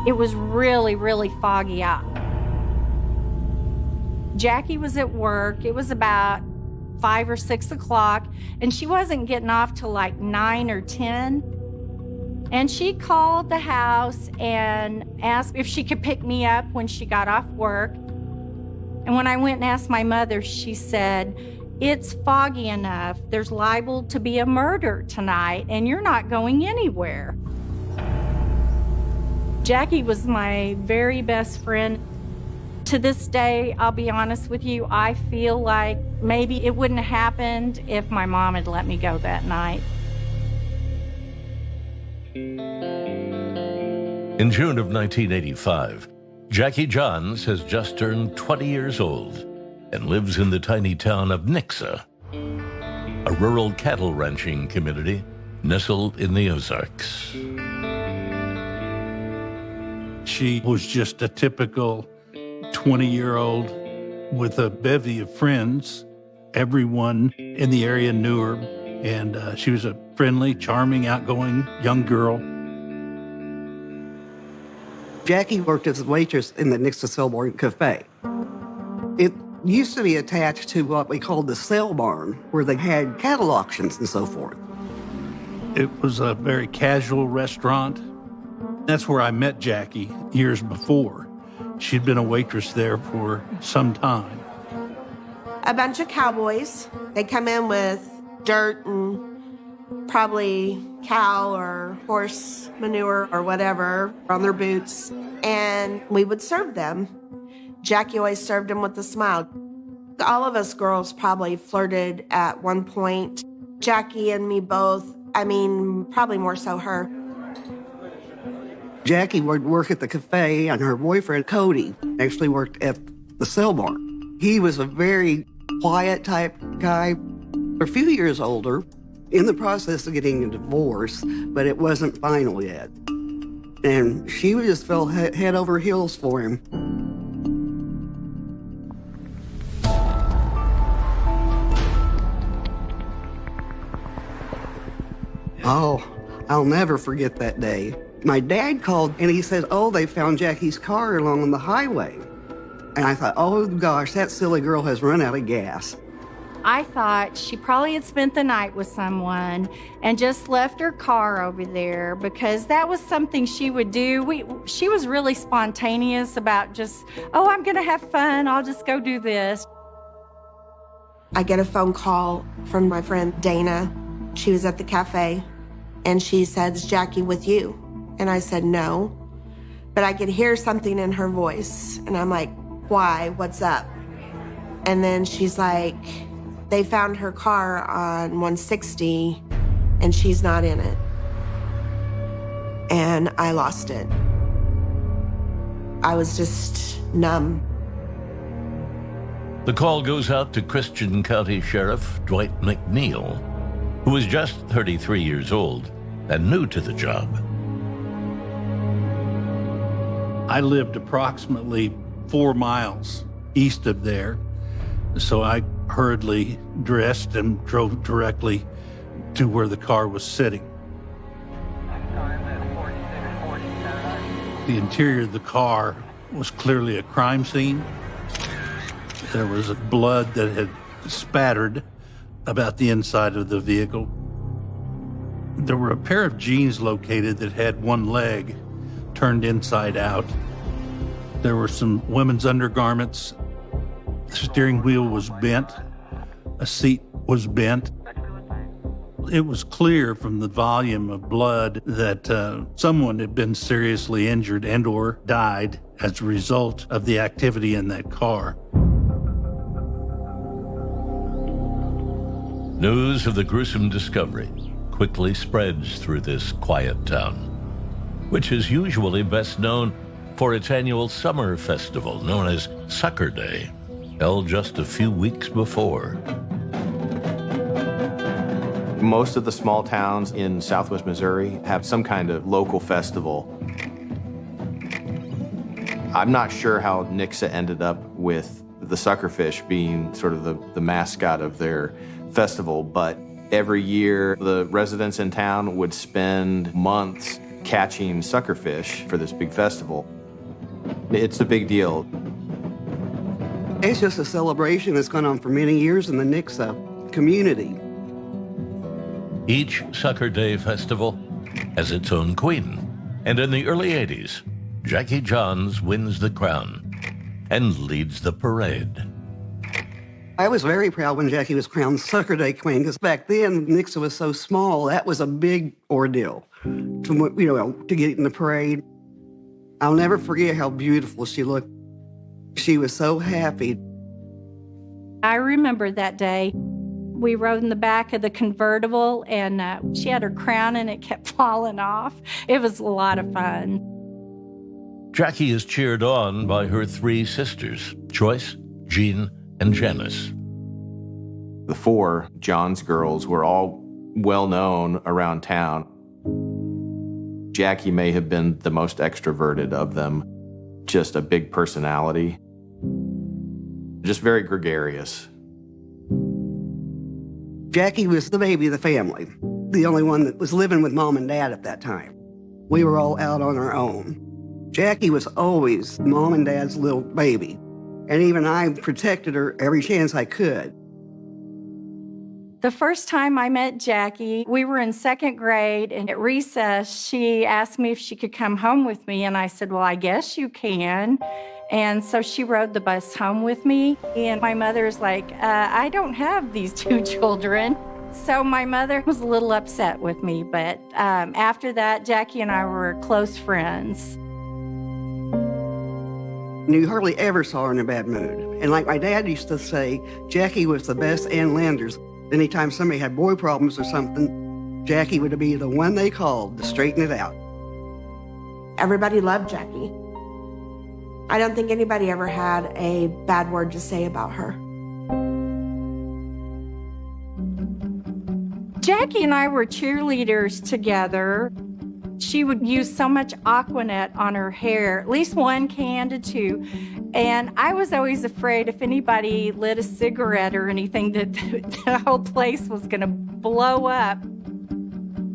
It was really, really foggy out. Jackie was at work. It was about 5 or 6 o'clock, and she wasn't getting off till like 9 or 10. And she called the house and asked if she could pick me up when she got off work. And when I went and asked my mother, she said, "It's foggy enough. There's liable to be a murder tonight, and you're not going anywhere." Jackie was my very best friend. To this day, I'll be honest with you, I feel like maybe it wouldn't have happened if my mom had let me go that night. In June of 1985, Jackie Johns has just turned 20 years old and lives in the tiny town of Nixa, a rural cattle ranching community nestled in the Ozarks. She was just a typical 20-year-old with a bevy of friends. Everyone in the area knew her, and she was a friendly, charming, outgoing young girl. Jackie worked as a waitress in the Nixa Selborne Cafe. It used to be attached to what we called the sale barn, where they had cattle auctions and so forth. It was a very casual restaurant. That's where I met Jackie years before. She'd been a waitress there for some time. A bunch of cowboys. They come in with dirt and probably cow or horse manure or whatever on their boots, and we would serve them. Jackie always served them with a smile. All of us girls probably flirted at one point. Jackie and me both. I mean, probably more so her. Jackie would work at the cafe, and her boyfriend, Cody, actually worked at the sale barn. He was a very quiet type guy, a few years older, in the process of getting a divorce, but it wasn't final yet. And she just fell head over heels for him. Oh, I'll never forget that day. My dad called and he said, "Oh, they found Jackie's car along the highway." And I thought, oh gosh, that silly girl has run out of gas. I thought she probably had spent the night with someone and just left her car over there, because that was something she would do. She was really spontaneous about just, "Oh, I'm gonna have fun, I'll just go do this." I get a phone call from my friend Dana. She was at the cafe, and she said, "Is Jackie with you?" And I said, "No." But I could hear something in her voice, and I'm like, "Why? What's up?" And then she's like, "They found her car on 160, and she's not in it." And I lost it. I was just numb. The call goes out to Christian County Sheriff Dwight McNeil, who was just 33 years old and new to the job. I lived approximately 4 miles east of there, so I hurriedly dressed and drove directly to where the car was sitting. The interior of the car was clearly a crime scene. There was blood that had spattered about the inside of the vehicle. There were a pair of jeans located that had one leg turned inside out. There were some women's undergarments. The steering wheel was bent. A seat was bent. It was clear from the volume of blood that someone had been seriously injured and or died as a result of the activity in that car. News of the gruesome discovery quickly spreads through this quiet town, which is usually best known for its annual summer festival known as Sucker Day, held just a few weeks before. Most of the small towns in southwest Missouri have some kind of local festival. I'm not sure how Nixa ended up with the suckerfish being sort of the mascot of their festival, but every year the residents in town would spend months catching suckerfish for this big festival. It's a big deal. It's just a celebration that's gone on for many years in the Nixa community. Each Sucker Day festival has its own queen. And in the early 80s, Jackie Johns wins the crown and leads the parade. I was very proud when Jackie was crowned Sucker Day Queen, because back then, Nixa was so small, that was a big ordeal to get in the parade. I'll never forget how beautiful she looked. She was so happy. I remember that day. We rode in the back of the convertible, and she had her crown, and it kept falling off. It was a lot of fun. Jackie is cheered on by her three sisters, Joyce, Jean, and Janice. The four John's girls were all well known around town. Jackie may have been the most extroverted of them, just a big personality, just very gregarious. Jackie was the baby of the family, the only one that was living with mom and dad at that time. We were all out on our own. Jackie was always mom and dad's little baby, and even I protected her every chance I could. The first time I met Jackie, we were in second grade, and at recess, she asked me if she could come home with me, and I said, well, I guess you can. And so she rode the bus home with me, and my mother's like, I don't have these two children. So my mother was a little upset with me, but after that, Jackie and I were close friends. You hardly ever saw her in a bad mood. And like my dad used to say, Jackie was the best Ann Landers. Anytime somebody had boy problems or something, Jackie would be the one they called to straighten it out. Everybody loved Jackie. I don't think anybody ever had a bad word to say about her. Jackie and I were cheerleaders together. She would use so much Aquanet on her hair, at least 1 can to 2. And I was always afraid if anybody lit a cigarette or anything that the whole place was going to blow up.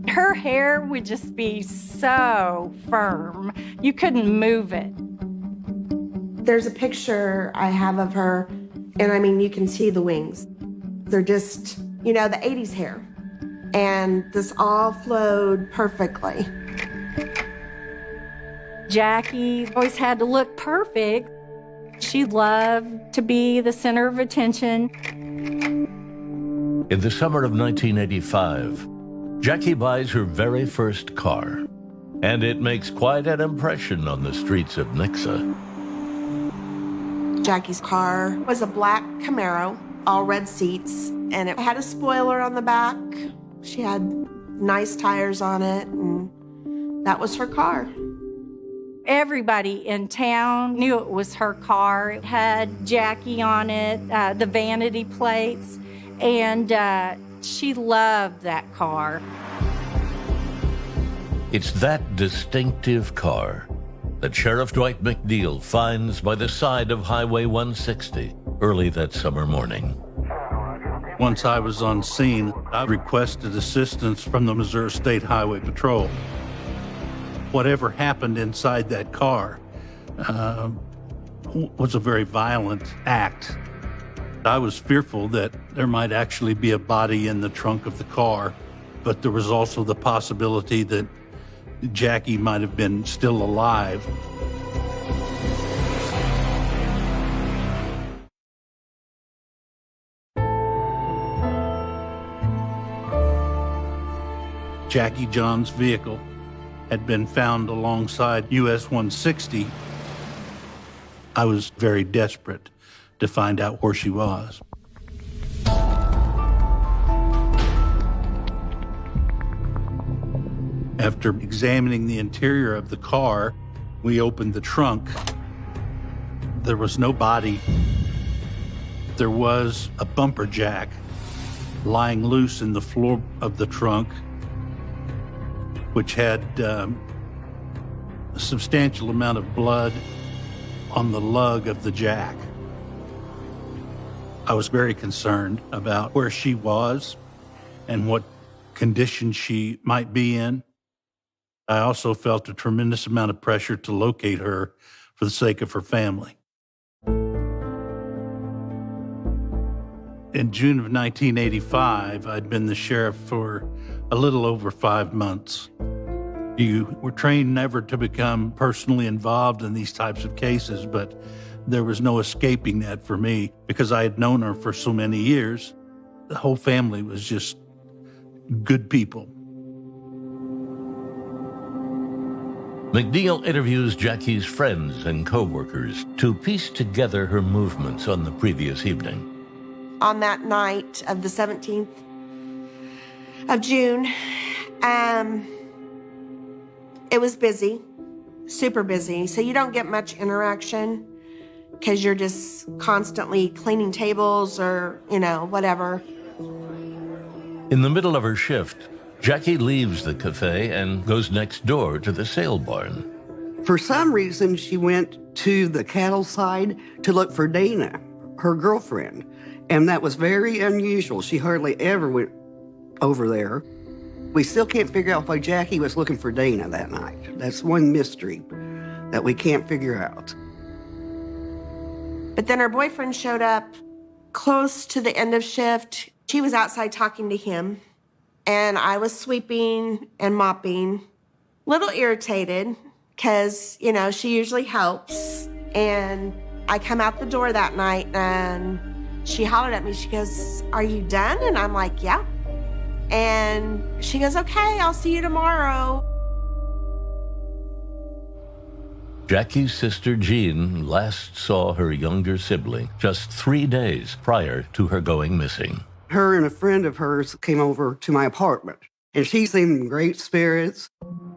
Her hair would just be so firm. You couldn't move it. There's a picture I have of her, and I mean, you can see the wings. They're just, the 80s hair. And this all flowed perfectly. Jackie always had to look perfect. She loved to be the center of attention. In the summer of 1985, Jackie buys her very first car, and it makes quite an impression on the streets of Nixa. Jackie's car was a black Camaro, all red seats, and it had a spoiler on the back. She had nice tires on it, and that was her car. Everybody in town knew it was her car. It had Jackie on it, the vanity plates, and she loved that car. It's that distinctive car that Sheriff Dwight McNeil finds by the side of Highway 160 early that summer morning. Once I was on scene, I requested assistance from the Missouri State Highway Patrol. Whatever happened inside that car was a very violent act. I was fearful that there might actually be a body in the trunk of the car, but there was also the possibility that Jackie might have been still alive. Jackie John's vehicle had been found alongside US 160. I was very desperate to find out where she was. After examining the interior of the car, we opened the trunk. There was no body. There was a bumper jack lying loose in the floor of the trunk, which had a substantial amount of blood on the lug of the jack. I was very concerned about where she was and what condition she might be in. I also felt a tremendous amount of pressure to locate her for the sake of her family. In June of 1985, I'd been the sheriff for a little over 5 months. You were trained never to become personally involved in these types of cases, but there was no escaping that for me because I had known her for so many years. The whole family was just good people. McNeil interviews Jackie's friends and co-workers to piece together her movements on the previous evening. On that night of the 17th of June, it was busy, super busy. So you don't get much interaction because you're just constantly cleaning tables or, whatever. In the middle of her shift, Jackie leaves the cafe and goes next door to the sale barn. For some reason, she went to the cattle side to look for Dana, her girlfriend. And that was very unusual. She hardly ever went over there. We still can't figure out why Jackie was looking for Dana that night. That's one mystery that we can't figure out. But then her boyfriend showed up close to the end of shift. She was outside talking to him, and I was sweeping and mopping. Little irritated, because, she usually helps. And I come out the door that night, and she hollered at me. She goes, "Are you done?" And I'm like, "Yeah." And she goes, "Okay, I'll see you tomorrow." Jackie's sister Jean last saw her younger sibling just 3 days prior to her going missing. Her and a friend of hers came over to my apartment, and she seemed in great spirits.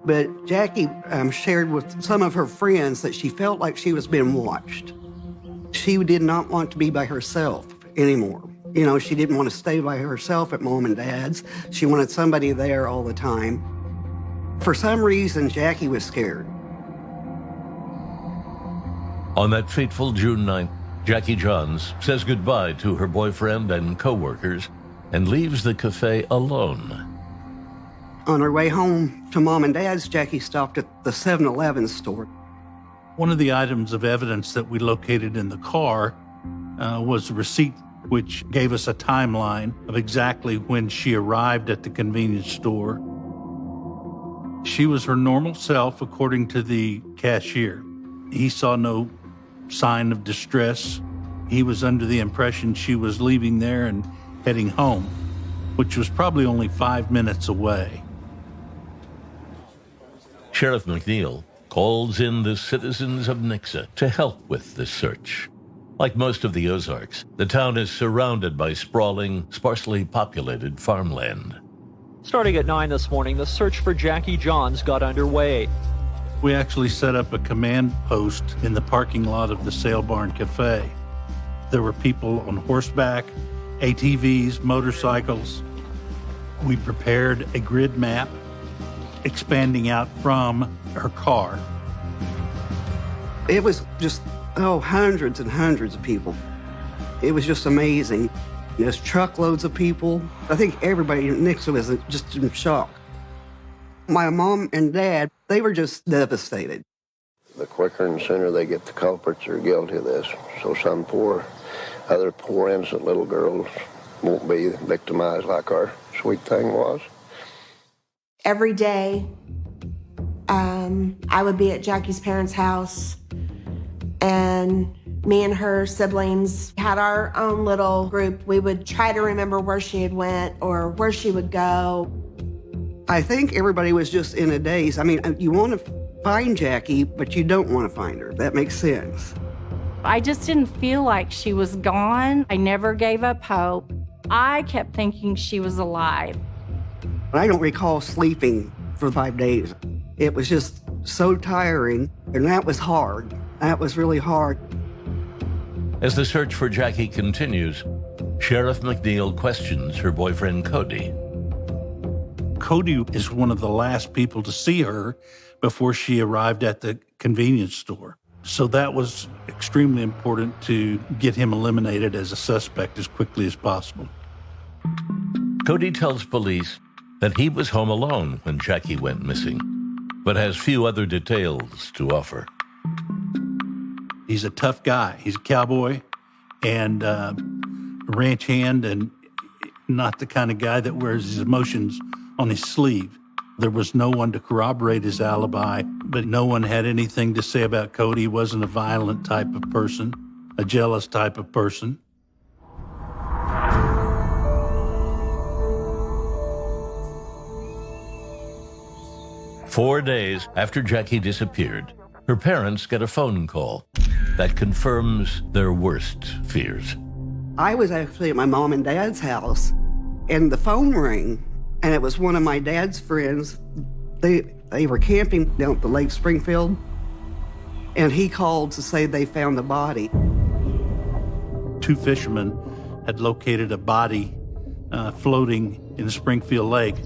But Jackie shared with some of her friends that she felt like she was being watched. She did not want to be by herself anymore. She didn't want to stay by herself at Mom and Dad's. She wanted somebody there all the time. For some reason, Jackie was scared. On that fateful June 9th, Jackie Johns says goodbye to her boyfriend and co-workers and leaves the cafe alone. On her way home to Mom and Dad's, Jackie stopped at the 7-Eleven store. One of the items of evidence that we located in the car was a receipt which gave us a timeline of exactly when she arrived at the convenience store. She was her normal self, according to the cashier. He saw no sign of distress. He was under the impression she was leaving there and heading home, which was probably only 5 minutes away. Sheriff McNeil calls in the citizens of Nixa to help with this search. Like most of the Ozarks, the town is surrounded by sprawling, sparsely populated farmland. Starting at 9 this morning, the search for Jackie Johns got underway. We actually set up a command post in the parking lot of the Sale Barn Cafe. There were people on horseback, ATVs, motorcycles. We prepared a grid map expanding out from her car. It was just, hundreds and hundreds of people. It was just amazing. There's truckloads of people. I think everybody next to us was just in shock. My mom and dad, they were just devastated. The quicker and sooner they get the culprits who are guilty of this, so some other poor innocent little girls won't be victimized like our sweet thing was. Every day, I would be at Jackie's parents' house, and me and her siblings had our own little group. We would try to remember where she had went or where she would go. I think everybody was just in a daze. I mean, you want to find Jackie, but you don't want to find her. That makes sense. I just didn't feel like she was gone. I never gave up hope. I kept thinking she was alive. I don't recall sleeping for 5 days. It was just so tiring, and that was hard. That was really hard. As the search for Jackie continues, Sheriff McNeil questions her boyfriend Cody. Cody is one of the last people to see her before she arrived at the convenience store. So that was extremely important to get him eliminated as a suspect as quickly as possible. Cody tells police that he was home alone when Jackie went missing. but has few other details to offer. He's a tough guy. He's a cowboy and a ranch hand, and not the kind of guy that wears his emotions on his sleeve. There was no one to corroborate his alibi, but no one had anything to say about Cody. He wasn't a violent type of person, a jealous type of person. Four days after Jackie disappeared, her parents get a phone call that confirms their worst fears. I was actually at my mom and dad's house, and the phone rang, and it was one of my dad's friends. They were camping down at the Lake Springfield, and he called to say they found the body. Two fishermen had located a body floating in the Springfield Lake,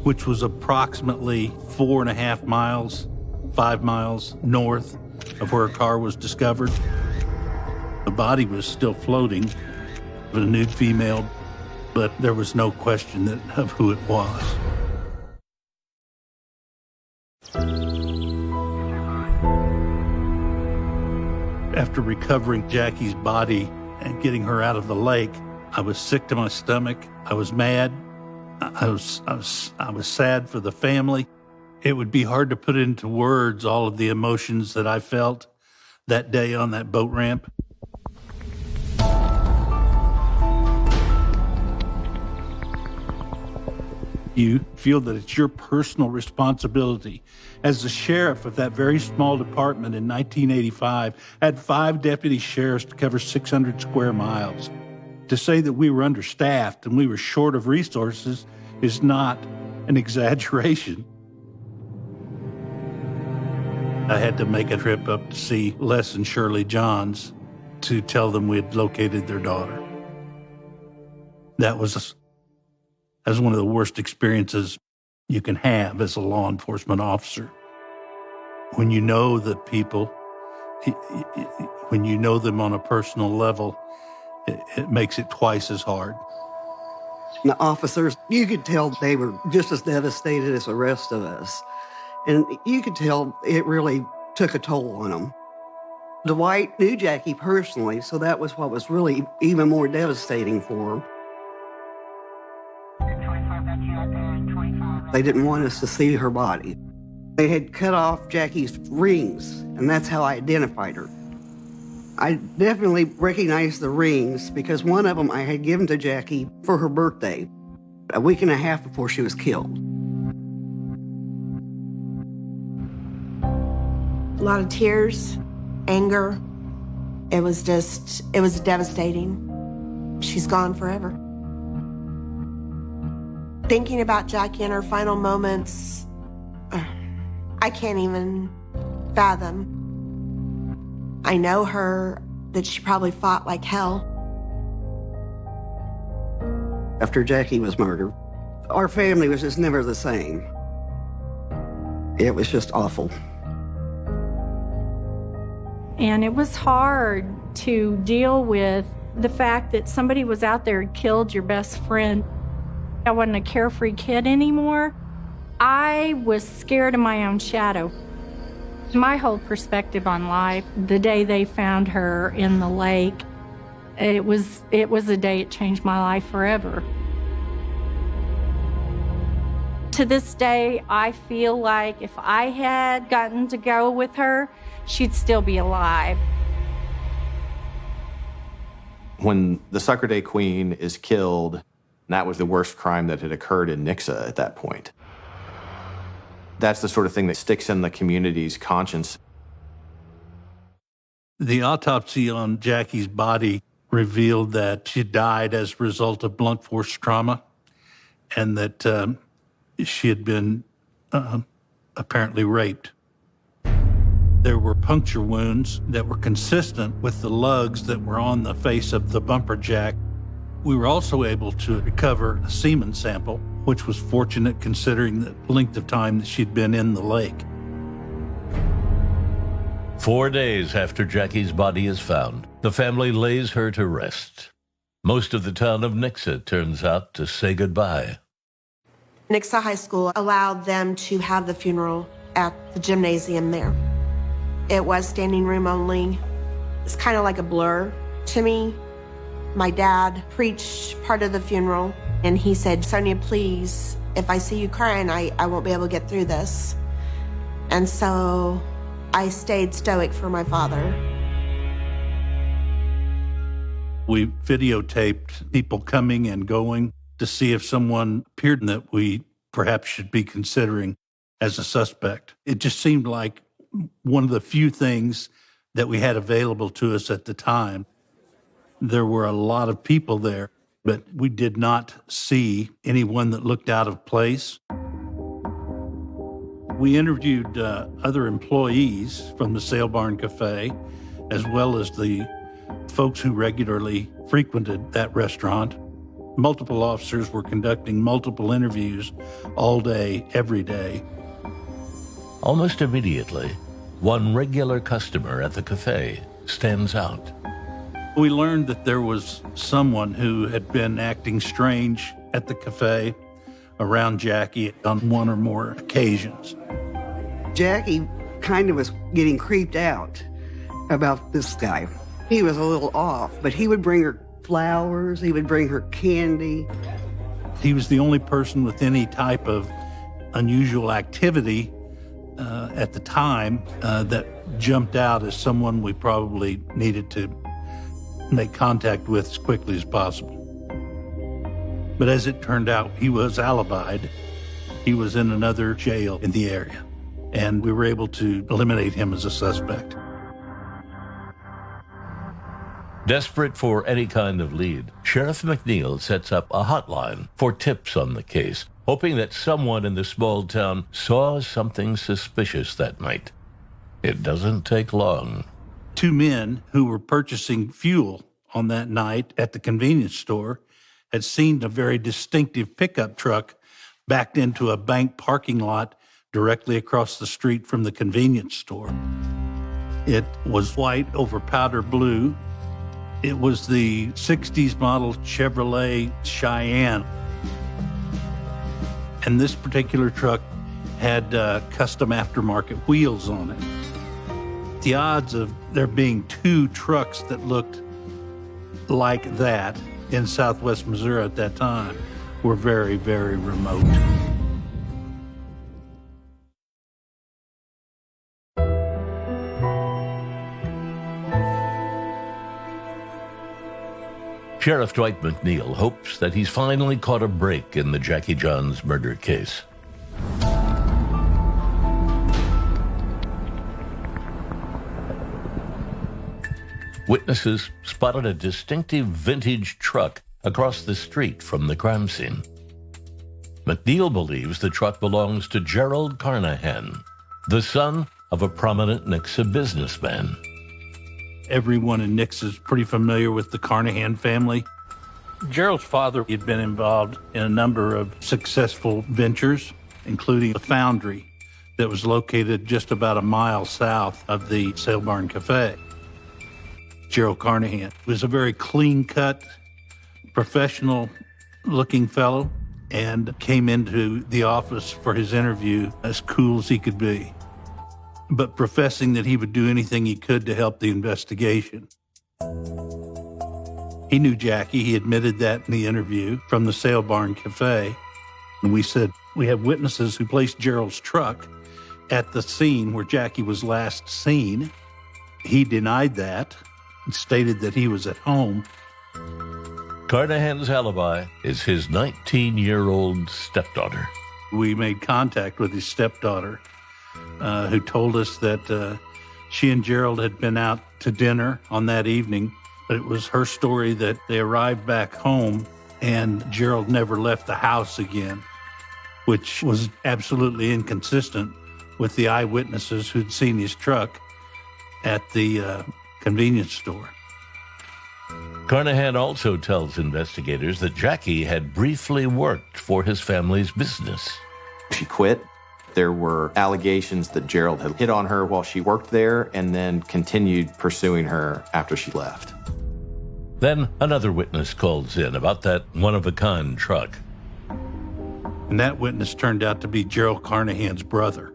which was approximately 4.5 miles, 5 miles north of where a car was discovered. The body was still floating, a nude female, but there was no question of who it was. After recovering Jackie's body and getting her out of the lake, I was sick to my stomach. I was mad. I was sad for the family. It would be hard to put into words all of the emotions that I felt that day on that boat ramp. You feel that it's your personal responsibility. As the sheriff of that very small department in 1985, had 5 deputy sheriffs to cover 600 square miles. To say that we were understaffed and we were short of resources is not an exaggeration. I had to make a trip up to see Les and Shirley Johns to tell them we had located their daughter. That was one of the worst experiences you can have as a law enforcement officer. When you know the people, when you know them on a personal level, it makes it twice as hard. The officers, you could tell they were just as devastated as the rest of us. And you could tell it really took a toll on them. Dwight knew Jackie personally, so that was what was really even more devastating for him. They didn't want us to see her body. They had cut off Jackie's rings, and that's how I identified her. I definitely recognized the rings because one of them I had given to Jackie for her birthday, a week and a half before she was killed. A lot of tears, anger. It was devastating. She's gone forever. Thinking about Jackie in her final moments, I can't even fathom. I know her, that she probably fought like hell. After Jackie was murdered, our family was just never the same. It was just awful. And it was hard to deal with the fact that somebody was out there and killed your best friend. I wasn't a carefree kid anymore. I was scared of my own shadow. My whole perspective on life, the day they found her in the lake, it was a day it changed my life forever. To this day, I feel like if I had gotten to go with her, she'd still be alive. When the Sucker Day Queen is killed, that was the worst crime that had occurred in Nixa at that point. That's the sort of thing that sticks in the community's conscience. The autopsy on Jackie's body revealed that she died as a result of blunt force trauma and that she had been apparently raped. There were puncture wounds that were consistent with the lugs that were on the face of the bumper jack. We were also able to recover a semen sample, which was fortunate considering the length of time that she'd been in the lake. 4 days after Jackie's body is found, the family lays her to rest. Most of the town of Nixa turns out to say goodbye. Nixa High School allowed them to have the funeral at the gymnasium there. It was standing room only. It's kind of like a blur to me. My dad preached part of the funeral, and he said, "Sonia, please, if I see you crying, I won't be able to get through this." And so I stayed stoic for my father. We videotaped people coming and going to see if someone appeared that we perhaps should be considering as a suspect. It just seemed like one of the few things that we had available to us at the time. There were a lot of people there, but we did not see anyone that looked out of place. We interviewed other employees from the Sale Barn Cafe, as well as the folks who regularly frequented that restaurant. Multiple officers were conducting multiple interviews all day, every day. Almost immediately, one regular customer at the cafe stands out. We learned that there was someone who had been acting strange at the cafe around Jackie on one or more occasions. Jackie kind of was getting creeped out about this guy. He was a little off, but he would bring her flowers, he would bring her candy. He was the only person with any type of unusual activity at the time that jumped out as someone we probably needed to make contact with as quickly as possible. But as it turned out, he was alibied. He was in another jail in the area, and we were able to eliminate him as a suspect. Desperate for any kind of lead, Sheriff McNeil sets up a hotline for tips on the case, hoping that someone in the small town saw something suspicious that night. It doesn't take long. Two men who were purchasing fuel on that night at the convenience store had seen a very distinctive pickup truck backed into a bank parking lot directly across the street from the convenience store. It was white over powder blue. It was the 60s model Chevrolet Cheyenne. And this particular truck had custom aftermarket wheels on it. The odds of there being two trucks that looked like that in southwest Missouri at that time were very, very remote. Sheriff Dwight McNeil hopes that he's finally caught a break in the Jackie Johns murder case. Witnesses spotted a distinctive vintage truck across the street from the crime scene. McNeil believes the truck belongs to Gerald Carnahan, the son of a prominent Nixa businessman. Everyone in Nixa is pretty familiar with the Carnahan family. Gerald's father had been involved in a number of successful ventures, including a foundry that was located just about a mile south of the Sale Barn Cafe. Gerald Carnahan was a very clean-cut, professional-looking fellow and came into the office for his interview as cool as he could be, but professing that he would do anything he could to help the investigation. He knew Jackie. He admitted that in the interview from the Sale Barn Cafe. And we said, we have witnesses who placed Gerald's truck at the scene where Jackie was last seen. He denied that and stated that he was at home. Carnahan's alibi is his 19-year-old stepdaughter. We made contact with his stepdaughter, who told us that she and Gerald had been out to dinner on that evening, but it was her story that they arrived back home and Gerald never left the house again, which was absolutely inconsistent with the eyewitnesses who'd seen his truck at the convenience store. Carnahan also tells investigators that Jackie had briefly worked for his family's business. She quit. There were allegations that Gerald had hit on her while she worked there and then continued pursuing her after she left. Then another witness calls in about that one-of-a-kind truck. And that witness turned out to be Gerald Carnahan's brother.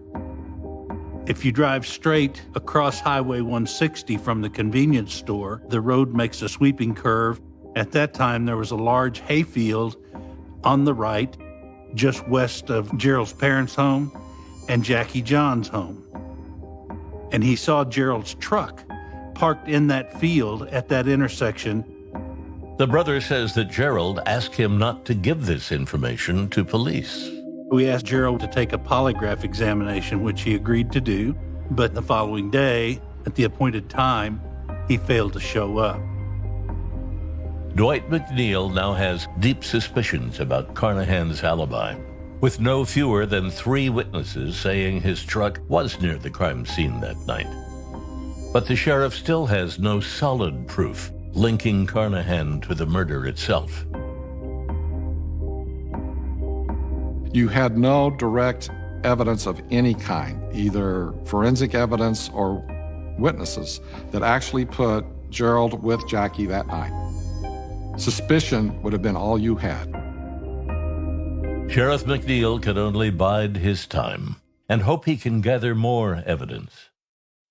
If you drive straight across Highway 160 from the convenience store, the road makes a sweeping curve. At that time, there was a large hayfield on the right, just west of Gerald's parents' home and Jackie John's home. And he saw Gerald's truck parked in that field at that intersection. The brother says that Gerald asked him not to give this information to police. We asked Gerald to take a polygraph examination, which he agreed to do, but the following day, at the appointed time, he failed to show up. Dwight McNeil now has deep suspicions about Carnahan's alibi, with no fewer than 3 witnesses saying his truck was near the crime scene that night. But the sheriff still has no solid proof linking Carnahan to the murder itself. You had no direct evidence of any kind, either forensic evidence or witnesses, that actually put Gerald with Jackie that night. Suspicion would have been all you had. Sheriff McNeil can only bide his time and hope he can gather more evidence.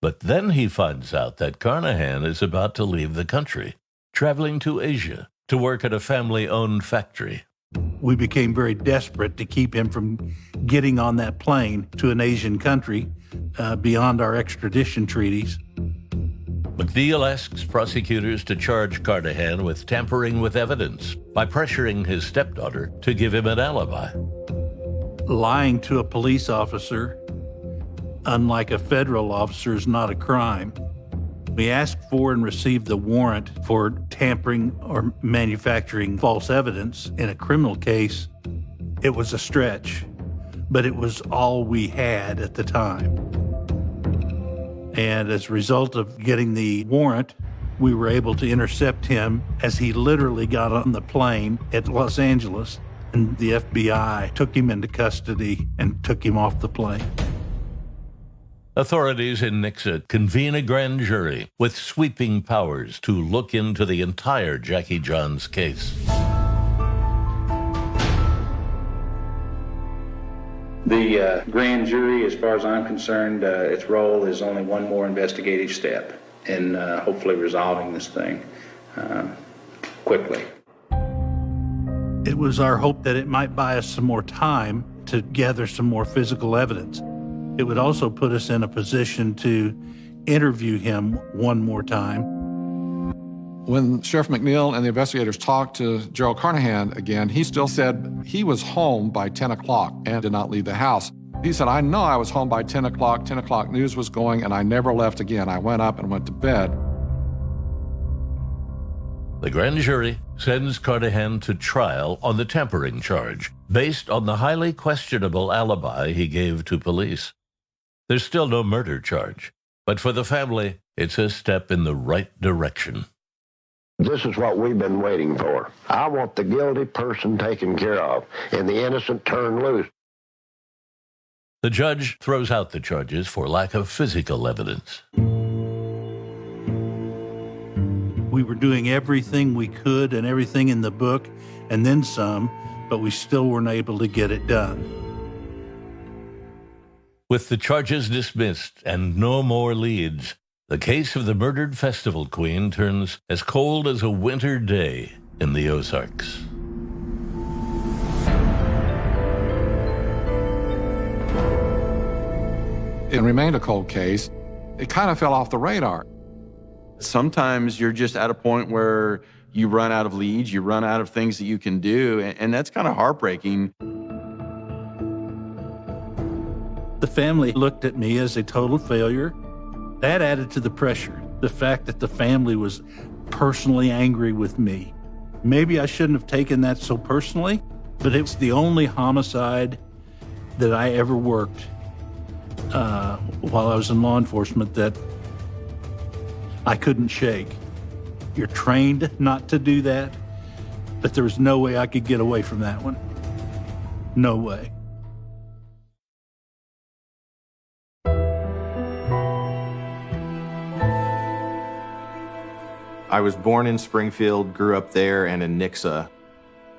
But then he finds out that Carnahan is about to leave the country, traveling to Asia to work at a family-owned factory. We became very desperate to keep him from getting on that plane to an Asian country beyond our extradition treaties. McNeil asks prosecutors to charge Carnahan with tampering with evidence by pressuring his stepdaughter to give him an alibi. Lying to a police officer, unlike a federal officer, is not a crime. We asked for and received the warrant for tampering or manufacturing false evidence in a criminal case. It was a stretch, but it was all we had at the time. And as a result of getting the warrant, we were able to intercept him as he literally got on the plane at Los Angeles, and the FBI took him into custody and took him off the plane. Authorities in Nixa convene a grand jury with sweeping powers to look into the entire Jackie John's case. The grand jury, as far as I'm concerned, its role is only one more investigative step in hopefully resolving this thing quickly. It was our hope that it might buy us some more time to gather some more physical evidence. It would also put us in a position to interview him one more time. When Sheriff McNeil and the investigators talked to Gerald Carnahan again, he still said he was home by 10 o'clock and did not leave the house. He said, I know I was home by 10 o'clock. 10 o'clock news was going, and I never left again. I went up and went to bed. The grand jury sends Carnahan to trial on the tampering charge, based on the highly questionable alibi he gave to police. There's still no murder charge, but for the family, it's a step in the right direction. This is what we've been waiting for. I want the guilty person taken care of and the innocent turned loose. The judge throws out the charges for lack of physical evidence. We were doing everything we could and everything in the book and then some, but we still weren't able to get it done. With the charges dismissed and no more leads, the case of the murdered festival queen turns as cold as a winter day in the Ozarks. It remained a cold case. It kind of fell off the radar. Sometimes you're just at a point where you run out of leads, you run out of things that you can do, and that's kind of heartbreaking. The family looked at me as a total failure. That added to the pressure, the fact that the family was personally angry with me. Maybe I shouldn't have taken that so personally, but it was the only homicide that I ever worked while I was in law enforcement that I couldn't shake. You're trained not to do that, but there was no way I could get away from that one. No way. I was born in Springfield, grew up there and in Nixa,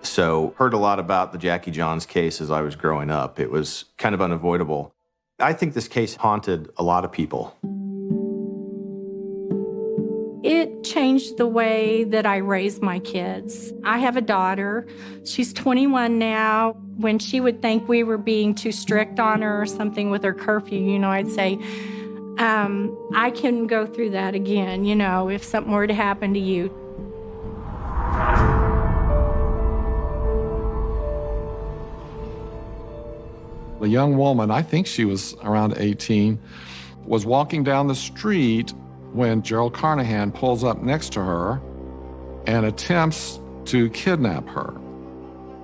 so heard a lot about the Jackie John's case as I was growing up. It was kind of unavoidable. I think this case haunted a lot of people. It changed the way that I raise my kids. I have a daughter. She's 21 now. When she would think we were being too strict on her or something with her curfew, I'd say, I can go through that again, if something were to happen to you. The young woman, I think she was around 18, was walking down the street when Gerald Carnahan pulls up next to her and attempts to kidnap her.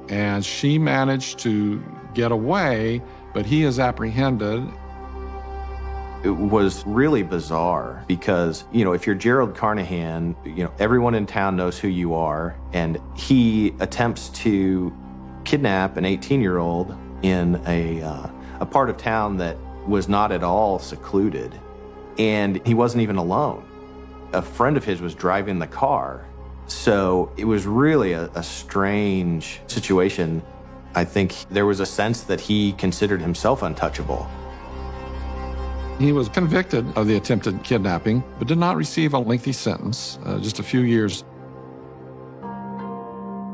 And she managed to get away, but he is apprehended. It was really bizarre because, if you're Gerald Carnahan, everyone in town knows who you are, and he attempts to kidnap an 18-year-old in a part of town that was not at all secluded. And he wasn't even alone. A friend of his was driving the car. So it was really a strange situation. I think there was a sense that he considered himself untouchable. He was convicted of the attempted kidnapping, but did not receive a lengthy sentence, just a few years.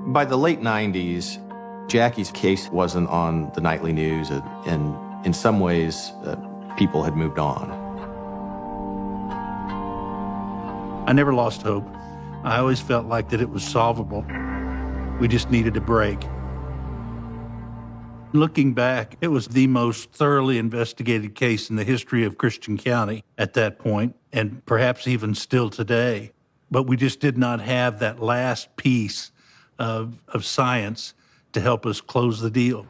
By the late 90s, Jackie's case wasn't on the nightly news, and in some ways, people had moved on. I never lost hope. I always felt like that it was solvable. We just needed a break. Looking back, it was the most thoroughly investigated case in the history of Christian County at that point, and perhaps even still today. But we just did not have that last piece of science to help us close the deal.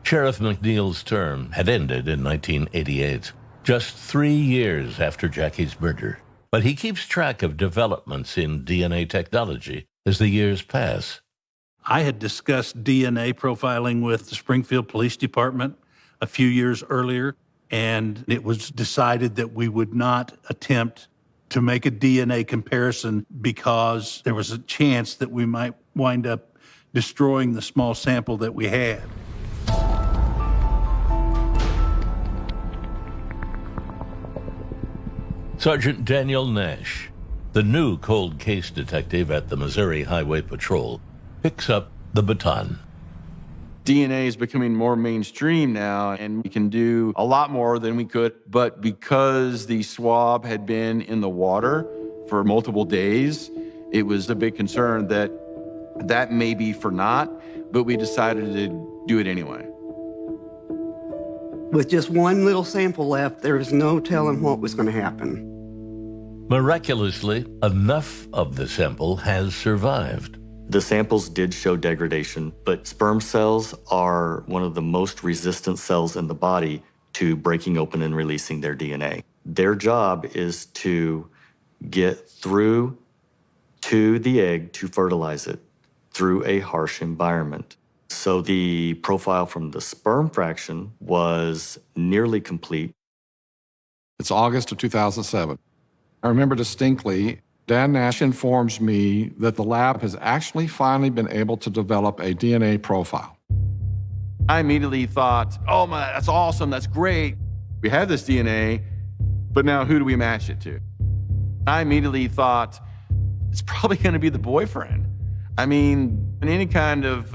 Sheriff McNeil's term had ended in 1988, just 3 years after Jackie's murder. But he keeps track of developments in DNA technology as the years pass. I had discussed DNA profiling with the Springfield Police Department a few years earlier, and it was decided that we would not attempt to make a DNA comparison because there was a chance that we might wind up destroying the small sample that we had. Sergeant Daniel Nash, the new cold case detective at the Missouri Highway Patrol, picks up the baton. DNA is becoming more mainstream now, and we can do a lot more than we could. But because the swab had been in the water for multiple days, it was a big concern that may be for naught, but we decided to do it anyway. With just one little sample left, there was no telling what was going to happen. Miraculously, enough of the sample has survived. The samples did show degradation, but sperm cells are one of the most resistant cells in the body to breaking open and releasing their DNA. Their job is to get through to the egg to fertilize it through a harsh environment. So the profile from the sperm fraction was nearly complete. It's August of 2007. I remember distinctly, Dan Nash informs me that the lab has actually finally been able to develop a DNA profile. I immediately thought, oh my, that's awesome, that's great. We have this DNA, but now who do we match it to? I immediately thought, it's probably gonna be the boyfriend. I mean, in any kind of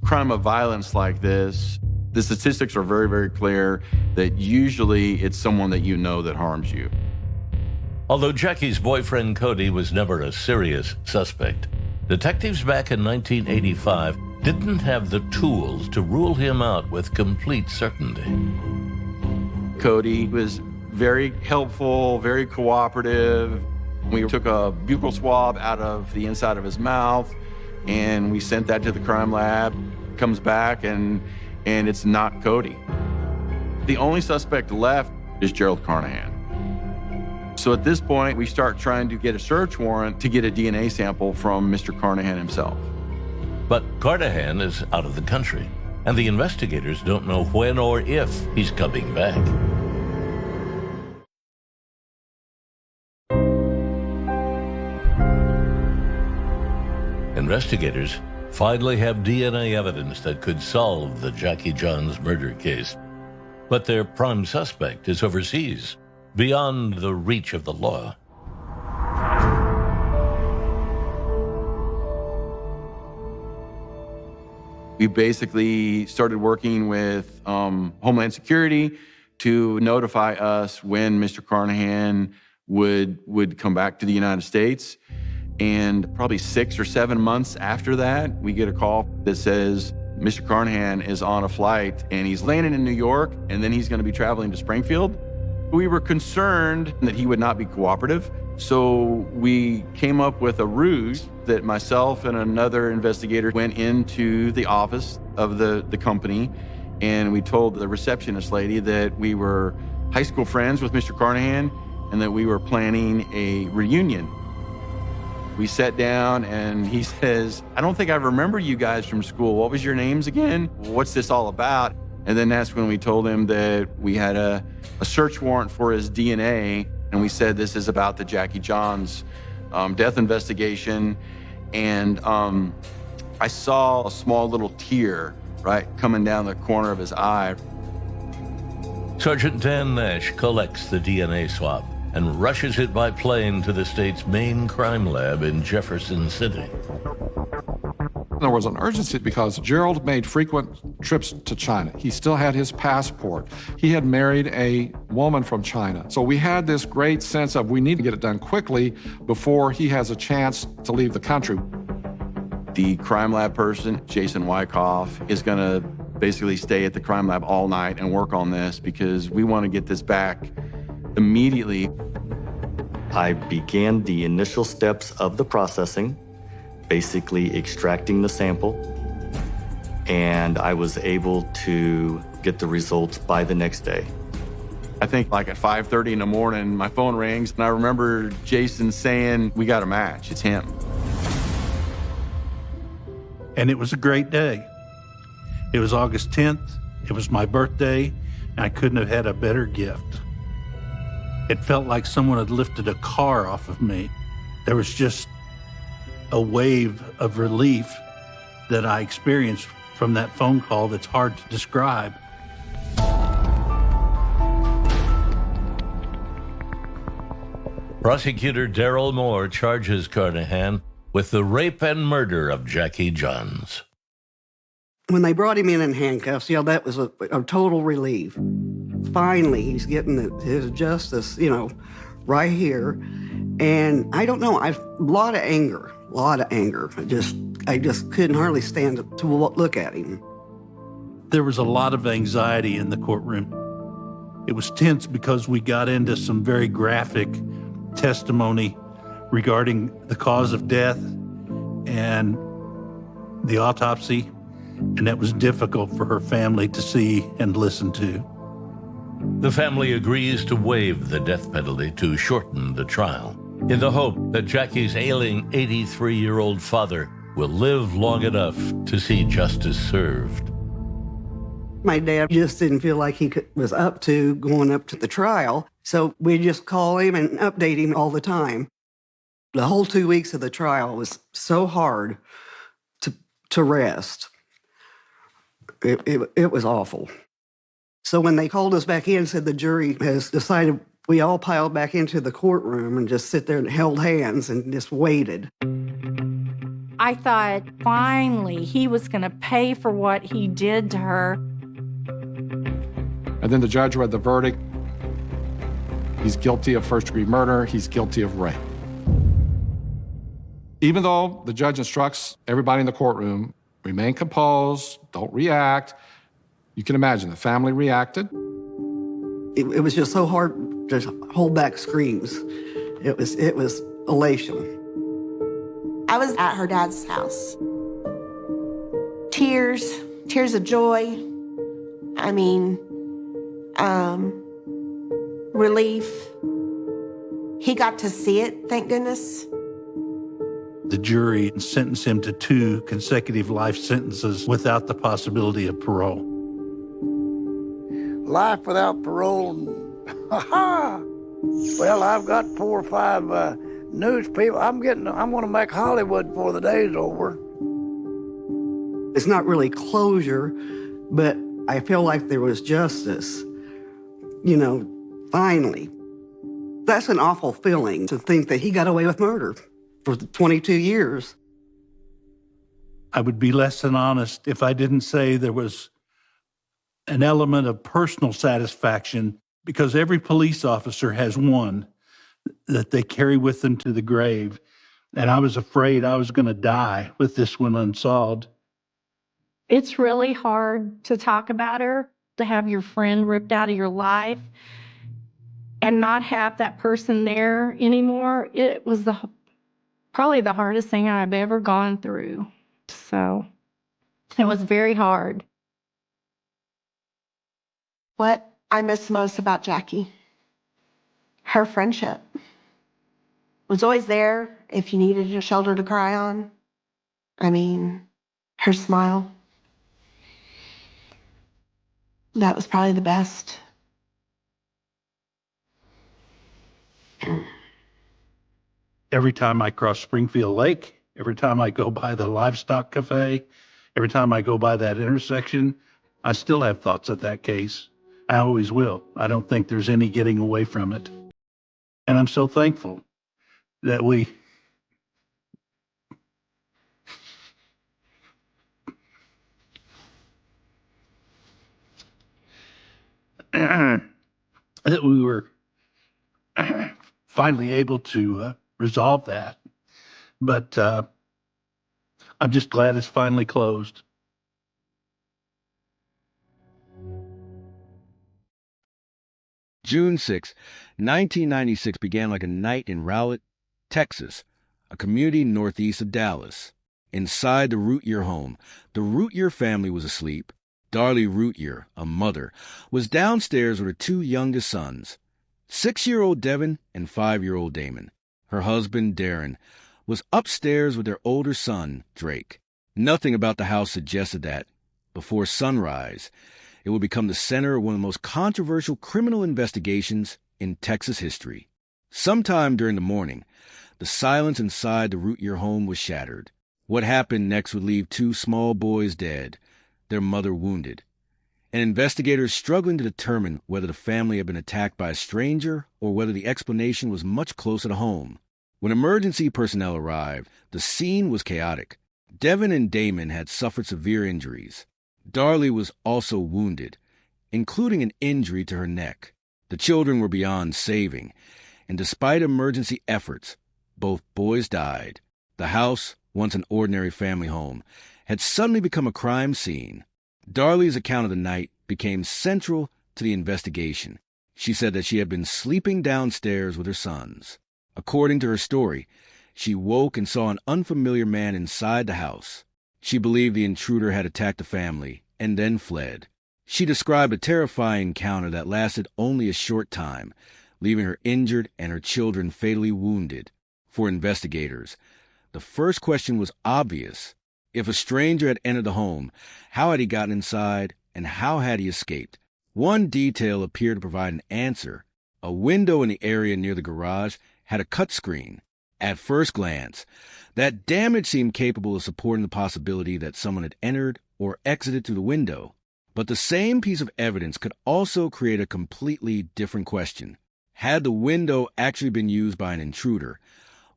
crime of violence like this, the statistics are very, very clear that usually it's someone that you know that harms you. Although Jackie's boyfriend Cody was never a serious suspect, detectives back in 1985 didn't have the tools to rule him out with complete certainty. Cody was very helpful, very cooperative. We took a buccal swab out of the inside of his mouth, and we sent that to the crime lab. Comes back, and it's not Cody. The only suspect left is Gerald Carnahan. So at this point, we start trying to get a search warrant to get a DNA sample from Mr. Carnahan himself. But Carnahan is out of the country, and the investigators don't know when or if he's coming back. Investigators finally have DNA evidence that could solve the Jackie Johns murder case. But their prime suspect is overseas, beyond the reach of the law. We basically started working with Homeland Security to notify us when Mr. Carnahan would come back to the United States. And probably 6 or 7 months after that, we get a call that says Mr. Carnahan is on a flight and he's landing in New York and then he's going to be traveling to Springfield. We were concerned that he would not be cooperative. So we came up with a ruse that myself and another investigator went into the office of the company, and we told the receptionist lady that we were high school friends with Mr. Carnahan and that we were planning a reunion. We sat down and he says, I don't think I remember you guys from school. What was your names again? What's this all about? And then that's when we told him that we had a search warrant for his DNA. And we said, this is about the Jackie Johns death investigation. And I saw a small little tear, right, coming down the corner of his eye. Sergeant Dan Nash collects the DNA swab and rushes it by plane to the state's main crime lab in Jefferson City. There was an urgency because Gerald made frequent trips to China. He still had his passport. He had married a woman from China. So we had this great sense of we need to get it done quickly before he has a chance to leave the country. The crime lab person, Jason Wyckoff, is going to basically stay at the crime lab all night and work on this because we want to get this back immediately. I began the initial steps of the processing, basically extracting the sample, and I was able to get the results by the next day. I think like at 5:30 in the morning, my phone rings, and I remember Jason saying, we got a match, it's him. And it was a great day. It was August 10th, it was my birthday, and I couldn't have had a better gift. It felt like someone had lifted a car off of me. There was just a wave of relief that I experienced from that phone call that's hard to describe. Prosecutor Darrell Moore charges Carnahan with the rape and murder of Jackie Johns. When they brought him in handcuffs, that was a total relief. Finally, he's getting his justice, right here. And I don't know, a lot of anger. I just couldn't hardly stand to look at him. There was a lot of anxiety in the courtroom. It was tense because we got into some very graphic testimony regarding the cause of death and the autopsy, and that was difficult for her family to see and listen to. The family agrees to waive the death penalty to shorten the trial, in the hope that Jackie's ailing 83-year-old father will live long enough to see justice served. My dad just didn't feel like he was up to going up to the trial, so we just call him and update him all the time. The whole 2 weeks of the trial was so hard to rest. It was awful. So when they called us back in and said the jury has decided, we all piled back into the courtroom and just sit there and held hands and just waited. I thought finally he was going to pay for what he did to her. And then the judge read the verdict. He's guilty of first-degree murder. He's guilty of rape. Even though the judge instructs everybody in the courtroom, remain composed, don't react, you can imagine the family reacted. It was just so hard to hold back screams. It was elation. I was at her dad's house. Tears of joy. Relief. He got to see it, thank goodness. The jury sentenced him to 2 consecutive life sentences without the possibility of parole. Life without parole. Well, I've got 4 or 5 news people. I'm going to make Hollywood before the day's over. It's not really closure, but I feel like there was justice, finally. That's an awful feeling to think that he got away with murder for 22 years. I would be less than honest if I didn't say there was an element of personal satisfaction, because every police officer has one that they carry with them to the grave. And I was afraid I was going to die with this one unsolved. It's really hard to talk about her, to have your friend ripped out of your life and not have that person there anymore. It was probably the hardest thing I've ever gone through. So it was very hard. What I miss most about Jackie, her friendship. Was always there if you needed a shoulder to cry on. I mean, her smile. That was probably the best. Every time I cross Springfield Lake, every time I go by the livestock cafe, every time I go by that intersection, I still have thoughts of that case. I always will. I don't think there's any getting away from it. And I'm so thankful that that we were finally able to resolve that. But I'm just glad it's finally closed. June 6, 1996 began like a night in Rowlett, Texas, a community northeast of Dallas. Inside the Routier home, the Routier family was asleep. Darlie Routier, a mother, was downstairs with her two youngest sons, 6-year-old Devin and 5-year-old Damon. Her husband, Darren, was upstairs with their older son, Drake. Nothing about the house suggested that, before sunrise, it would become the center of one of the most controversial criminal investigations in Texas history. Sometime during the morning, the silence inside the Routier home was shattered. What happened next would leave two small boys dead, their mother wounded, and investigators struggling to determine whether the family had been attacked by a stranger or whether the explanation was much closer to home. When emergency personnel arrived, the scene was chaotic. Devin and Damon had suffered severe injuries. Darlie was also wounded, including an injury to her neck. The children were beyond saving, and despite emergency efforts, both boys died. The house, once an ordinary family home, had suddenly become a crime scene. Darlie's account of the night became central to the investigation. She said that she had been sleeping downstairs with her sons. According to her story, she woke and saw an unfamiliar man inside the house. She believed the intruder had attacked the family and then fled. She described a terrifying encounter that lasted only a short time, leaving her injured and her children fatally wounded. For investigators, the first question was obvious. If a stranger had entered the home, how had he gotten inside and how had he escaped? One detail appeared to provide an answer. A window in the area near the garage had a cut screen. At first glance, that damage seemed capable of supporting the possibility that someone had entered or exited through the window. But the same piece of evidence could also create a completely different question. Had the window actually been used by an intruder,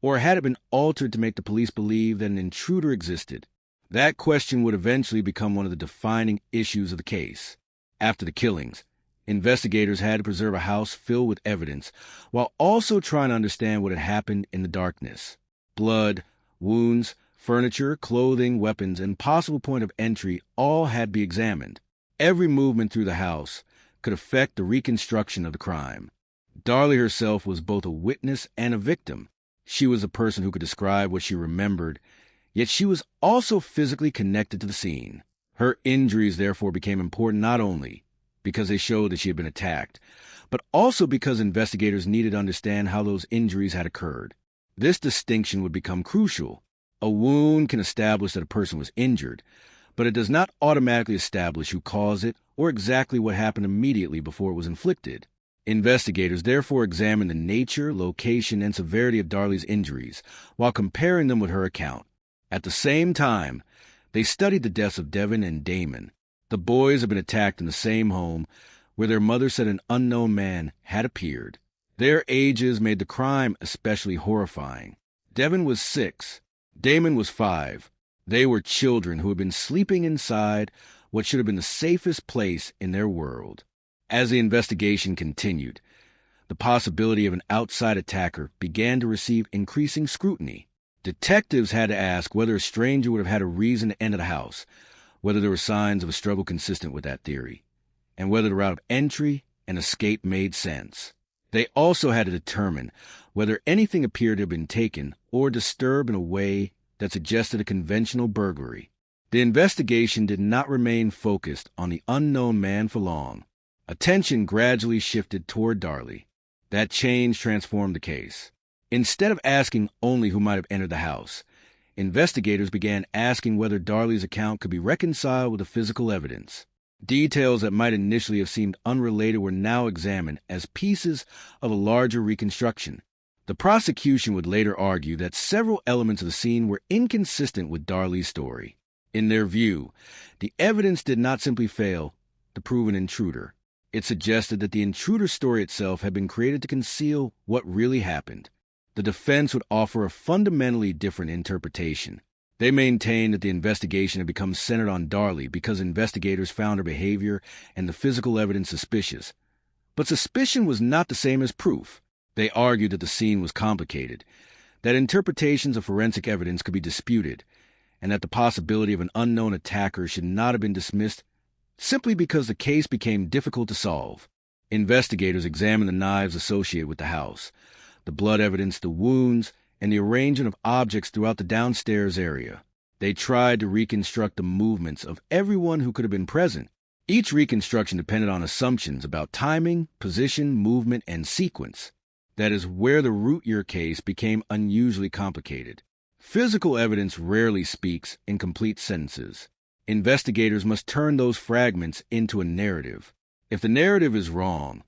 or had it been altered to make the police believe that an intruder existed? That question would eventually become one of the defining issues of the case. After the killings, investigators had to preserve a house filled with evidence while also trying to understand what had happened in the darkness. Blood, wounds, furniture, clothing, weapons, and possible point of entry all had to be examined. Every movement through the house could affect the reconstruction of the crime. Darlie herself was both a witness and a victim. She was a person who could describe what she remembered, yet she was also physically connected to the scene. Her injuries therefore became important not only because they showed that she had been attacked, but also because investigators needed to understand how those injuries had occurred. This distinction would become crucial. A wound can establish that a person was injured, but it does not automatically establish who caused it or exactly what happened immediately before it was inflicted. Investigators therefore examined the nature, location, and severity of Darlie's injuries while comparing them with her account. At the same time, They studied the deaths of Devin and Damon. The boys had been attacked in the same home where their mother said an unknown man had appeared. Their ages made the crime especially horrifying. Devin was 6. Damon was 5. They were children who had been sleeping inside what should have been the safest place in their world. As the investigation continued, the possibility of an outside attacker began to receive increasing scrutiny. Detectives had to ask whether a stranger would have had a reason to enter the house, whether there were signs of a struggle consistent with that theory, and whether the route of entry and escape made sense. They also had to determine whether anything appeared to have been taken or disturbed in a way that suggested a conventional burglary. The investigation did not remain focused on the unknown man for long. Attention gradually shifted toward Darley. That change transformed the case. Instead of asking only who might have entered the house, investigators began asking whether Darley's account could be reconciled with the physical evidence. Details that might initially have seemed unrelated were now examined as pieces of a larger reconstruction. The prosecution would later argue that several elements of the scene were inconsistent with Darley's story. In their view, the evidence did not simply fail to prove an intruder. It suggested that the intruder story itself had been created to conceal what really happened. The defense would offer a fundamentally different interpretation. They maintained that the investigation had become centered on Darley because investigators found her behavior and the physical evidence suspicious. But suspicion was not the same as proof. They argued that the scene was complicated, that interpretations of forensic evidence could be disputed, and that the possibility of an unknown attacker should not have been dismissed simply because the case became difficult to solve. Investigators examined the knives associated with the house, the blood evidence, the wounds, and the arrangement of objects throughout the downstairs area. They tried to reconstruct the movements of everyone who could have been present. Each reconstruction depended on assumptions about timing, position, movement, and sequence. That is where the root year case became unusually complicated. Physical evidence rarely speaks in complete sentences. Investigators must turn those fragments into a narrative. If the narrative is wrong,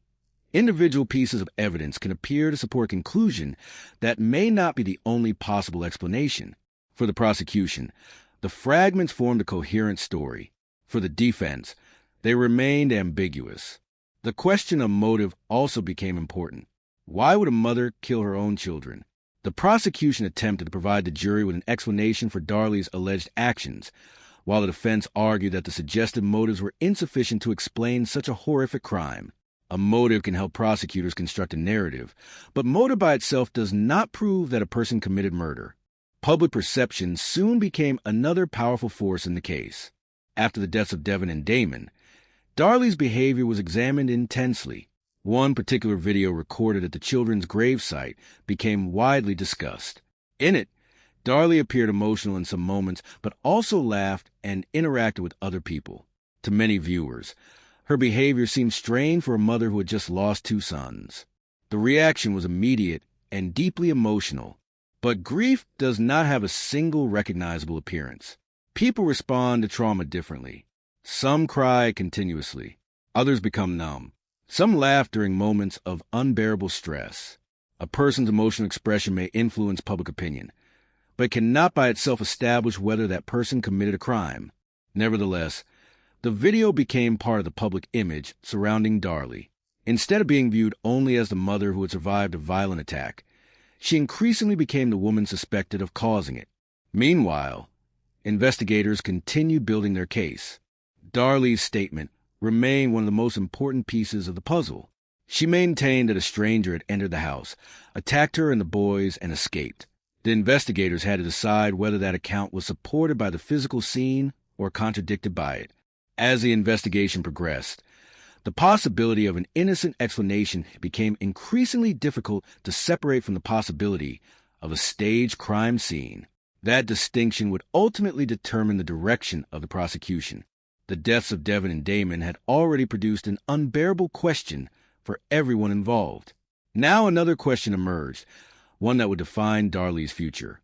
individual pieces of evidence can appear to support a conclusion that may not be the only possible explanation. For the prosecution, the fragments formed a coherent story. For the defense, they remained ambiguous. The question of motive also became important. Why would a mother kill her own children? The prosecution attempted to provide the jury with an explanation for Darley's alleged actions, while the defense argued that the suggested motives were insufficient to explain such a horrific crime. A motive can help prosecutors construct a narrative, but motive by itself does not prove that a person committed murder. Public perception soon became another powerful force in the case. After the deaths of Devin and Damon, Darley's behavior was examined intensely. One particular video recorded at the children's gravesite became widely discussed. In it, Darley appeared emotional in some moments, but also laughed and interacted with other people. To many viewers, her behavior seemed strange for a mother who had just lost 2 sons. The reaction was immediate and deeply emotional. But grief does not have a single recognizable appearance. People respond to trauma differently. Some cry continuously. Others become numb. Some laugh during moments of unbearable stress. A person's emotional expression may influence public opinion, but it cannot by itself establish whether that person committed a crime. Nevertheless, the video became part of the public image surrounding Darley. Instead of being viewed only as the mother who had survived a violent attack, she increasingly became the woman suspected of causing it. Meanwhile, investigators continued building their case. Darley's statement remained one of the most important pieces of the puzzle. She maintained that a stranger had entered the house, attacked her and the boys, and escaped. The investigators had to decide whether that account was supported by the physical scene or contradicted by it. As the investigation progressed, the possibility of an innocent explanation became increasingly difficult to separate from the possibility of a staged crime scene. That distinction would ultimately determine the direction of the prosecution. The deaths of Devin and Damon had already produced an unbearable question for everyone involved. Now another question emerged, one that would define Darley's future.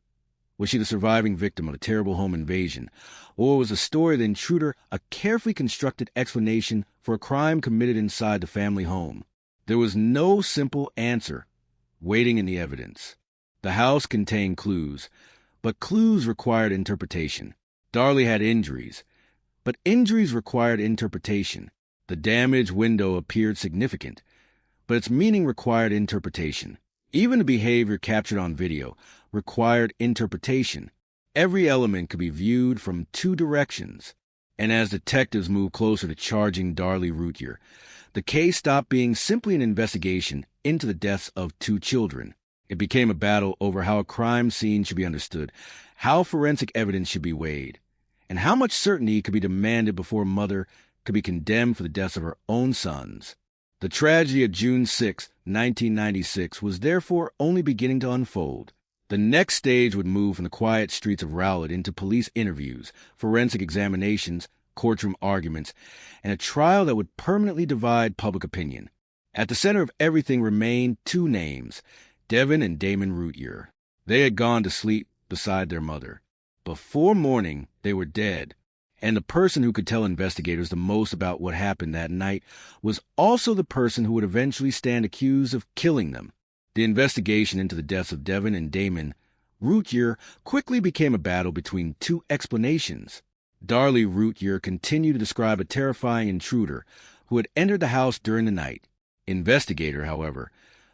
Was she the surviving victim of a terrible home invasion, or was the story of the intruder a carefully constructed explanation for a crime committed inside the family home? There was no simple answer waiting in the evidence. The house contained clues, but clues required interpretation. Darlie had injuries, but injuries required interpretation. The damaged window appeared significant, but its meaning required interpretation. Even the behavior captured on video required interpretation. Every element could be viewed from two directions. And as detectives moved closer to charging Darlie Routier, the case stopped being simply an investigation into the deaths of two children. It became a battle over how a crime scene should be understood, how forensic evidence should be weighed, and how much certainty could be demanded before a mother could be condemned for the deaths of her own sons. The tragedy of June 6, 1996 was therefore only beginning to unfold. The next stage would move from the quiet streets of Rowlett into police interviews, forensic examinations, courtroom arguments, and a trial that would permanently divide public opinion. At the center of everything remained two names, Devin and Damon Routier. They had gone to sleep beside their mother. Before morning, they were dead. And the person who could tell investigators the most about what happened that night was also the person who would eventually stand accused of killing them. The investigation into the deaths of Devin and Damon Routier quickly became a battle between two explanations. Darlie Routier continued to describe a terrifying intruder who had entered the house during the night. Investigators, however,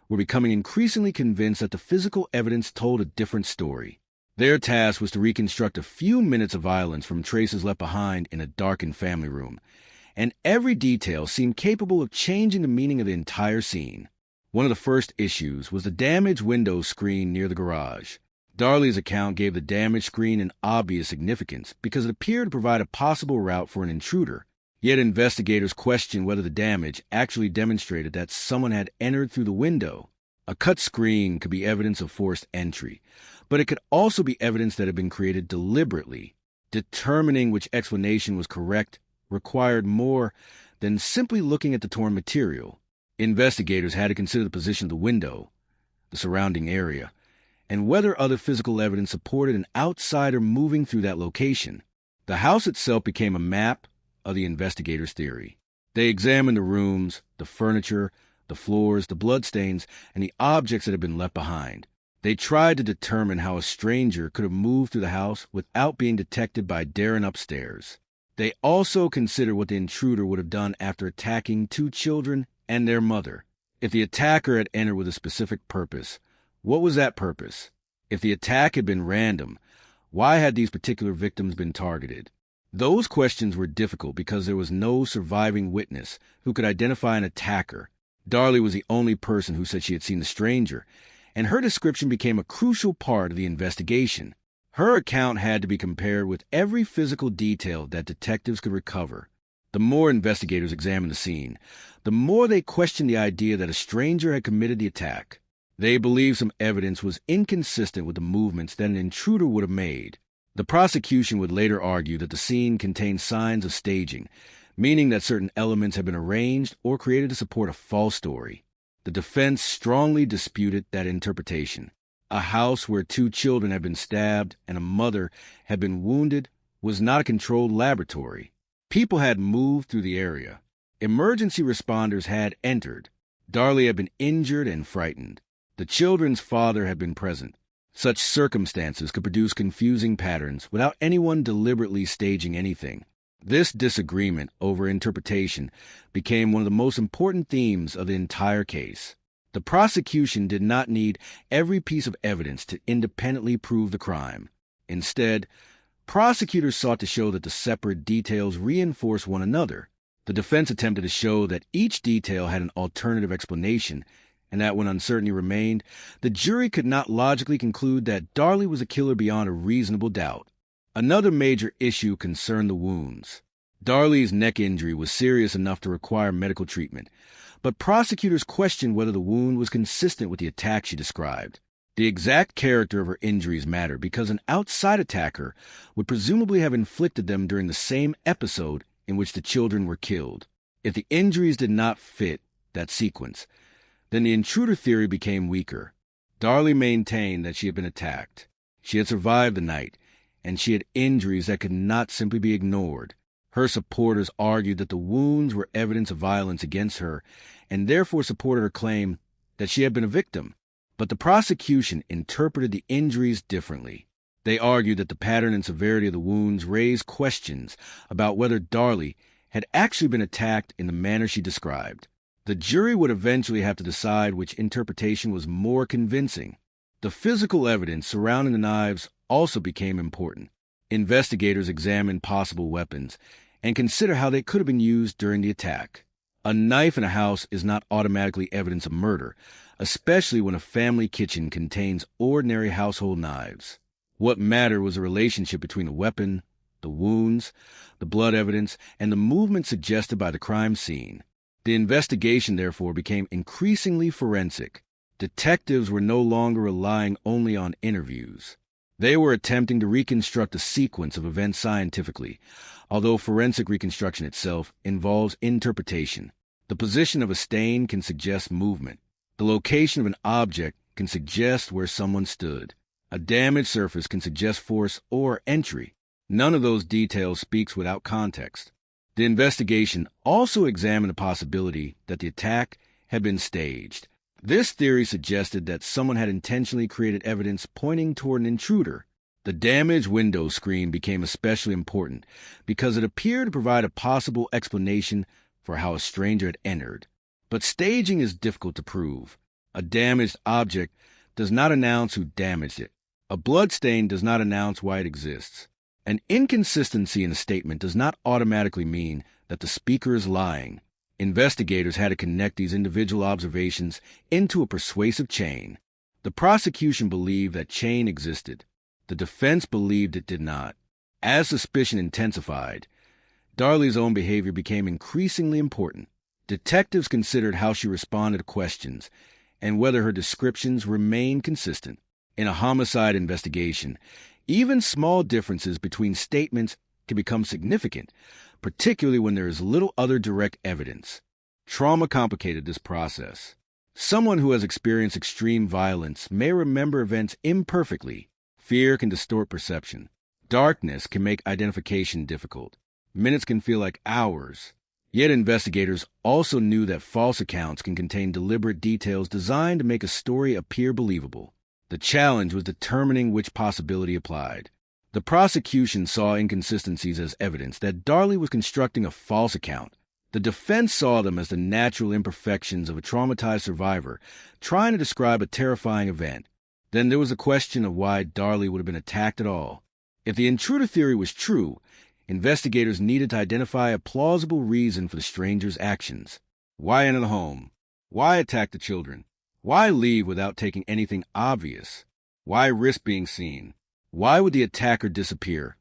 were becoming increasingly convinced that the physical evidence told a different story. Their task was to reconstruct a few minutes of violence from traces left behind in a darkened family room, and every detail seemed capable of changing the meaning of the entire scene. One of the first issues was the damaged window screen near the garage. Darlie's account gave the damaged screen an obvious significance because it appeared to provide a possible route for an intruder. Yet investigators questioned whether the damage actually demonstrated that someone had entered through the window. A cut screen could be evidence of forced entry, but it could also be evidence that had been created deliberately. Determining which explanation was correct required more than simply looking at the torn material. Investigators had to consider the position of the window, the surrounding area, and whether other physical evidence supported an outsider moving through that location. The house itself became a map of the investigators' theory. They examined the rooms, the furniture, the floors, the bloodstains, and the objects that had been left behind. They tried to determine how a stranger could have moved through the house without being detected by daring upstairs. They also considered what the intruder would have done after attacking two children and their mother. If the attacker had entered with a specific purpose, what was that purpose? If the attack had been random, why had these particular victims been targeted? Those questions were difficult because there was no surviving witness who could identify an attacker. Darlie was the only person who said she had seen the stranger, and her description became a crucial part of the investigation. Her account had to be compared with every physical detail that detectives could recover. The more investigators examined the scene, the more they questioned the idea that a stranger had committed the attack. They believed some evidence was inconsistent with the movements that an intruder would have made. The prosecution would later argue that the scene contained signs of staging, meaning that certain elements had been arranged or created to support a false story. The defense strongly disputed that interpretation. A house where two children had been stabbed and a mother had been wounded was not a controlled laboratory. People had moved through the area. Emergency responders had entered. Darlie had been injured and frightened. The children's father had been present. Such circumstances could produce confusing patterns without anyone deliberately staging anything. This disagreement over interpretation became one of the most important themes of the entire case. The prosecution did not need every piece of evidence to independently prove the crime. Instead, prosecutors sought to show that the separate details reinforced one another. The defense attempted to show that each detail had an alternative explanation, and that when uncertainty remained, the jury could not logically conclude that Darlie was a killer beyond a reasonable doubt. Another major issue concerned the wounds. Darlie's neck injury was serious enough to require medical treatment, but prosecutors questioned whether the wound was consistent with the attack she described. The exact character of her injuries mattered because an outside attacker would presumably have inflicted them during the same episode in which the children were killed. If the injuries did not fit that sequence, then the intruder theory became weaker. Darlie maintained that she had been attacked. She had survived the night, and she had injuries that could not simply be ignored. Her supporters argued that the wounds were evidence of violence against her, and therefore supported her claim that she had been a victim. But the prosecution interpreted the injuries differently. They argued that the pattern and severity of the wounds raised questions about whether Darlie had actually been attacked in the manner she described. The jury would eventually have to decide which interpretation was more convincing. The physical evidence surrounding the knives also became important. Investigators examined possible weapons and considered how they could have been used during the attack. A knife in a house is not automatically evidence of murder, especially when a family kitchen contains ordinary household knives. What mattered was the relationship between the weapon, the wounds, the blood evidence, and the movement suggested by the crime scene. The investigation, therefore, became increasingly forensic. Detectives were no longer relying only on interviews. They were attempting to reconstruct a sequence of events scientifically, although forensic reconstruction itself involves interpretation. The position of a stain can suggest movement. The location of an object can suggest where someone stood. A damaged surface can suggest force or entry. None of those details speaks without context. The investigation also examined the possibility that the attack had been staged. This theory suggested that someone had intentionally created evidence pointing toward an intruder. The damaged window screen became especially important because it appeared to provide a possible explanation for how a stranger had entered. But staging is difficult to prove. A damaged object does not announce who damaged it. A blood stain does not announce why it exists. An inconsistency in a statement does not automatically mean that the speaker is lying. Investigators had to connect these individual observations into a persuasive chain. The prosecution believed that chain existed. The defense believed it did not. As suspicion intensified, Darlie's own behavior became increasingly important. Detectives considered how she responded to questions and whether her descriptions remained consistent. In a homicide investigation, even small differences between statements can become significant, particularly when there is little other direct evidence. Trauma complicated this process. Someone who has experienced extreme violence may remember events imperfectly. Fear can distort perception. Darkness can make identification difficult. Minutes can feel like hours. Yet investigators also knew that false accounts can contain deliberate details designed to make a story appear believable. The challenge was determining which possibility applied. The prosecution saw inconsistencies as evidence that Darlie was constructing a false account. The defense saw them as the natural imperfections of a traumatized survivor trying to describe a terrifying event. Then there was the question of why Darlie would have been attacked at all. If the intruder theory was true, investigators needed to identify a plausible reason for the stranger's actions. Why enter the home? Why attack the children? Why leave without taking anything obvious? Why risk being seen? Why would the attacker disappear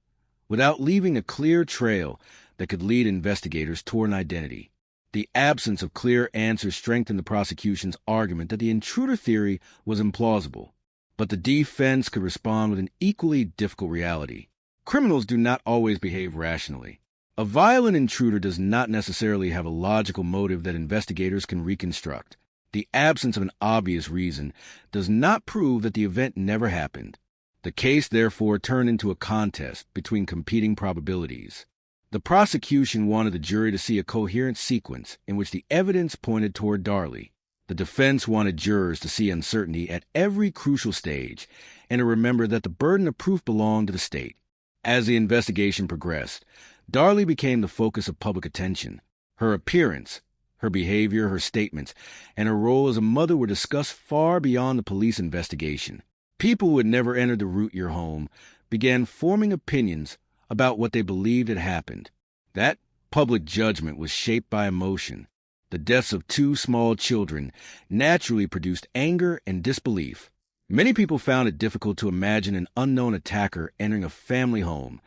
without leaving a clear trail that could lead investigators toward an identity? The absence of clear answers strengthened the prosecution's argument that the intruder theory was implausible. But the defense could respond with an equally difficult reality. Criminals do not always behave rationally. A violent intruder does not necessarily have a logical motive that investigators can reconstruct. The absence of an obvious reason does not prove that the event never happened. The case, therefore, turned into a contest between competing probabilities. The prosecution wanted the jury to see a coherent sequence in which the evidence pointed toward Darlie. The defense wanted jurors to see uncertainty at every crucial stage and to remember that the burden of proof belonged to the state. As the investigation progressed, Darlie became the focus of public attention. Her appearance, her behavior, her statements, and her role as a mother were discussed far beyond the police investigation. People who had never entered the Root Your Home began forming opinions about what they believed had happened. That public judgment was shaped by emotion. The deaths of 2 small children naturally produced anger and disbelief. Many people found it difficult to imagine an unknown attacker entering a family home,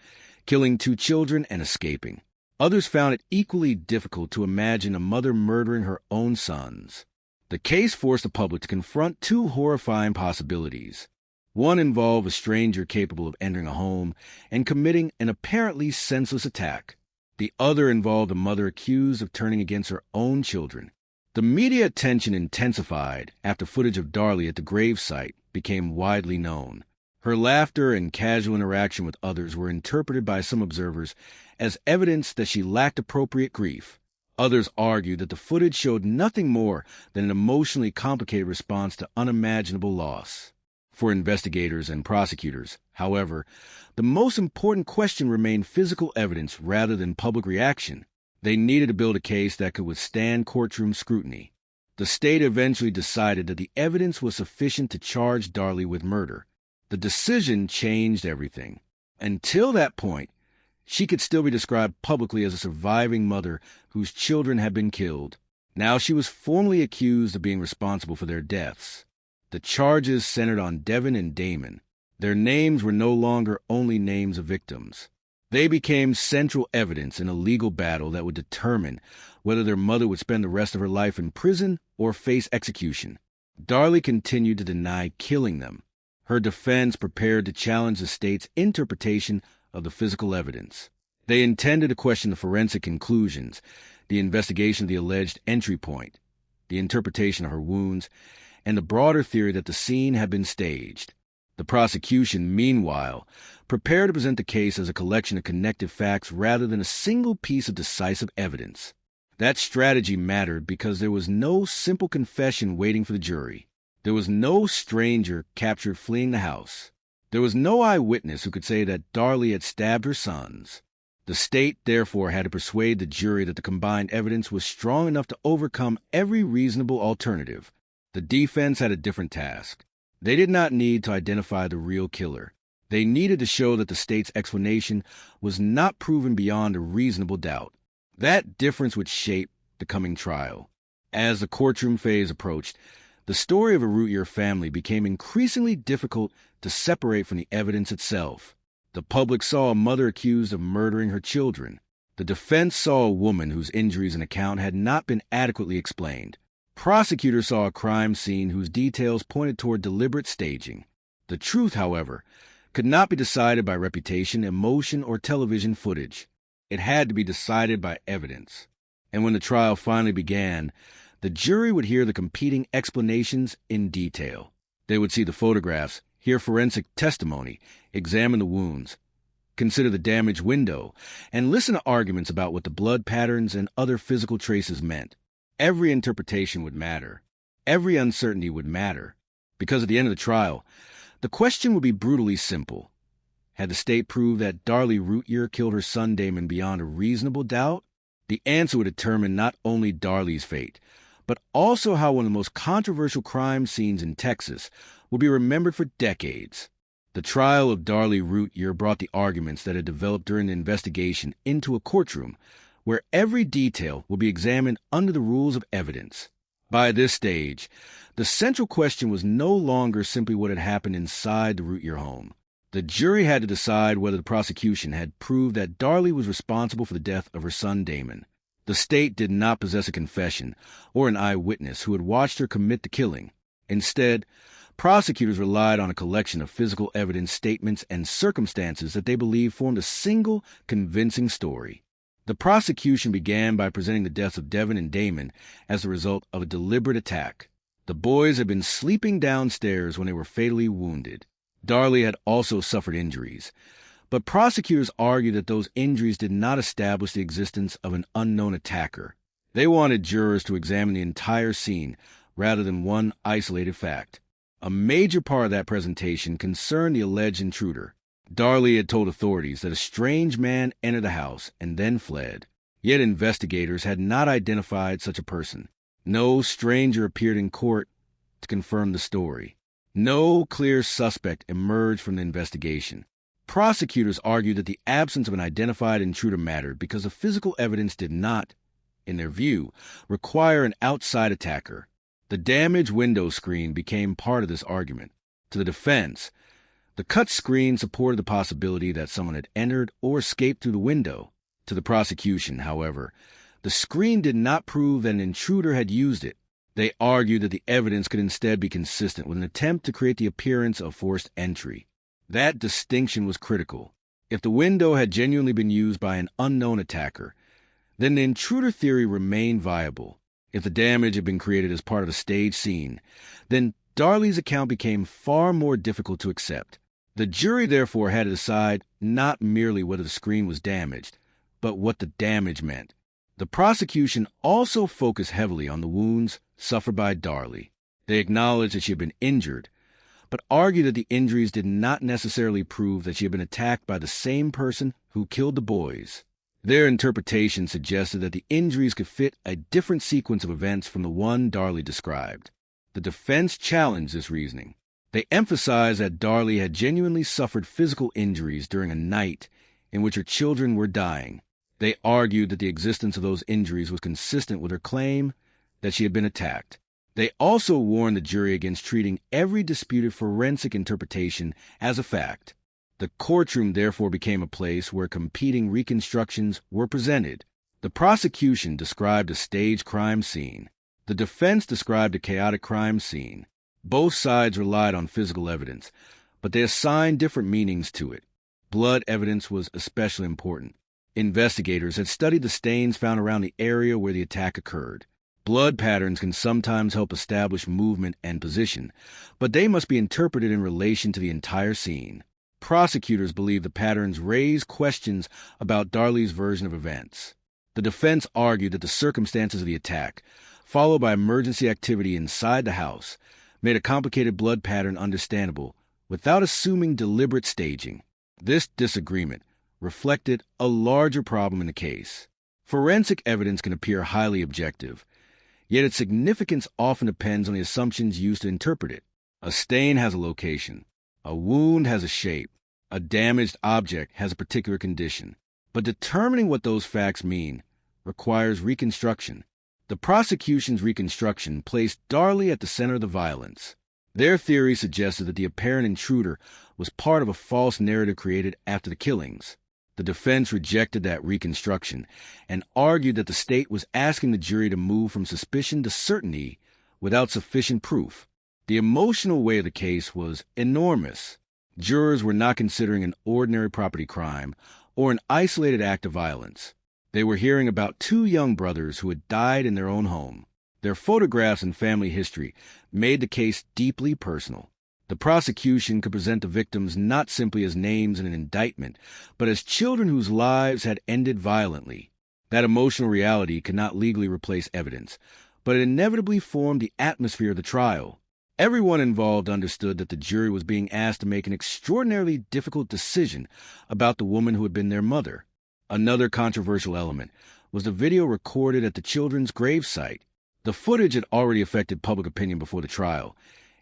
killing 2 children and escaping. Others found it equally difficult to imagine a mother murdering her own sons. The case forced the public to confront 2 horrifying possibilities. One involved a stranger capable of entering a home and committing an apparently senseless attack. The other involved a mother accused of turning against her own children. The media attention intensified after footage of Darlie at the gravesite became widely known. Her laughter and casual interaction with others were interpreted by some observers as evidence that she lacked appropriate grief. Others argued that the footage showed nothing more than an emotionally complicated response to unimaginable loss. For investigators and prosecutors, however, the most important question remained physical evidence rather than public reaction. They needed to build a case that could withstand courtroom scrutiny. The state eventually decided that the evidence was sufficient to charge Darlie with murder. The decision changed everything. Until that point, she could still be described publicly as a surviving mother whose children had been killed. Now she was formally accused of being responsible for their deaths. The charges centered on Devin and Damon. Their names were no longer only names of victims. They became central evidence in a legal battle that would determine whether their mother would spend the rest of her life in prison or face execution. Darlie continued to deny killing them. Her defense prepared to challenge the state's interpretation of the physical evidence. They intended to question the forensic conclusions, the investigation of the alleged entry point, the interpretation of her wounds, and the broader theory that the scene had been staged. The prosecution, meanwhile, prepared to present the case as a collection of connected facts rather than a single piece of decisive evidence. That strategy mattered because there was no simple confession waiting for the jury. There was no stranger captured fleeing the house. There was no eyewitness who could say that Darlie had stabbed her sons. The state, therefore, had to persuade the jury that the combined evidence was strong enough to overcome every reasonable alternative. The defense had a different task. They did not need to identify the real killer. They needed to show that the state's explanation was not proven beyond a reasonable doubt. That difference would shape the coming trial. As the courtroom phase approached, the story of a Routier family became increasingly difficult to separate from the evidence itself. The public saw a mother accused of murdering her children. The defense saw a woman whose injuries and account had not been adequately explained. Prosecutors saw a crime scene whose details pointed toward deliberate staging. The truth, however, could not be decided by reputation, emotion, or television footage. It had to be decided by evidence. And when the trial finally began, the jury would hear the competing explanations in detail. They would see the photographs, hear forensic testimony, examine the wounds, consider the damaged window, and listen to arguments about what the blood patterns and other physical traces meant. Every interpretation would matter. Every uncertainty would matter. Because at the end of the trial, the question would be brutally simple. Had the state proved that Darlie Routier killed her son Damon beyond a reasonable doubt? The answer would determine not only Darlie's fate, but also how one of the most controversial crime scenes in Texas would be remembered for decades. The trial of Darlie Routier brought the arguments that had developed during the investigation into a courtroom where every detail will be examined under the rules of evidence. By this stage, the central question was no longer simply what had happened inside the Routier home. The jury had to decide whether the prosecution had proved that Darlie was responsible for the death of her son Damon. The state did not possess a confession or an eyewitness who had watched her commit the killing. Instead, prosecutors relied on a collection of physical evidence, statements, and circumstances that they believed formed a single, convincing story. The prosecution began by presenting the deaths of Devin and Damon as the result of a deliberate attack. The boys had been sleeping downstairs when they were fatally wounded. Darlie had also suffered injuries, but prosecutors argued that those injuries did not establish the existence of an unknown attacker. They wanted jurors to examine the entire scene rather than one isolated fact. A major part of that presentation concerned the alleged intruder. Darlie had told authorities that a strange man entered the house and then fled. Yet investigators had not identified such a person. No stranger appeared in court to confirm the story. No clear suspect emerged from the investigation. Prosecutors argued that the absence of an identified intruder mattered because the physical evidence did not, in their view, require an outside attacker. The damaged window screen became part of this argument. To the defense, the cut screen supported the possibility that someone had entered or escaped through the window. To the prosecution, however, the screen did not prove that an intruder had used it. They argued that the evidence could instead be consistent with an attempt to create the appearance of forced entry. That distinction was critical. If the window had genuinely been used by an unknown attacker, then the intruder theory remained viable. If the damage had been created as part of a staged scene, then Darlie's account became far more difficult to accept. The jury therefore had to decide not merely whether the screen was damaged, but what the damage meant. The prosecution also focused heavily on the wounds suffered by Darlie. They acknowledged that she had been injured, but argued that the injuries did not necessarily prove that she had been attacked by the same person who killed the boys. Their interpretation suggested that the injuries could fit a different sequence of events from the one Darlie described. The defense challenged this reasoning. They emphasized that Darlie had genuinely suffered physical injuries during a night in which her children were dying. They argued that the existence of those injuries was consistent with her claim that she had been attacked. They also warned the jury against treating every disputed forensic interpretation as a fact. The courtroom therefore became a place where competing reconstructions were presented. The prosecution described a staged crime scene. The defense described a chaotic crime scene. Both sides relied on physical evidence, but they assigned different meanings to it. Blood evidence was especially important. Investigators had studied the stains found around the area where the attack occurred. Blood patterns can sometimes help establish movement and position, but they must be interpreted in relation to the entire scene. Prosecutors believe the patterns raise questions about Darlie's version of events. The defense argued that the circumstances of the attack, followed by emergency activity inside the house, made a complicated blood pattern understandable without assuming deliberate staging. This disagreement reflected a larger problem in the case. Forensic evidence can appear highly objective, yet its significance often depends on the assumptions used to interpret it. A stain has a location. A wound has a shape. A damaged object has a particular condition. But determining what those facts mean requires reconstruction. The prosecution's reconstruction placed Darlie at the center of the violence. Their theory suggested that the apparent intruder was part of a false narrative created after the killings. The defense rejected that reconstruction and argued that the state was asking the jury to move from suspicion to certainty without sufficient proof. The emotional weight of the case was enormous. Jurors were not considering an ordinary property crime or an isolated act of violence. They were hearing about two young brothers who had died in their own home. Their photographs and family history made the case deeply personal. The prosecution could present the victims not simply as names in an indictment, but as children whose lives had ended violently. That emotional reality could not legally replace evidence, but it inevitably formed the atmosphere of the trial. Everyone involved understood that the jury was being asked to make an extraordinarily difficult decision about the woman who had been their mother. Another controversial element was the video recorded at the children's gravesite. The footage had already affected public opinion before the trial,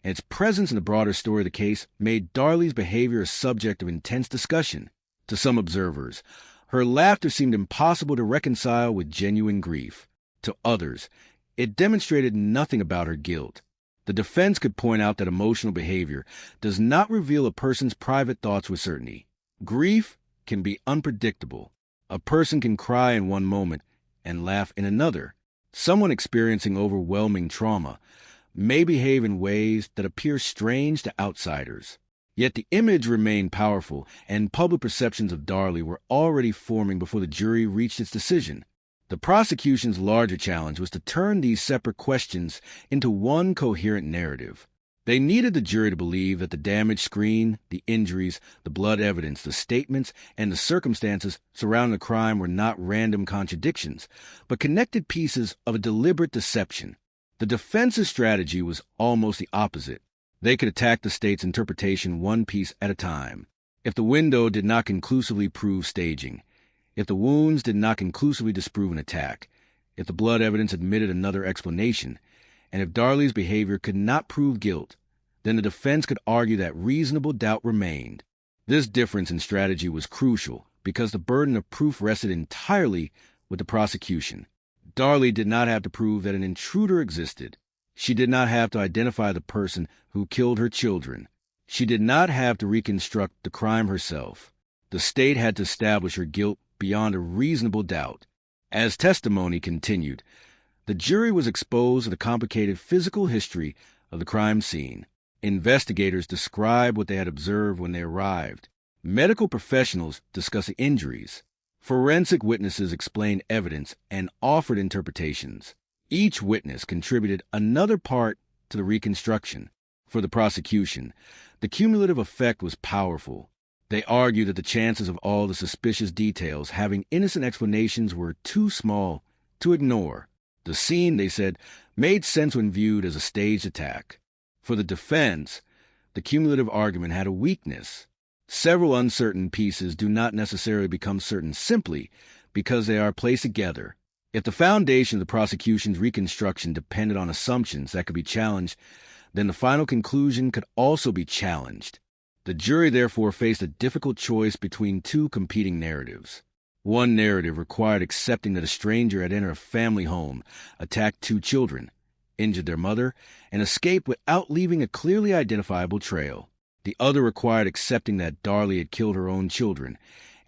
and its presence in the broader story of the case made Darlie's behavior a subject of intense discussion. To some observers, her laughter seemed impossible to reconcile with genuine grief. To others, it demonstrated nothing about her guilt. The defense could point out that emotional behavior does not reveal a person's private thoughts with certainty. Grief can be unpredictable. A person can cry in one moment and laugh in another. Someone experiencing overwhelming trauma may behave in ways that appear strange to outsiders. Yet the image remained powerful, and public perceptions of Darlie were already forming before the jury reached its decision. The prosecution's larger challenge was to turn these separate questions into one coherent narrative. They needed the jury to believe that the damaged screen, the injuries, the blood evidence, the statements, and the circumstances surrounding the crime were not random contradictions, but connected pieces of a deliberate deception. The defense's strategy was almost the opposite. They could attack the state's interpretation one piece at a time. If the window did not conclusively prove staging, if the wounds did not conclusively disprove an attack, if the blood evidence admitted another explanation, and if Darlie's behavior could not prove guilt, then the defense could argue that reasonable doubt remained. This difference in strategy was crucial because the burden of proof rested entirely with the prosecution. Darlie did not have to prove that an intruder existed. She did not have to identify the person who killed her children. She did not have to reconstruct the crime herself. The state had to establish her guilt beyond a reasonable doubt. As testimony continued, the jury was exposed to the complicated physical history of the crime scene. Investigators described what they had observed when they arrived. Medical professionals discussed the injuries. Forensic witnesses explained evidence and offered interpretations. Each witness contributed another part to the reconstruction. For the prosecution, the cumulative effect was powerful. They argued that the chances of all the suspicious details having innocent explanations were too small to ignore. The scene, they said, made sense when viewed as a staged attack. For the defense, the the cumulative argument had a weakness. Several uncertain pieces do not necessarily become certain simply because they are placed together. If the foundation of the prosecution's reconstruction depended on assumptions that could be challenged, then the final conclusion could also be challenged. The jury therefore faced a difficult choice between two competing narratives. One narrative required accepting that a stranger had entered a family home, attacked two children, injured their mother, and escaped without leaving a clearly identifiable trail. The other required accepting that Darlie had killed her own children,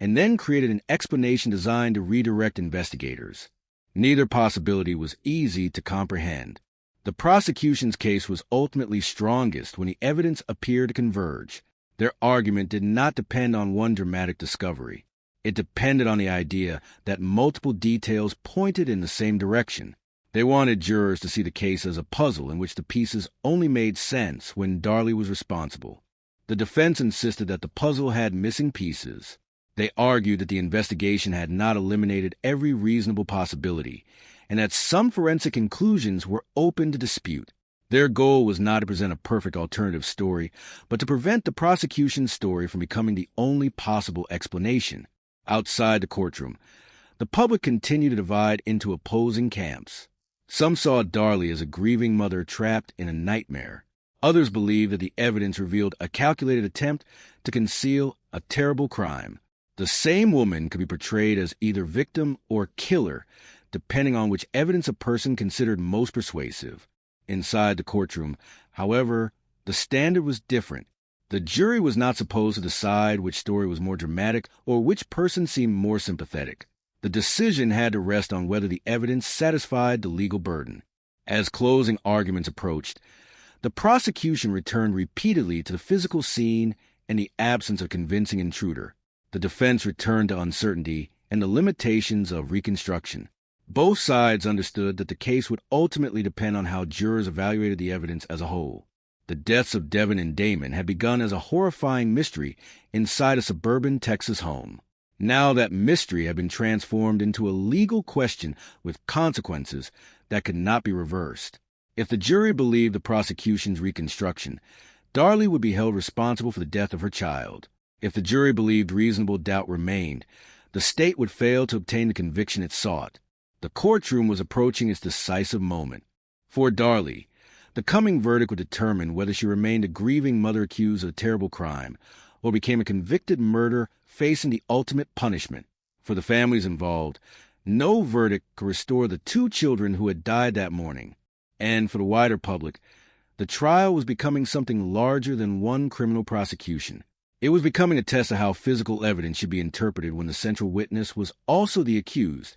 and then created an explanation designed to redirect investigators. Neither possibility was easy to comprehend. The prosecution's case was ultimately strongest when the evidence appeared to converge. Their argument did not depend on one dramatic discovery. It depended on the idea that multiple details pointed in the same direction. They wanted jurors to see the case as a puzzle in which the pieces only made sense when Darlie was responsible. The defense insisted that the puzzle had missing pieces. They argued that the investigation had not eliminated every reasonable possibility, and that some forensic conclusions were open to dispute. Their goal was not to present a perfect alternative story, but to prevent the prosecution's story from becoming the only possible explanation. Outside the courtroom, the public continued to divide into opposing camps. Some saw Darlie as a grieving mother trapped in a nightmare. Others believed that the evidence revealed a calculated attempt to conceal a terrible crime. The same woman could be portrayed as either victim or killer, depending on which evidence a person considered most persuasive. Inside the courtroom, however, the standard was different. The jury was not supposed to decide which story was more dramatic or which person seemed more sympathetic. The decision had to rest on whether the evidence satisfied the legal burden. As closing arguments approached, the prosecution returned repeatedly to the physical scene and the absence of convincing intruder. The defense returned to uncertainty and the limitations of reconstruction. Both sides understood that the case would ultimately depend on how jurors evaluated the evidence as a whole. The deaths of Devin and Damon had begun as a horrifying mystery inside a suburban Texas home. Now that mystery had been transformed into a legal question with consequences that could not be reversed. If the jury believed the prosecution's reconstruction, Darlie would be held responsible for the death of her child. If the jury believed reasonable doubt remained, the state would fail to obtain the conviction it sought. The courtroom was approaching its decisive moment. For Darlie, the coming verdict would determine whether she remained a grieving mother accused of a terrible crime or became a convicted murderer facing the ultimate punishment. For the families involved, no verdict could restore the two children who had died that morning. And for the wider public, the trial was becoming something larger than one criminal prosecution. It was becoming a test of how physical evidence should be interpreted when the central witness was also the accused,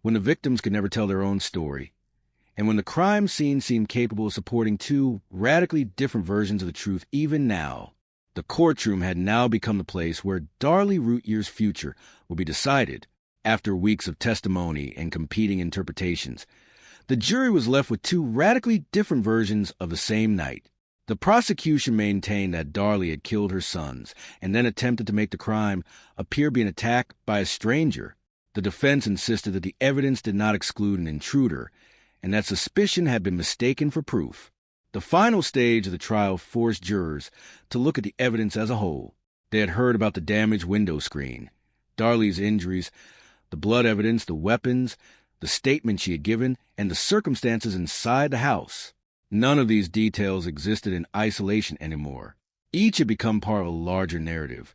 when the victims could never tell their own story, and when the crime scene seemed capable of supporting two radically different versions of the truth even now. The courtroom had now become the place where Darlie Routier's future would be decided. After weeks of testimony and competing interpretations, the jury was left with two radically different versions of the same night. The prosecution maintained that Darlie had killed her sons and then attempted to make the crime appear being attacked by a stranger. The defense insisted that the evidence did not exclude an intruder and that suspicion had been mistaken for proof. The final stage of the trial forced jurors to look at the evidence as a whole. They had heard about the damaged window screen, Darlie's injuries, the blood evidence, the weapons, the statement she had given, and the circumstances inside the house. None of these details existed in isolation anymore. Each had become part of a larger narrative,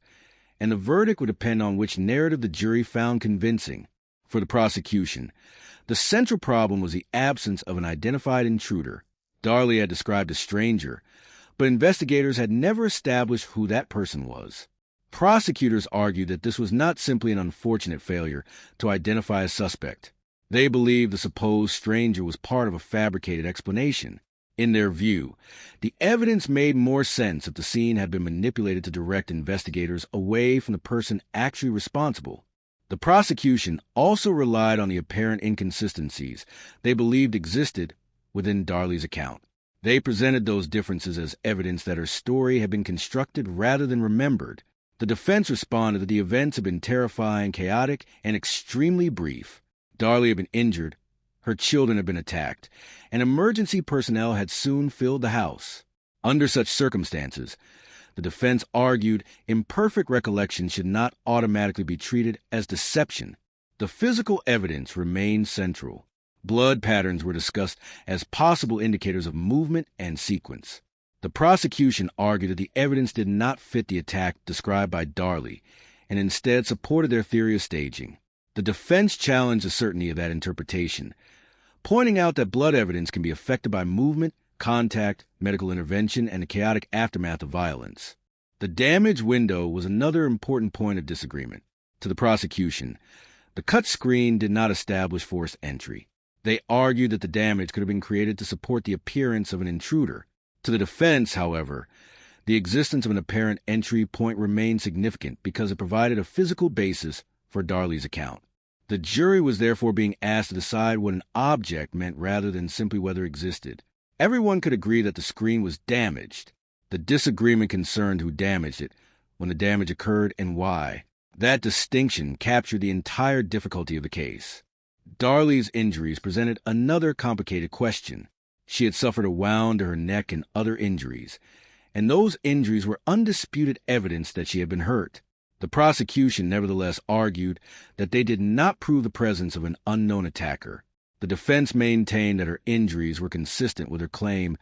and the verdict would depend on which narrative the jury found convincing. For the prosecution, the central problem was the absence of an identified intruder. Darlie had described a stranger, but investigators had never established who that person was. Prosecutors argued that this was not simply an unfortunate failure to identify a suspect. They believed the supposed stranger was part of a fabricated explanation. In their view, the evidence made more sense if the scene had been manipulated to direct investigators away from the person actually responsible. The prosecution also relied on the apparent inconsistencies they believed existed within Darlie's account. They presented those differences as evidence that her story had been constructed rather than remembered. The defense responded that the events had been terrifying, chaotic, and extremely brief. Darlie had been injured, her children had been attacked, and emergency personnel had soon filled the house. Under such circumstances, The defense argued imperfect recollection should not automatically be treated as deception. The physical evidence remained central. Blood patterns were discussed as possible indicators of movement and sequence. The prosecution argued that the evidence did not fit the attack described by Darley and instead supported their theory of staging. The defense challenged the certainty of that interpretation, pointing out that blood evidence can be affected by movement, contact, medical intervention, and the chaotic aftermath of violence. The damaged window was another important point of disagreement. To the prosecution, the cut screen did not establish forced entry. They argued that the damage could have been created to support the appearance of an intruder. To the defense, however, the existence of an apparent entry point remained significant because it provided a physical basis for Darley's account. The jury was therefore being asked to decide what an object meant rather than simply whether it existed. Everyone could agree that the screen was damaged. The disagreement concerned who damaged it, when the damage occurred, and why. That distinction captured the entire difficulty of the case. Darley's injuries presented another complicated question. She had suffered a wound to her neck and other injuries, and those injuries were undisputed evidence that she had been hurt. The prosecution nevertheless argued that they did not prove the presence of an unknown attacker. The defense maintained that her injuries were consistent with her claim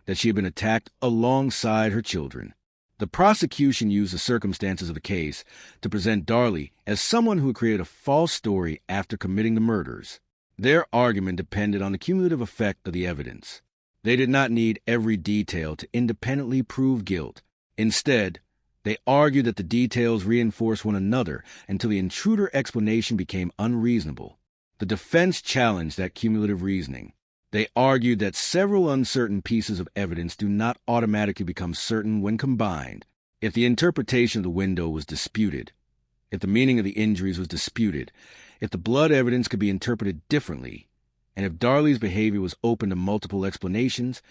that she had been attacked alongside her children. The prosecution used the circumstances of the case to present Darley as someone who had created a false story after committing the murders. Their argument depended on the cumulative effect of the evidence. They did not need every detail to independently prove guilt. Instead, they argued that the details reinforced one another until the intruder explanation became unreasonable. The defense challenged that cumulative reasoning. They argued that several uncertain pieces of evidence do not automatically become certain when combined. If the interpretation of the window was disputed, if the meaning of the injuries was disputed, if the blood evidence could be interpreted differently, and if Darley's behavior was open to multiple explanations,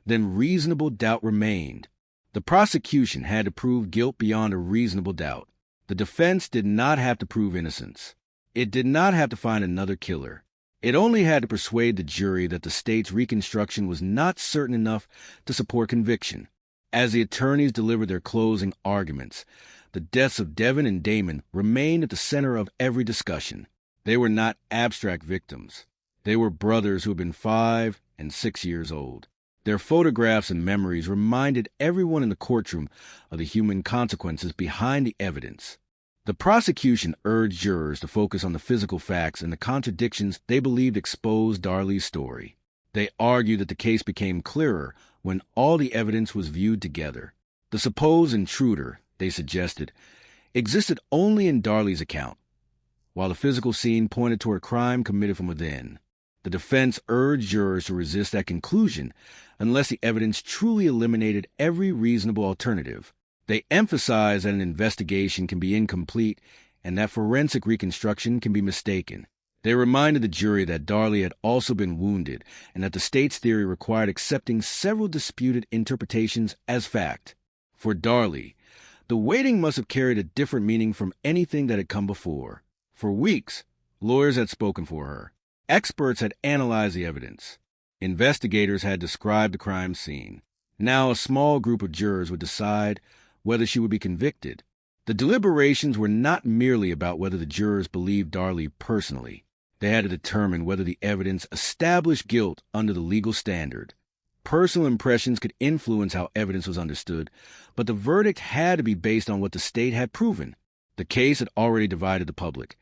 then reasonable doubt remained. The prosecution had to prove guilt beyond a reasonable doubt. The defense did not have to prove innocence. It did not have to find another killer. It only had to persuade the jury that the state's reconstruction was not certain enough to support conviction. As the attorneys delivered their closing arguments, the deaths of Devin and Damon remained at the center of every discussion. They were not abstract victims. They were brothers who had been 5 and 6 years old. Their photographs and memories reminded everyone in the courtroom of the human consequences behind the evidence. The prosecution urged jurors to focus on the physical facts and the contradictions they believed exposed Darley's story. They argued that the case became clearer when all the evidence was viewed together. The supposed intruder, they suggested, existed only in Darley's account, while the physical scene pointed toward a crime committed from within. The defense urged jurors to resist that conclusion unless the evidence truly eliminated every reasonable alternative. They emphasized that an investigation can be incomplete and that forensic reconstruction can be mistaken. They reminded the jury that Darley had also been wounded and that the state's theory required accepting several disputed interpretations as fact. For Darley, the waiting must have carried a different meaning from anything that had come before. For weeks, lawyers had spoken for her. Experts had analyzed the evidence. Investigators had described the crime scene. Now a small group of jurors would decide whether she would be convicted. The deliberations were not merely about whether the jurors believed Darley personally. They had to determine whether the evidence established guilt under the legal standard. Personal impressions could influence how evidence was understood, but the verdict had to be based on what the state had proven. The case had already divided the public,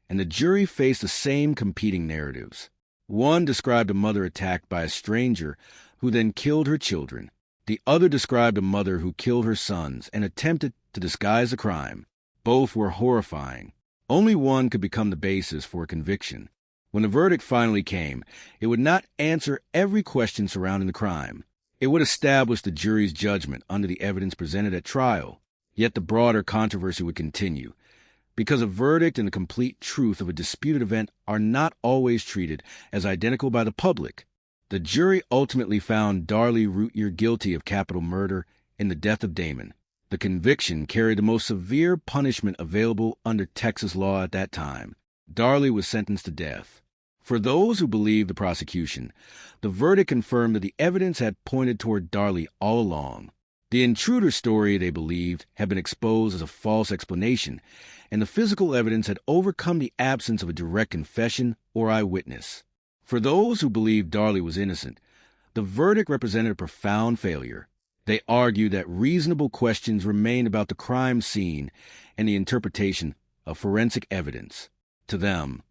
and the jury faced the same competing narratives. One described a mother attacked by a stranger who then killed her children. The other described a mother who killed her sons and attempted to disguise the crime. Both were horrifying. Only one could become the basis for a conviction. When the verdict finally came, it would not answer every question surrounding the crime. It would establish the jury's judgment under the evidence presented at trial. Yet the broader controversy would continue, because a verdict and the complete truth of a disputed event are not always treated as identical by the public. The jury ultimately found Darley Routier guilty of capital murder in the death of Damon. The conviction carried the most severe punishment available under Texas law at that time. Darley was sentenced to death. For those who believed the prosecution, the verdict confirmed that the evidence had pointed toward Darley all along. The intruder story, they believed, had been exposed as a false explanation, and the physical evidence had overcome the absence of a direct confession or eyewitness. For those who believed Darley was innocent, the verdict represented a profound failure. They argued that reasonable questions remained about the crime scene and the interpretation of forensic evidence. To them,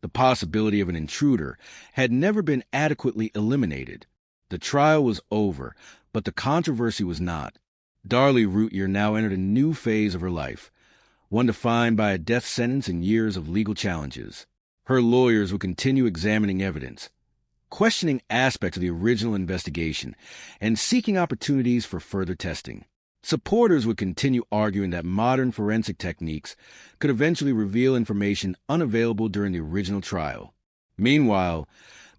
the possibility of an intruder had never been adequately eliminated. The trial was over, but the controversy was not. Darley Routier now entered a new phase of her life, one defined by a death sentence and years of legal challenges. Her lawyers would continue examining evidence, questioning aspects of the original investigation, and seeking opportunities for further testing. Supporters would continue arguing that modern forensic techniques could eventually reveal information unavailable during the original trial. Meanwhile,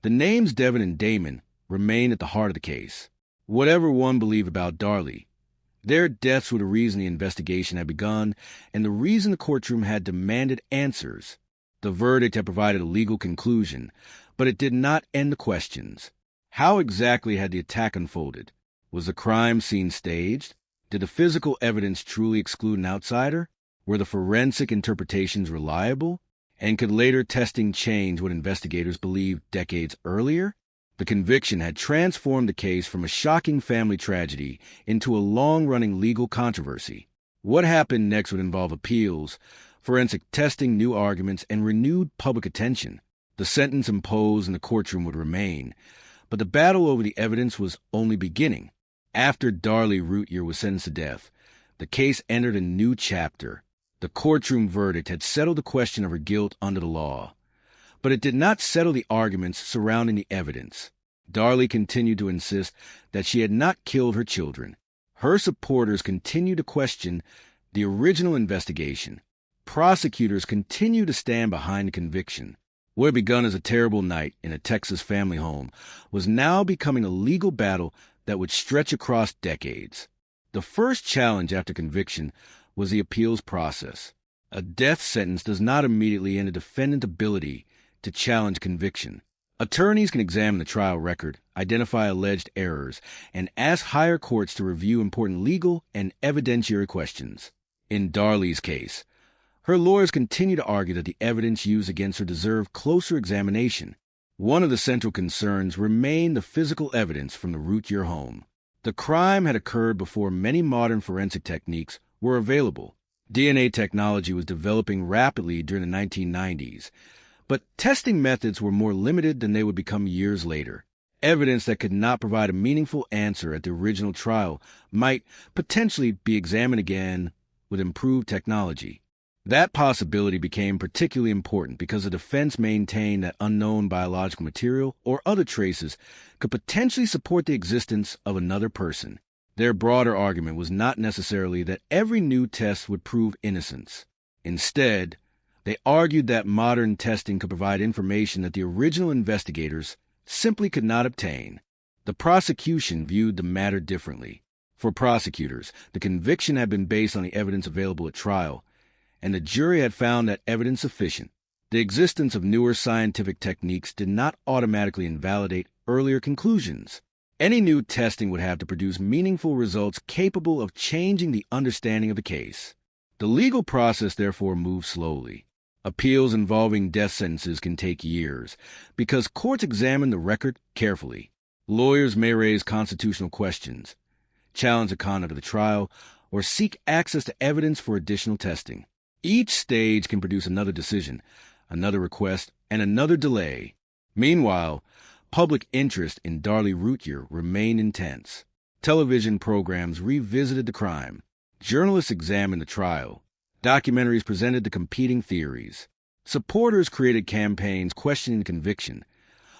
the names Devin and Damon remained at the heart of the case. Whatever one believed about Darley, their deaths were the reason the investigation had begun and the reason the courtroom had demanded answers. The verdict had provided a legal conclusion, but it did not end the questions. How exactly had the attack unfolded? Was the crime scene staged? Did the physical evidence truly exclude an outsider? Were the forensic interpretations reliable? And could later testing change what investigators believed decades earlier? The conviction had transformed the case from a shocking family tragedy into a long-running legal controversy. What happened next would involve appeals, forensic testing, new arguments, and renewed public attention. The sentence imposed in the courtroom would remain, but the battle over the evidence was only beginning. After Darley Routier was sentenced to death, the case entered a new chapter. The courtroom verdict had settled the question of her guilt under the law, but it did not settle the arguments surrounding the evidence. Darley continued to insist that she had not killed her children. Her supporters continued to question the original investigation. Prosecutors continued to stand behind the conviction. What had begun as a terrible night in a Texas family home was now becoming a legal battle that would stretch across decades. The first challenge after conviction was the appeals process. A death sentence does not immediately end a defendant's ability to challenge conviction. Attorneys can examine the trial record, identify alleged errors, and ask higher courts to review important legal and evidentiary questions. In Darley's case, her lawyers continue to argue that the evidence used against her deserved closer examination. One of the central concerns remained the physical evidence from the Routier home. The crime had occurred before many modern forensic techniques were available. DNA technology was developing rapidly during the 1990s, but testing methods were more limited than they would become years later. Evidence that could not provide a meaningful answer at the original trial might potentially be examined again with improved technology. That possibility became particularly important because the defense maintained that unknown biological material or other traces could potentially support the existence of another person. Their broader argument was not necessarily that every new test would prove innocence. Instead, they argued that modern testing could provide information that the original investigators simply could not obtain. The prosecution viewed the matter differently. For prosecutors, the conviction had been based on the evidence available at trial, and the jury had found that evidence sufficient. The existence of newer scientific techniques did not automatically invalidate earlier conclusions. Any new testing would have to produce meaningful results capable of changing the understanding of the case. The legal process therefore moved slowly. Appeals involving death sentences can take years because courts examine the record carefully. Lawyers may raise constitutional questions, challenge the conduct of the trial, or seek access to evidence for additional testing. Each stage can produce another decision, another request, and another delay. Meanwhile, public interest in Darley Routier remained intense. Television programs revisited the crime. Journalists examined the trial. Documentaries presented the competing theories. Supporters created campaigns questioning the conviction,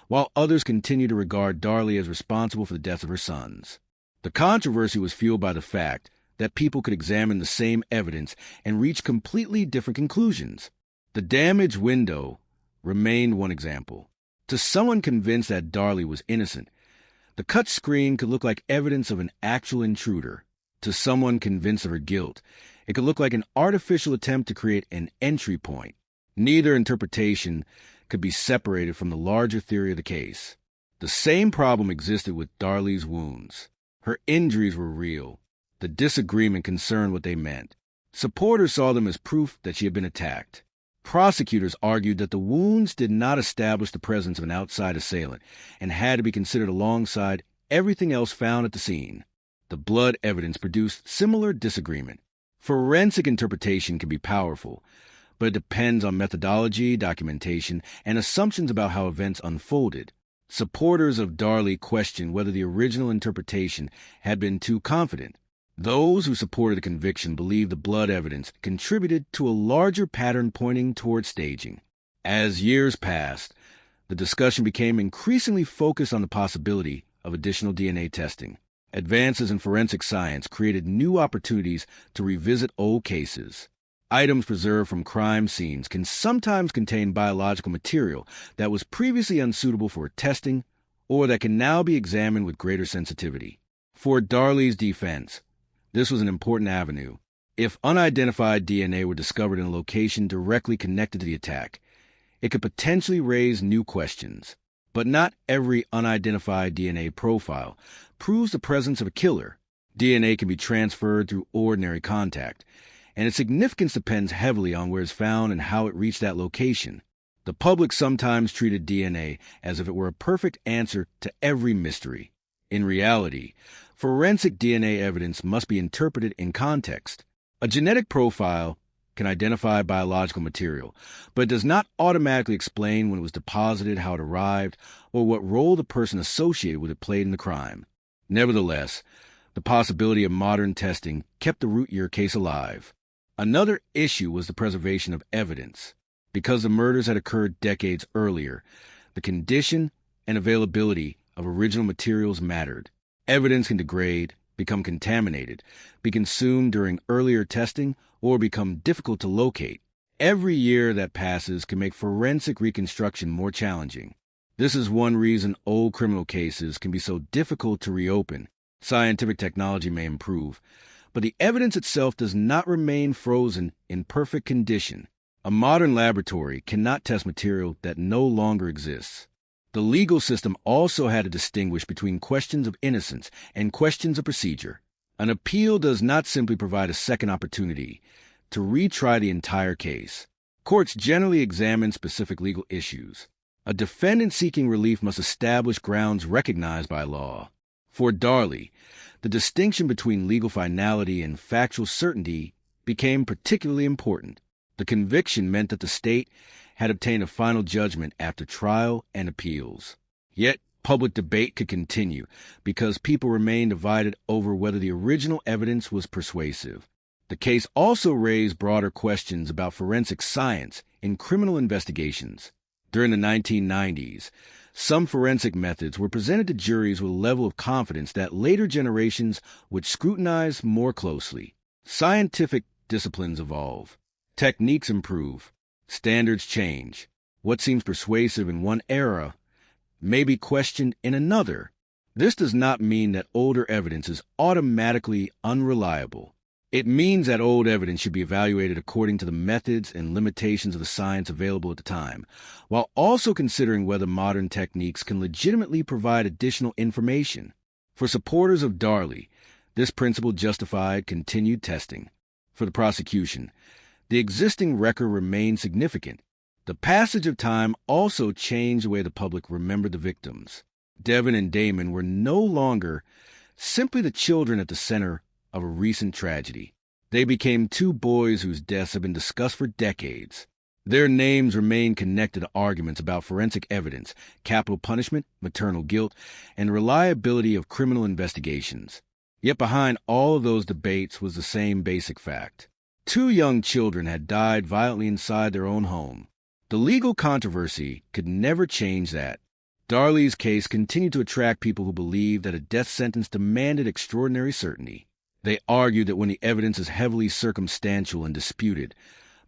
while others continued to regard Darley as responsible for the deaths of her sons. The controversy was fueled by the fact that people could examine the same evidence and reach completely different conclusions. The damage window remained one example. To someone convinced that Darley was innocent, the cut screen could look like evidence of an actual intruder. To someone convinced of her guilt, it could look like an artificial attempt to create an entry point. Neither interpretation could be separated from the larger theory of the case. The same problem existed with Darley's wounds. Her injuries were real, The disagreement concerned what they meant. Supporters saw them as proof that she had been attacked. Prosecutors argued that the wounds did not establish the presence of an outside assailant and had to be considered alongside everything else found at the scene. The blood evidence produced similar disagreement. Forensic interpretation can be powerful, but it depends on methodology, documentation, and assumptions about how events unfolded. Supporters of Darley questioned whether the original interpretation had been too confident. Those who supported the conviction believed the blood evidence contributed to a larger pattern pointing toward staging. As years passed, the discussion became increasingly focused on the possibility of additional DNA testing. Advances in forensic science created new opportunities to revisit old cases. Items preserved from crime scenes can sometimes contain biological material that was previously unsuitable for testing or that can now be examined with greater sensitivity. For Darley's defense, this was an important avenue. If unidentified DNA were discovered in a location directly connected to the attack, it could potentially raise new questions. But not every unidentified DNA profile proves the presence of a killer. DNA can be transferred through ordinary contact, and its significance depends heavily on where it's found and how it reached that location. The public sometimes treated DNA as if it were a perfect answer to every mystery. In reality, forensic DNA evidence must be interpreted in context. A genetic profile can identify biological material, but it does not automatically explain when it was deposited, how it arrived, or what role the person associated with it played in the crime. Nevertheless, the possibility of modern testing kept the root year case alive. Another issue was the preservation of evidence. Because the murders had occurred decades earlier, the condition and availability of original materials mattered. Evidence can degrade, become contaminated, be consumed during earlier testing, or become difficult to locate. Every year that passes can make forensic reconstruction more challenging. This is one reason old criminal cases can be so difficult to reopen. Scientific technology may improve, but the evidence itself does not remain frozen in perfect condition. A modern laboratory cannot test material that no longer exists. The legal system also had to distinguish between questions of innocence and questions of procedure. An appeal does not simply provide a second opportunity to retry the entire case. Courts generally examine specific legal issues. A defendant seeking relief must establish grounds recognized by law. For Darley, the distinction between legal finality and factual certainty became particularly important. The conviction meant that the state had obtained a final judgment after trial and appeals. Yet, public debate could continue because people remained divided over whether the original evidence was persuasive. The case also raised broader questions about forensic science in criminal investigations. During the 1990s, some forensic methods were presented to juries with a level of confidence that later generations would scrutinize more closely. Scientific disciplines evolve. Techniques improve. Standards change. What seems persuasive in one era may be questioned in another. This does not mean that older evidence is automatically unreliable. It means that old evidence should be evaluated according to the methods and limitations of the science available at the time, while also considering whether modern techniques can legitimately provide additional information. For supporters of Darley, this principle justified continued testing. For the prosecution, the existing record remained significant. The passage of time also changed the way the public remembered the victims. Devin and Damon were no longer simply the children at the center of a recent tragedy. They became two boys whose deaths have been discussed for decades. Their names remain connected to arguments about forensic evidence, capital punishment, maternal guilt, and reliability of criminal investigations. Yet behind all of those debates was the same basic fact. Two young children had died violently inside their own home. The legal controversy could never change that. Darley's case continued to attract people who believed that a death sentence demanded extraordinary certainty. They argued that when the evidence is heavily circumstantial and disputed,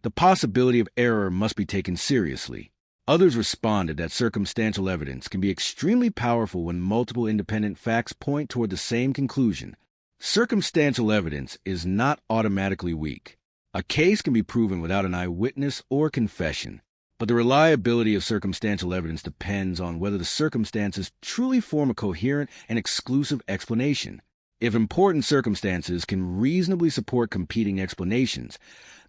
the possibility of error must be taken seriously. Others responded that circumstantial evidence can be extremely powerful when multiple independent facts point toward the same conclusion. Circumstantial evidence is not automatically weak. A case can be proven without an eyewitness or confession, but the reliability of circumstantial evidence depends on whether the circumstances truly form a coherent and exclusive explanation. If important circumstances can reasonably support competing explanations,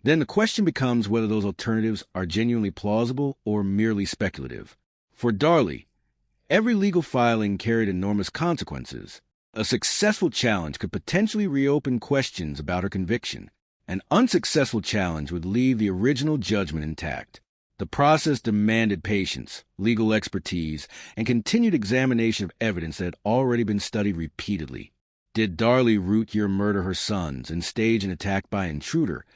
then the question becomes whether those alternatives are genuinely plausible or merely speculative. For Darley, every legal filing carried enormous consequences. A successful challenge could potentially reopen questions about her conviction. An unsuccessful challenge would leave the original judgment intact. The process demanded patience, legal expertise, and continued examination of evidence that had already been studied repeatedly. Did Darley Routier murder her sons and stage an attack by intruder,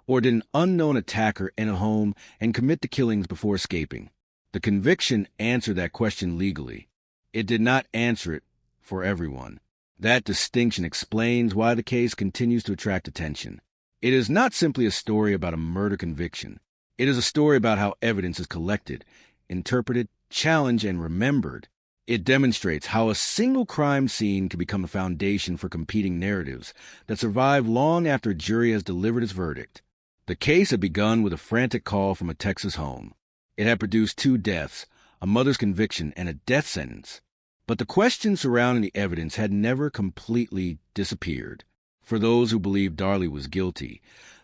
or did an unknown attacker enter a home and commit the killings before escaping? The conviction answered that question legally. It did not answer it for everyone. That distinction explains why the case continues to attract attention. It is not simply a story about a murder conviction. It is a story about how evidence is collected, interpreted, challenged, and remembered. It demonstrates how a single crime scene can become a foundation for competing narratives that survive long after a jury has delivered its verdict. The case had begun with a frantic call from a Texas home. It had produced 2 deaths, a mother's conviction, and a death sentence. But the questions surrounding the evidence had never completely disappeared. For those who believed Darley was guilty,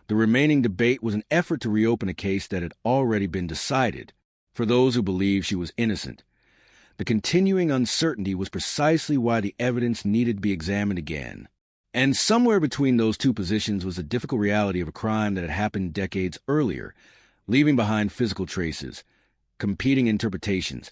the remaining debate was an effort to reopen a case that had already been decided. For those who believed she was innocent, the continuing uncertainty was precisely why the evidence needed to be examined again. And somewhere between those two positions was the difficult reality of a crime that had happened decades earlier, leaving behind physical traces, competing interpretations,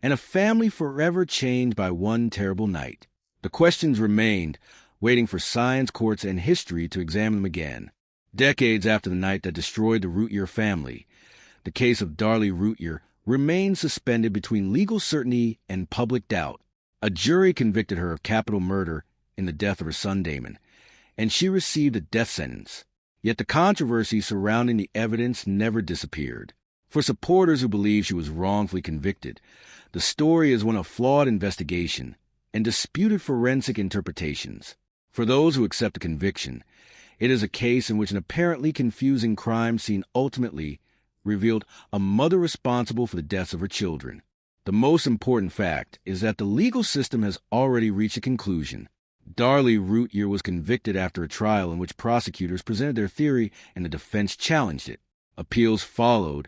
and a family forever changed by one terrible night. The questions remained, waiting for science, courts, and history to examine them again. Decades after the night that destroyed the Routier family, the case of Darley Routier remained suspended between legal certainty and public doubt. A jury convicted her of capital murder in the death of her son Damon, and she received a death sentence. Yet the controversy surrounding the evidence never disappeared. For supporters who believe she was wrongfully convicted, the story is one of flawed investigation and disputed forensic interpretations. For those who accept a conviction, it is a case in which an apparently confusing crime scene ultimately revealed a mother responsible for the deaths of her children. The most important fact is that the legal system has already reached a conclusion. Darley Routier was convicted after a trial in which prosecutors presented their theory and the defense challenged it. Appeals followed,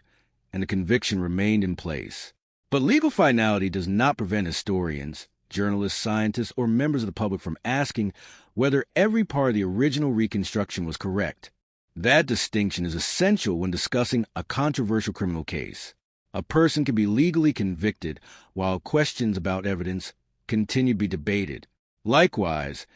and the conviction remained in place. But legal finality does not prevent historians, journalists, scientists, or members of the public from asking whether every part of the original reconstruction was correct. That distinction is essential when discussing a controversial criminal case. A person can be legally convicted while questions about evidence continue to be debated. Likewise,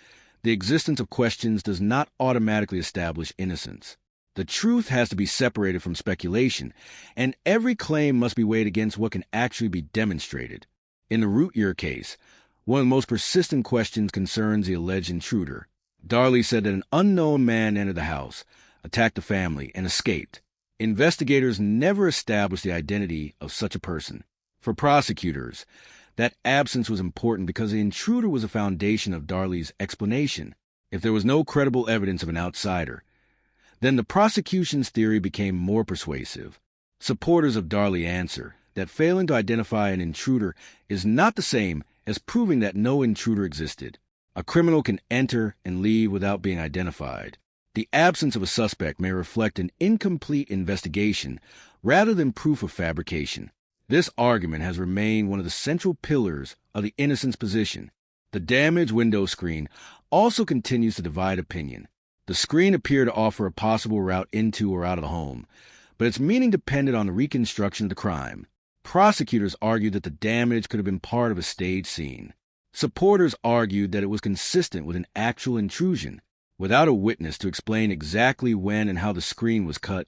the existence of questions does not automatically establish innocence. The truth has to be separated from speculation, and every claim must be weighed against what can actually be demonstrated. In the Routier case, one of the most persistent questions concerns the alleged intruder. Darley said that an unknown man entered the house, attacked the family, and escaped. Investigators never established the identity of such a person. For prosecutors, that absence was important because the intruder was the foundation of Darley's explanation. If there was no credible evidence of an outsider, then the prosecution's theory became more persuasive. Supporters of Darley answer that failing to identify an intruder is not the same as proving that no intruder existed. A criminal can enter and leave without being identified. The absence of a suspect may reflect an incomplete investigation rather than proof of fabrication. This argument has remained one of the central pillars of the innocence position. The damaged window screen also continues to divide opinion. The screen appeared to offer a possible route into or out of the home, but its meaning depended on the reconstruction of the crime. Prosecutors argued that the damage could have been part of a staged scene. Supporters argued that it was consistent with an actual intrusion. Without a witness to explain exactly when and how the screen was cut,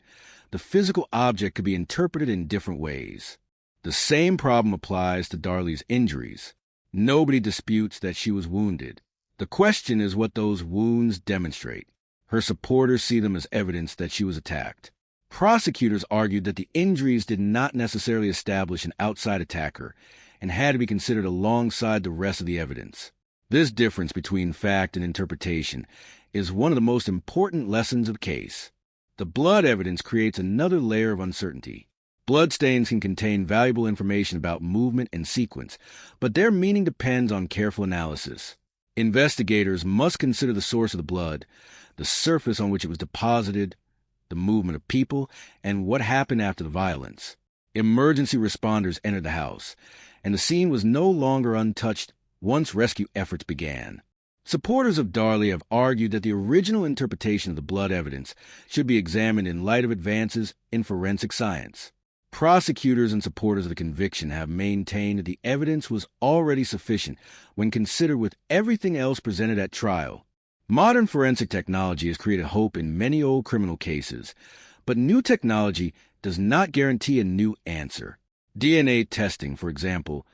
the physical object could be interpreted in different ways. The same problem applies to Darley's injuries. Nobody disputes that she was wounded. The question is what those wounds demonstrate. Her supporters see them as evidence that she was attacked. Prosecutors argued that the injuries did not necessarily establish an outside attacker and had to be considered alongside the rest of the evidence. This difference between fact and interpretation is one of the most important lessons of the case. The blood evidence creates another layer of uncertainty. Bloodstains can contain valuable information about movement and sequence, but their meaning depends on careful analysis. Investigators must consider the source of the blood, the surface on which it was deposited, the movement of people, and what happened after the violence. Emergency responders entered the house, and the scene was no longer untouched once rescue efforts began. Supporters of Darley have argued that the original interpretation of the blood evidence should be examined in light of advances in forensic science. Prosecutors and supporters of the conviction have maintained that the evidence was already sufficient when considered with everything else presented at trial. Modern forensic technology has created hope in many old criminal cases, but new technology does not guarantee a new answer. DNA testing, for example,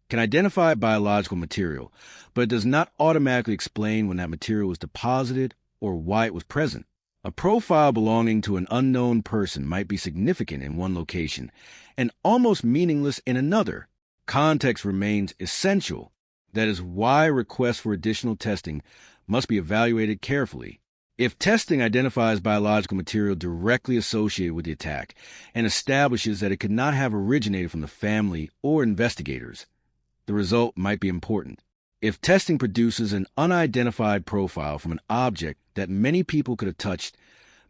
can identify biological material, but it does not automatically explain when that material was deposited or why it was present. A profile belonging to an unknown person might be significant in one location and almost meaningless in another. Context remains essential. That is why requests for additional testing must be evaluated carefully. If testing identifies biological material directly associated with the attack and establishes that it could not have originated from the family or investigators, the result might be important. If testing produces an unidentified profile from an object that many people could have touched,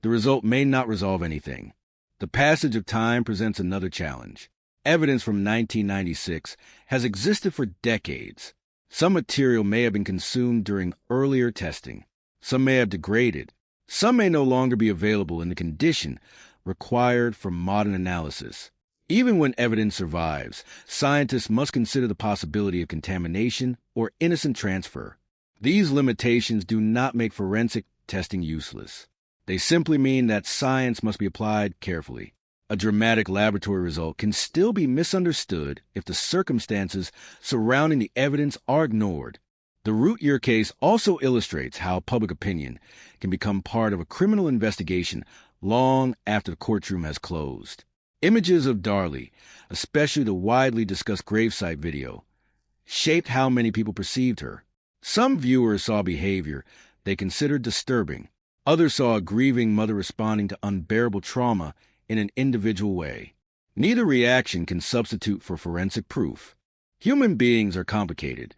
the result may not resolve anything. The passage of time presents another challenge. Evidence from 1996 has existed for decades. Some material may have been consumed during earlier testing. Some may have degraded. Some may no longer be available in the condition required for modern analysis. Even when evidence survives, scientists must consider the possibility of contamination or innocent transfer. These limitations do not make forensic testing useless. They simply mean that science must be applied carefully. A dramatic laboratory result can still be misunderstood if the circumstances surrounding the evidence are ignored. The Root Year case also illustrates how public opinion can become part of a criminal investigation long after the courtroom has closed. Images of Darley, especially the widely discussed gravesite video, shaped how many people perceived her. Some viewers saw behavior they considered disturbing. Others saw a grieving mother responding to unbearable trauma in an individual way. Neither reaction can substitute for forensic proof. Human beings are complicated,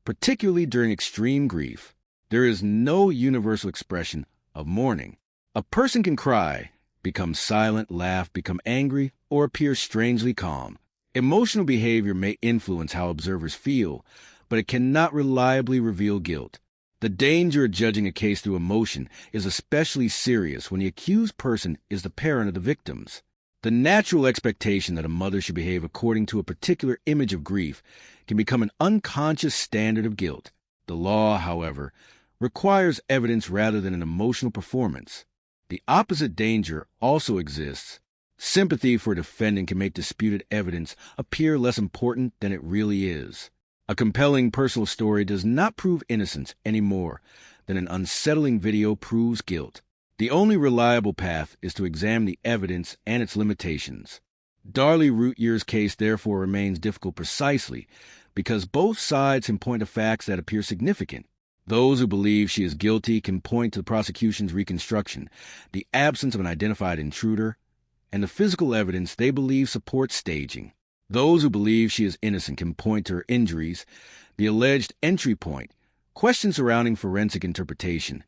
particularly during extreme grief. There is no universal expression of mourning. A person can cry, become silent, laugh, become angry, or appear strangely calm. Emotional behavior may influence how observers feel, but it cannot reliably reveal guilt. The danger of judging a case through emotion is especially serious when the accused person is the parent of the victims. The natural expectation that a mother should behave according to a particular image of grief can become an unconscious standard of guilt. The law, however, requires evidence rather than an emotional performance. The opposite danger also exists. Sympathy for a defendant can make disputed evidence appear less important than it really is. A compelling personal story does not prove innocence any more than an unsettling video proves guilt. The only reliable path is to examine the evidence and its limitations. Darley Root Year's case therefore remains difficult precisely because both sides can point to facts that appear significant. Those who believe she is guilty can point to the prosecution's reconstruction, the absence of an identified intruder, and the physical evidence they believe supports staging. Those who believe she is innocent can point to her injuries, the alleged entry point, questions surrounding forensic interpretation,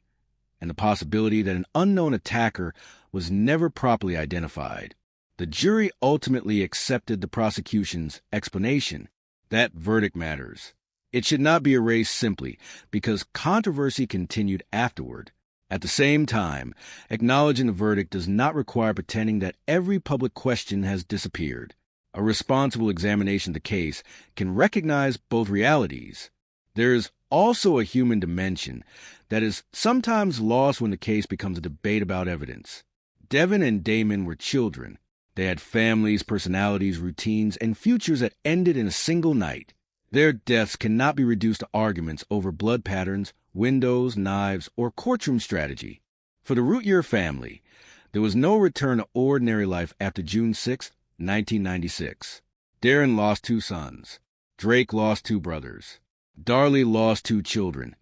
and the possibility that an unknown attacker was never properly identified. The jury ultimately accepted the prosecution's explanation. That verdict matters. It should not be erased simply because controversy continued afterward. At the same time, acknowledging the verdict does not require pretending that every public question has disappeared. A responsible examination of the case can recognize both realities. There is also a human dimension that is sometimes lost when the case becomes a debate about evidence. Devin and Damon were children. They had families, personalities, routines, and futures that ended in a single night. Their deaths cannot be reduced to arguments over blood patterns, windows, knives, or courtroom strategy. For the Root Year family, there was no return to ordinary life after June 6, 1996. Darren lost 2 sons. Drake lost 2 brothers. Darley lost 2 children,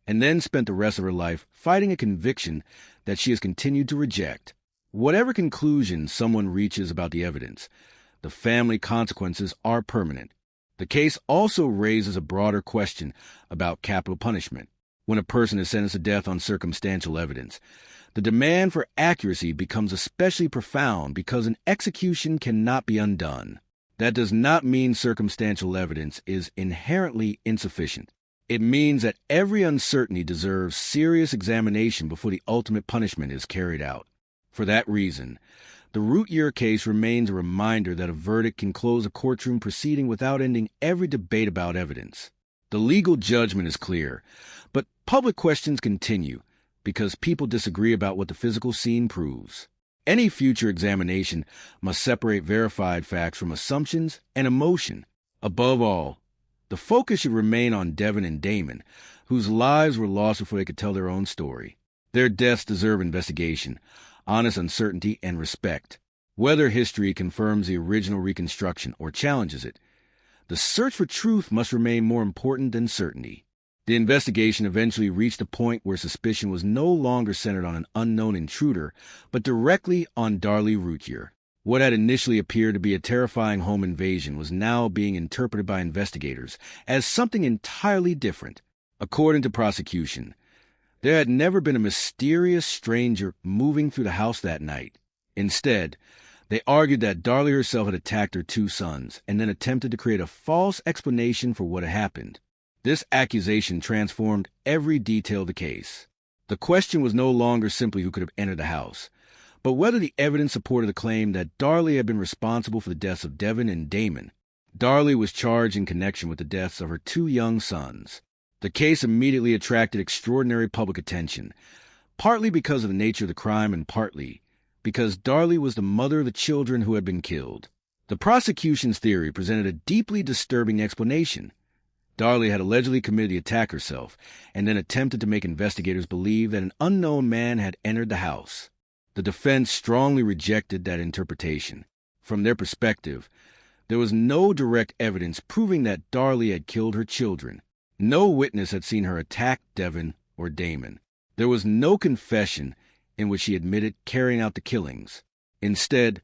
and then spent the rest of her life fighting a conviction that she has continued to reject. Whatever conclusion someone reaches about the evidence, the family consequences are permanent. The case also raises a broader question about capital punishment. When a person is sentenced to death on circumstantial evidence, the demand for accuracy becomes especially profound because an execution cannot be undone. That does not mean circumstantial evidence is inherently insufficient. It means that every uncertainty deserves serious examination before the ultimate punishment is carried out. For that reason, the root year case remains a reminder that a verdict can close a courtroom proceeding without ending every debate about evidence. The legal judgment is clear, but public questions continue because people disagree about what the physical scene proves. Any future examination must separate verified facts from assumptions and emotion. Above all, the focus should remain on Devin and Damon, whose lives were lost before they could tell their own story. Their deaths deserve investigation, honest uncertainty, and respect. Whether history confirms the original reconstruction or challenges it, the search for truth must remain more important than certainty. The investigation eventually reached a point where suspicion was no longer centered on an unknown intruder, but directly on Darlie Routier. What had initially appeared to be a terrifying home invasion was now being interpreted by investigators as something entirely different. According to prosecution, there had never been a mysterious stranger moving through the house that night. Instead, they argued that Darlie herself had attacked her 2 sons and then attempted to create a false explanation for what had happened. This accusation transformed every detail of the case. The question was no longer simply who could have entered the house, but whether the evidence supported the claim that Darlie had been responsible for the deaths of Devin and Damon. Darlie was charged in connection with the deaths of her 2 young sons. The case immediately attracted extraordinary public attention, partly because of the nature of the crime and partly because Darlie was the mother of the children who had been killed. The prosecution's theory presented a deeply disturbing explanation. Darlie had allegedly committed the attack herself and then attempted to make investigators believe that an unknown man had entered the house. The defense strongly rejected that interpretation. From their perspective, there was no direct evidence proving that Darlie had killed her children. No witness had seen her attack Devin or Damon. There was no confession in which she admitted carrying out the killings. Instead,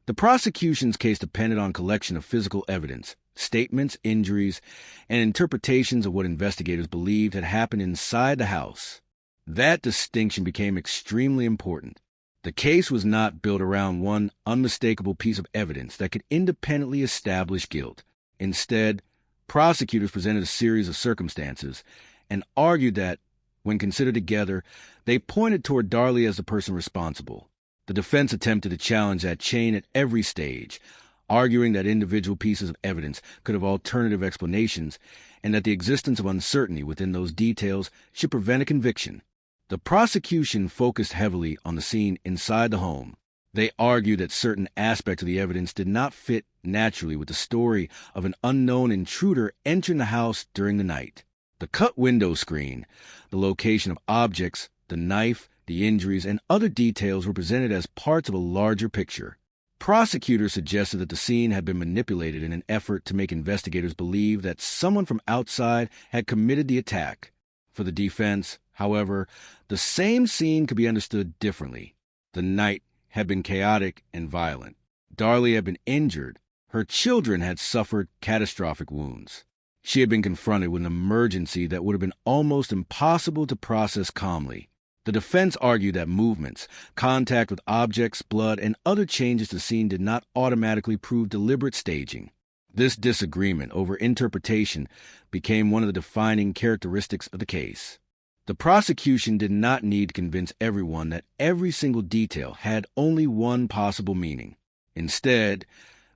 the prosecution's case depended on a collection of physical evidence, statements, injuries, and interpretations of what investigators believed had happened inside the house. That distinction became extremely important. The case was not built around one unmistakable piece of evidence that could independently establish guilt. Instead, prosecutors presented a series of circumstances and argued that, when considered together, they pointed toward Darlie as the person responsible. The defense attempted to challenge that chain at every stage, arguing that individual pieces of evidence could have alternative explanations and that the existence of uncertainty within those details should prevent a conviction. The prosecution focused heavily on the scene inside the home. They argued that certain aspects of the evidence did not fit naturally with the story of an unknown intruder entering the house during the night. The cut window screen, the location of objects, the knife, the injuries, and other details were presented as parts of a larger picture. Prosecutors suggested that the scene had been manipulated in an effort to make investigators believe that someone from outside had committed the attack. For the defense, however, the same scene could be understood differently. The night had been chaotic and violent. Darlie had been injured. Her children had suffered catastrophic wounds. She had been confronted with an emergency that would have been almost impossible to process calmly. The defense argued that movements, contact with objects, blood, and other changes to the scene did not automatically prove deliberate staging. This disagreement over interpretation became one of the defining characteristics of the case. The prosecution did not need to convince everyone that every single detail had only one possible meaning. Instead,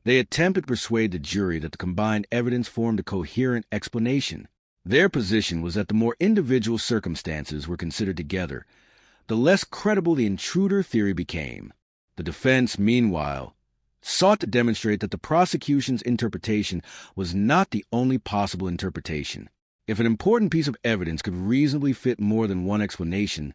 they attempted to persuade the jury that the combined evidence formed a coherent explanation. Their position was that the more individual circumstances were considered together, the less credible the intruder theory became. The defense, meanwhile, sought to demonstrate that the prosecution's interpretation was not the only possible interpretation. If an important piece of evidence could reasonably fit more than one explanation,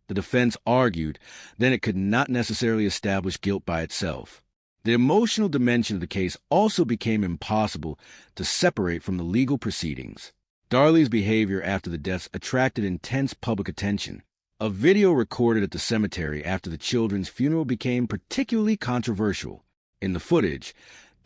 the defense argued, then it could not necessarily establish guilt by itself. The emotional dimension of the case also became impossible to separate from the legal proceedings. Darlie's behavior after the deaths attracted intense public attention. A video recorded at the cemetery after the children's funeral became particularly controversial. In the footage,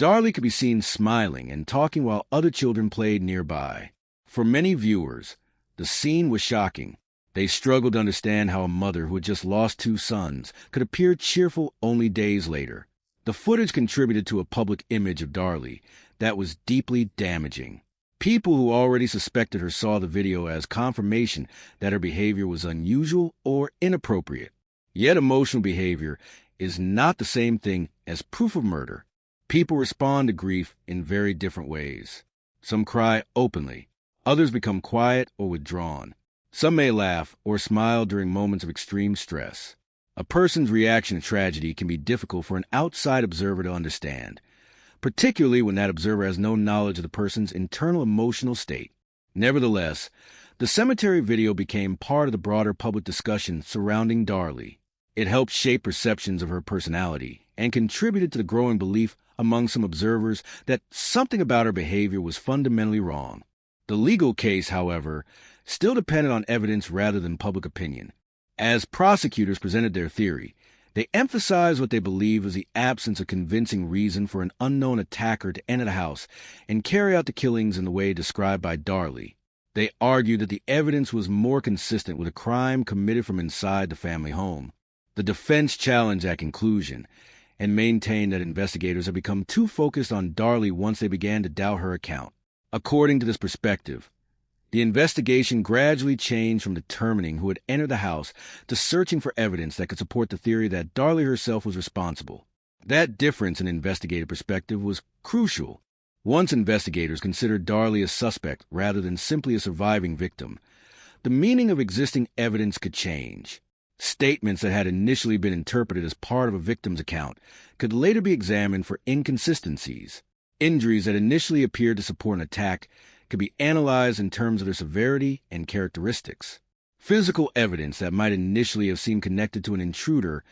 Darlie could be seen smiling and talking while other children played nearby. For many viewers, the scene was shocking. They struggled to understand how a mother who had just lost 2 sons could appear cheerful only days later. The footage contributed to a public image of Darlie that was deeply damaging. People who already suspected her saw the video as confirmation that her behavior was unusual or inappropriate. Yet emotional behavior is not the same thing as proof of murder. People respond to grief in very different ways. Some cry openly. Others become quiet or withdrawn. Some may laugh or smile during moments of extreme stress. A person's reaction to tragedy can be difficult for an outside observer to understand, particularly when that observer has no knowledge of the person's internal emotional state. Nevertheless, the cemetery video became part of the broader public discussion surrounding Darlie. It helped shape perceptions of her personality and contributed to the growing belief among some observers that something about her behavior was fundamentally wrong. The legal case, however, still depended on evidence rather than public opinion. As prosecutors presented their theory, they emphasized what they believed was the absence of convincing reason for an unknown attacker to enter the house and carry out the killings in the way described by Darlie. They argued that the evidence was more consistent with a crime committed from inside the family home. The defense challenged that conclusion and maintained that investigators had become too focused on Darlie once they began to doubt her account. According to this perspective, the investigation gradually changed from determining who had entered the house to searching for evidence that could support the theory that Darlie herself was responsible. That difference in investigative perspective was crucial. Once investigators considered Darlie a suspect rather than simply a surviving victim, the meaning of existing evidence could change. Statements that had initially been interpreted as part of a victim's account could later be examined for inconsistencies. Injuries that initially appeared to support an attack could be analyzed in terms of their severity and characteristics. Physical evidence that might initially have seemed connected to an intruder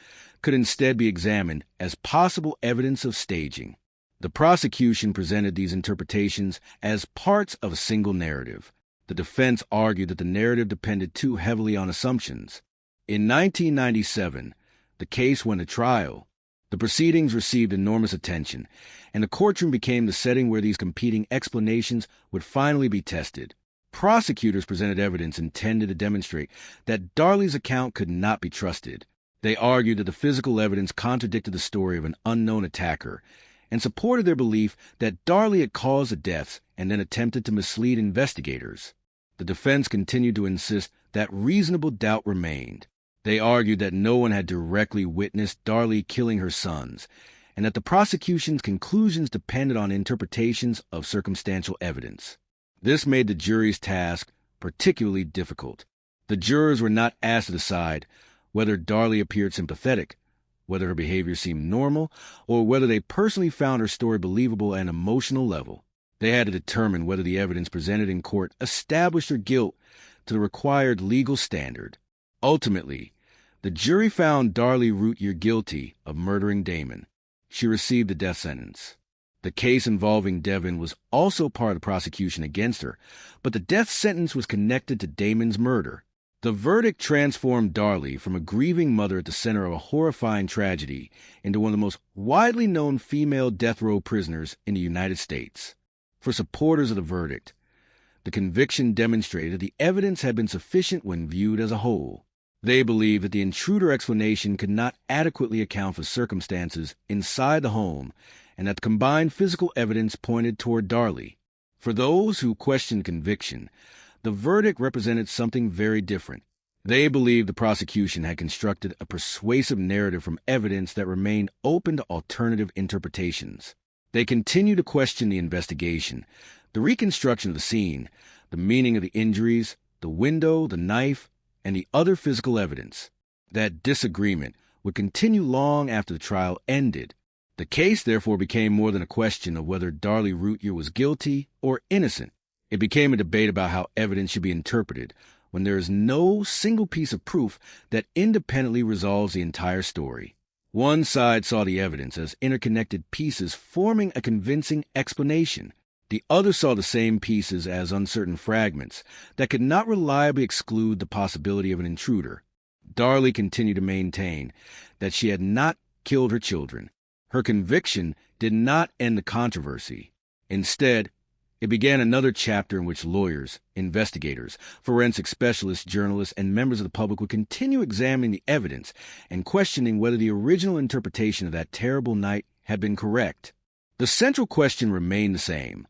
could instead be examined as possible evidence of staging. The prosecution presented these interpretations as parts of a single narrative. The defense argued that the narrative depended too heavily on assumptions. In 1997, the case went to trial. The proceedings received enormous attention, and the courtroom became the setting where these competing explanations would finally be tested. Prosecutors presented evidence intended to demonstrate that Darlie's account could not be trusted. They argued that the physical evidence contradicted the story of an unknown attacker and supported their belief that Darlie had caused the deaths and then attempted to mislead investigators. The defense continued to insist that reasonable doubt remained. They argued that no one had directly witnessed Darlie killing her sons, and that the prosecution's conclusions depended on interpretations of circumstantial evidence. This made the jury's task particularly difficult. The jurors were not asked to decide whether Darlie appeared sympathetic, whether her behavior seemed normal, or whether they personally found her story believable at an emotional level. They had to determine whether the evidence presented in court established her guilt to the required legal standard. Ultimately, the jury found Darlie Routier guilty of murdering Damon. She received the death sentence. The case involving Devin was also part of the prosecution against her, but the death sentence was connected to Damon's murder. The verdict transformed Darlie from a grieving mother at the center of a horrifying tragedy into one of the most widely known female death row prisoners in the United States. For supporters of the verdict, the conviction demonstrated that the evidence had been sufficient when viewed as a whole. They believed that the intruder explanation could not adequately account for circumstances inside the home and that the combined physical evidence pointed toward Darlie. For those who questioned conviction, the verdict represented something very different. They believed the prosecution had constructed a persuasive narrative from evidence that remained open to alternative interpretations. They continued to question the investigation, the reconstruction of the scene, the meaning of the injuries, the window, the knife, and the other physical evidence. That disagreement would continue long after the trial ended. The case therefore became more than a question of whether Darlie Routier was guilty or innocent. It became a debate about how evidence should be interpreted when there is no single piece of proof that independently resolves the entire story. One side saw the evidence as interconnected pieces forming a convincing explanation. The other saw the same pieces as uncertain fragments that could not reliably exclude the possibility of an intruder. Darlie continued to maintain that she had not killed her children. Her conviction did not end the controversy. Instead, it began another chapter in which lawyers, investigators, forensic specialists, journalists, and members of the public would continue examining the evidence and questioning whether the original interpretation of that terrible night had been correct. The central question remained the same.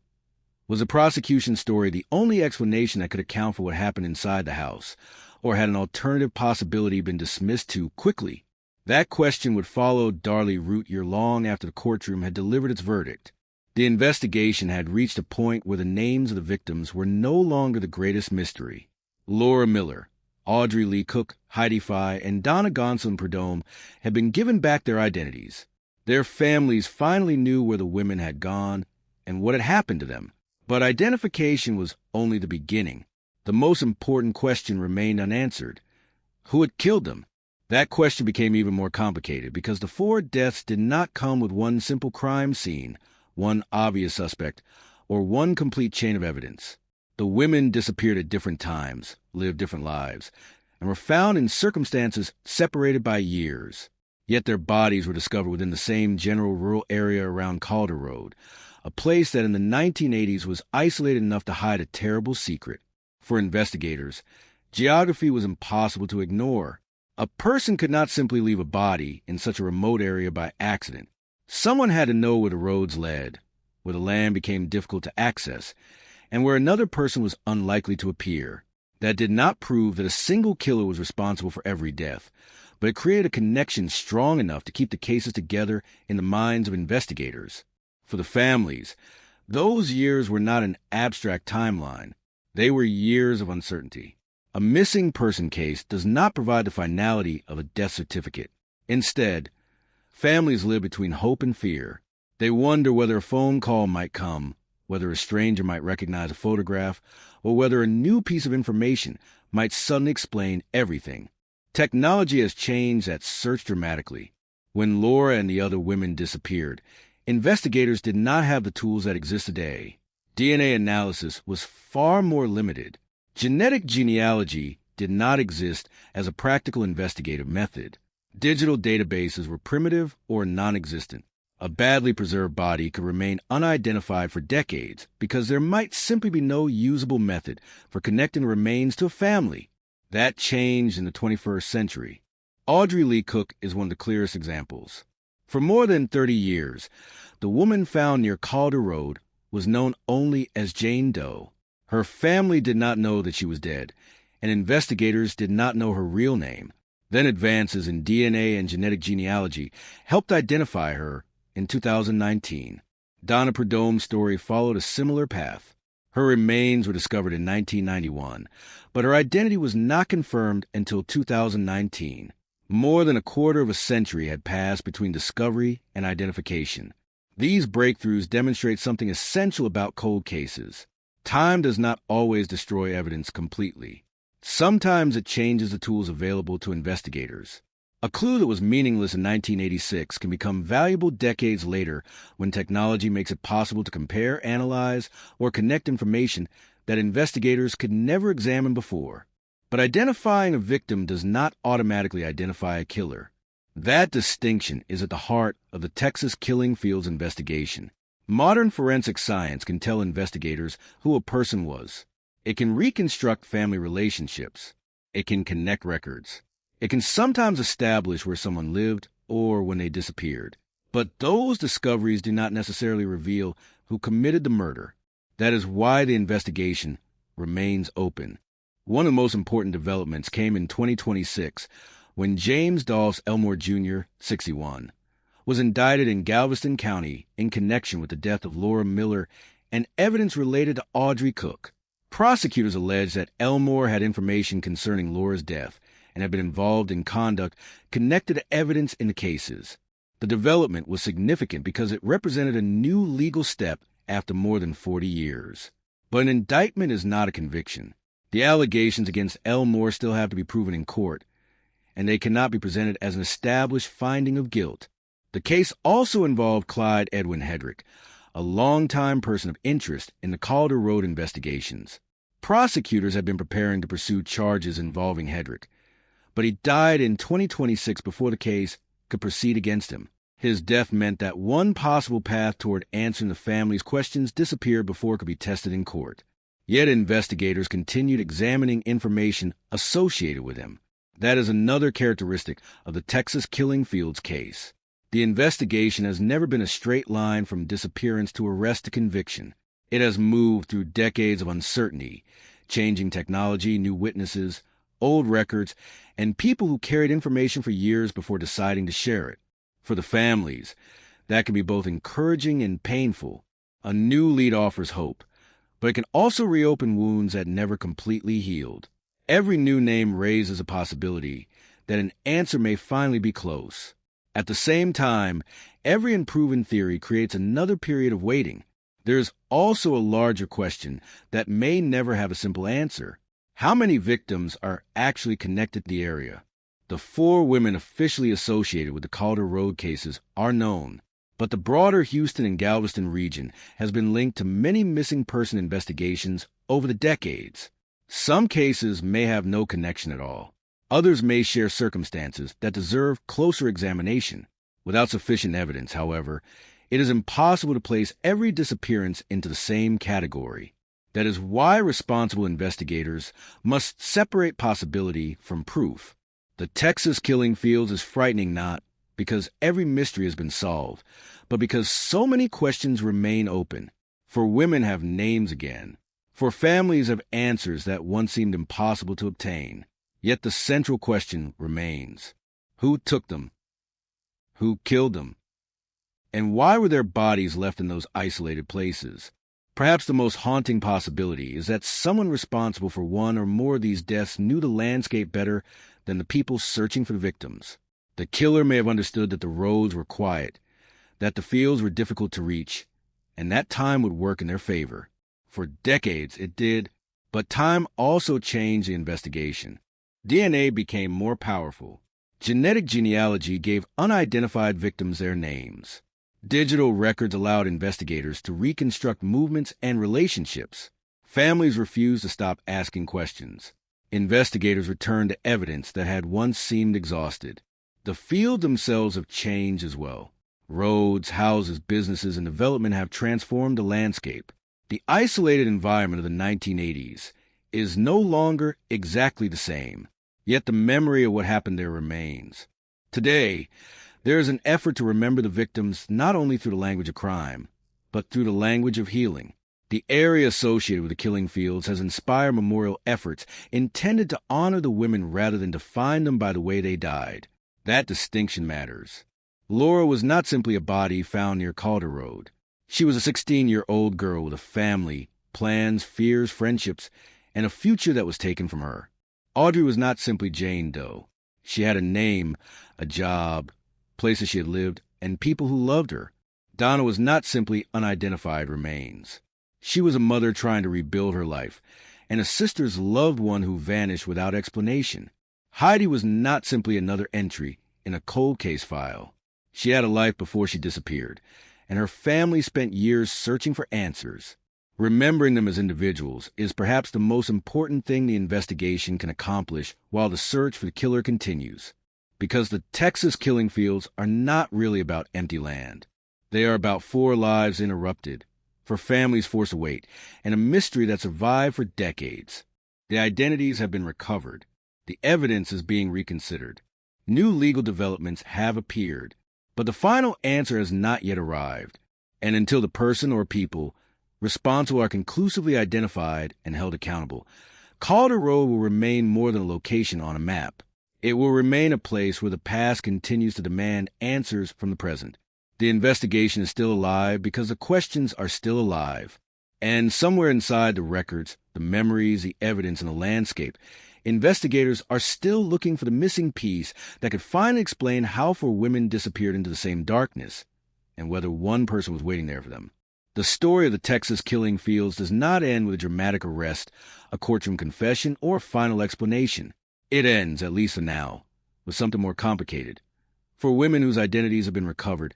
Was the prosecution's story the only explanation that could account for what happened inside the house, or had an alternative possibility been dismissed too quickly? That question would follow Darlie Routier long after the courtroom had delivered its verdict. The investigation had reached a point where the names of the victims were no longer the greatest mystery. Laura Miller, Audrey Lee Cook, Heidi Fye, and Donna Gonsolin Prudhomme had been given back their identities. Their families finally knew where the women had gone and what had happened to them. But identification was only the beginning. The most important question remained unanswered. Who had killed them? That question became even more complicated because the 4 deaths did not come with one simple crime scene, one obvious suspect, or one complete chain of evidence. The women disappeared at different times, lived different lives, and were found in circumstances separated by years. Yet their bodies were discovered within the same general rural area around Calder Road, a place that in the 1980s was isolated enough to hide a terrible secret. For investigators, geography was impossible to ignore. A person could not simply leave a body in such a remote area by accident. Someone had to know where the roads led, where the land became difficult to access, and where another person was unlikely to appear. That did not prove that a single killer was responsible for every death, but it created a connection strong enough to keep the cases together in the minds of investigators. For the families, those years were not an abstract timeline. They were years of uncertainty. A missing person case does not provide the finality of a death certificate. Instead, families live between hope and fear. They wonder whether a phone call might come, whether a stranger might recognize a photograph, or whether a new piece of information might suddenly explain everything. Technology has changed that search dramatically. When Laura and the other women disappeared, investigators did not have the tools that exist today. DNA analysis was far more limited. Genetic genealogy did not exist as a practical investigative method. Digital databases were primitive or non-existent. A badly preserved body could remain unidentified for decades because there might simply be no usable method for connecting remains to a family. That changed in the 21st century. Audrey Lee Cook is one of the clearest examples. For more than 30 years, the woman found near Calder Road was known only as Jane Doe. Her family did not know that she was dead, and investigators did not know her real name. Then advances in DNA and genetic genealogy helped identify her in 2019. Donna Prudhomme's story followed a similar path. Her remains were discovered in 1991, but her identity was not confirmed until 2019. More than a quarter of a century had passed between discovery and identification. These breakthroughs demonstrate something essential about cold cases. Time does not always destroy evidence completely. Sometimes it changes the tools available to investigators. A clue that was meaningless in 1986 can become valuable decades later when technology makes it possible to compare, analyze, or connect information that investigators could never examine before. But identifying a victim does not automatically identify a killer. That distinction is at the heart of the Texas killing fields investigation. Modern forensic science can tell investigators who a person was. It can reconstruct family relationships. It can connect records. It can sometimes establish where someone lived or when they disappeared. But those discoveries do not necessarily reveal who committed the murder. That is why the investigation remains open. One of the most important developments came in 2026 when James Dolph Elmore Jr., 61, was indicted in Galveston County in connection with the death of Laura Miller and evidence related to Audrey Cook. Prosecutors alleged that Elmore had information concerning Laura's death and had been involved in conduct connected to evidence in the cases. The development was significant because it represented a new legal step after more than 40 years. But an indictment is not a conviction. The allegations against Elmore still have to be proven in court, and they cannot be presented as an established finding of guilt. The case also involved Clyde Edwin Hedrick, a longtime person of interest in the Calder Road investigations. Prosecutors had been preparing to pursue charges involving Hedrick, but he died in 2026 before the case could proceed against him. His death meant that one possible path toward answering the family's questions disappeared before it could be tested in court. Yet investigators continued examining information associated with him. That is another characteristic of the Texas Killing Fields case. The investigation has never been a straight line from disappearance to arrest to conviction. It has moved through decades of uncertainty, changing technology, new witnesses, old records, and people who carried information for years before deciding to share it. For the families, that can be both encouraging and painful. A new lead offers hope, but it can also reopen wounds that never completely healed. Every new name raises a possibility that an answer may finally be close. At the same time, every unproven theory creates another period of waiting. There is also a larger question that may never have a simple answer. How many victims are actually connected to the area? The 4 women officially associated with the Calder Road cases are known, but the broader Houston and Galveston region has been linked to many missing person investigations over the decades. Some cases may have no connection at all. Others may share circumstances that deserve closer examination. Without sufficient evidence, however, it is impossible to place every disappearance into the same category. That is why responsible investigators must separate possibility from proof. The Texas Killing Fields is frightening not because every mystery has been solved, but because so many questions remain open. For women have names again. For families have answers that once seemed impossible to obtain. Yet the central question remains. Who took them? Who killed them? And why were their bodies left in those isolated places? Perhaps the most haunting possibility is that someone responsible for one or more of these deaths knew the landscape better than the people searching for the victims. The killer may have understood that the roads were quiet, that the fields were difficult to reach, and that time would work in their favor. For decades it did, but time also changed the investigation. DNA became more powerful. Genetic genealogy gave unidentified victims their names. Digital records allowed investigators to reconstruct movements and relationships. Families refused to stop asking questions. Investigators returned to evidence that had once seemed exhausted. The fields themselves have changed as well. Roads, houses, businesses, and development have transformed the landscape. The isolated environment of the 1980s is no longer exactly the same, yet the memory of what happened there remains. Today, there is an effort to remember the victims not only through the language of crime, but through the language of healing. The area associated with the killing fields has inspired memorial efforts intended to honor the women rather than define them by the way they died. That distinction matters. Laura was not simply a body found near Calder Road. She was a 16-year-old girl with a family, plans, fears, friendships, and a future that was taken from her. Audrey was not simply Jane Doe. She had a name, a job, places she had lived, and people who loved her. Donna was not simply unidentified remains. She was a mother trying to rebuild her life, and a sister's loved one who vanished without explanation. Heidi was not simply another entry in a cold case file. She had a life before she disappeared, and her family spent years searching for answers. Remembering them as individuals is perhaps the most important thing the investigation can accomplish while the search for the killer continues. Because the Texas killing fields are not really about empty land. They are about 4 lives interrupted, for families forced to wait, and a mystery that survived for decades. The identities have been recovered. The evidence is being reconsidered. New legal developments have appeared, but the final answer has not yet arrived. And until the person or people responsible are conclusively identified and held accountable, Calder Road will remain more than a location on a map. It will remain a place where the past continues to demand answers from the present. The investigation is still alive because the questions are still alive. And somewhere inside the records, the memories, the evidence, and the landscape, investigators are still looking for the missing piece that could finally explain how 4 women disappeared into the same darkness, and whether one person was waiting there for them. The story of the Texas killing fields does not end with a dramatic arrest, a courtroom confession, or a final explanation. It ends, at least for now, with something more complicated. For women whose identities have been recovered,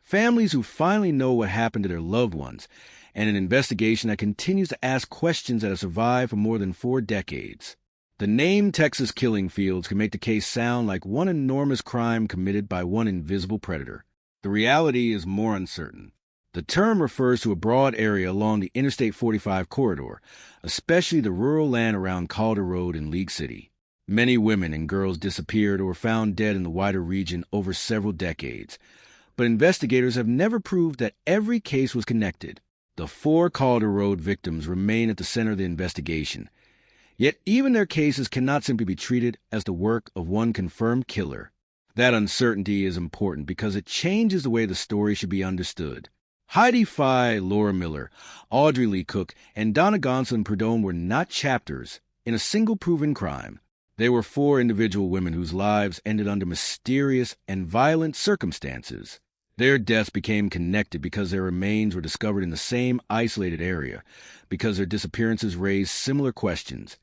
families who finally know what happened to their loved ones, and an investigation that continues to ask questions that have survived for more than 4 decades. The name Texas killing fields can make the case sound like one enormous crime committed by one invisible predator. The reality is more uncertain. The term refers to a broad area along the Interstate 45 corridor, especially the rural land around Calder Road in League City. Many women and girls disappeared or were found dead in the wider region over several decades, but investigators have never proved that every case was connected. The 4 Calder Road victims remain at the center of the investigation, yet even their cases cannot simply be treated as the work of one confirmed killer. That uncertainty is important because it changes the way the story should be understood. Heidi Fye, Laura Miller, Audrey Lee Cook, and Donna Gonson Perdome were not chapters in a single proven crime. They were 4 individual women whose lives ended under mysterious and violent circumstances. Their deaths became connected because their remains were discovered in the same isolated area, because their disappearances raised similar questions,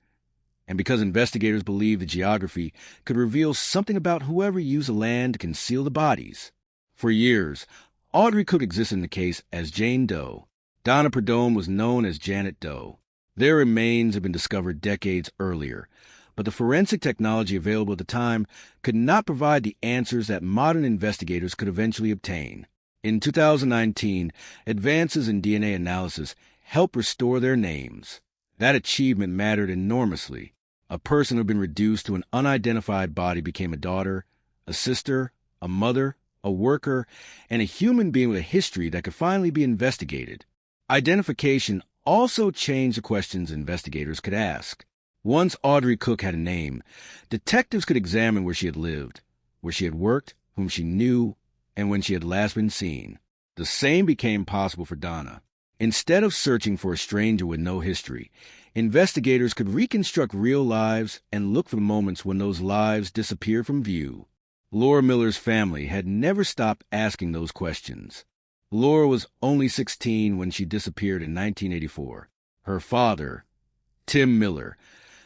and because investigators believed the geography could reveal something about whoever used the land to conceal the bodies. For years, Audrey Cook existed in the case as Jane Doe. Donna Perdome was known as Janet Doe. Their remains had been discovered decades earlier, but the forensic technology available at the time could not provide the answers that modern investigators could eventually obtain. In 2019, advances in DNA analysis helped restore their names. That achievement mattered enormously. A person who had been reduced to an unidentified body became a daughter, a sister, a mother, a worker, and a human being with a history that could finally be investigated. Identification also changed the questions investigators could ask. Once Audrey Cook had a name, detectives could examine where she had lived, where she had worked, whom she knew, and when she had last been seen. The same became possible for Donna. Instead of searching for a stranger with no history, investigators could reconstruct real lives and look for the moments when those lives disappeared from view. Laura Miller's family had never stopped asking those questions. Laura was only 16 when she disappeared in 1984. Her father, Tim Miller,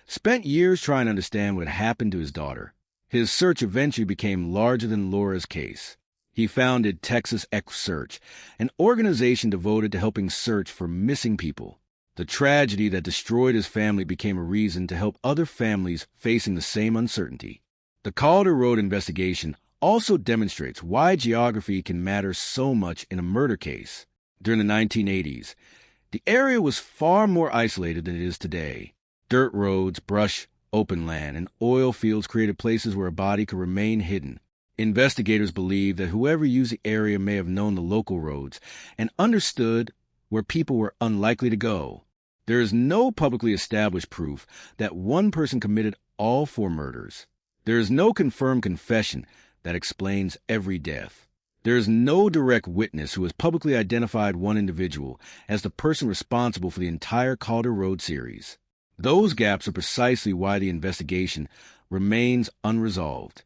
spent years trying to understand what happened to his daughter. His search eventually became larger than Laura's case. He founded Texas Search, an organization devoted to helping search for missing people. The tragedy that destroyed his family became a reason to help other families facing the same uncertainty. The Calder Road investigation also demonstrates why geography can matter so much in a murder case. During the 1980s, the area was far more isolated than it is today. Dirt roads, brush, open land, and oil fields created places where a body could remain hidden. Investigators believe that whoever used the area may have known the local roads and understood where people were unlikely to go. There is no publicly established proof that one person committed all 4 murders. There is no confirmed confession that explains every death. There is no direct witness who has publicly identified one individual as the person responsible for the entire Calder Road series. Those gaps are precisely why the investigation remains unresolved.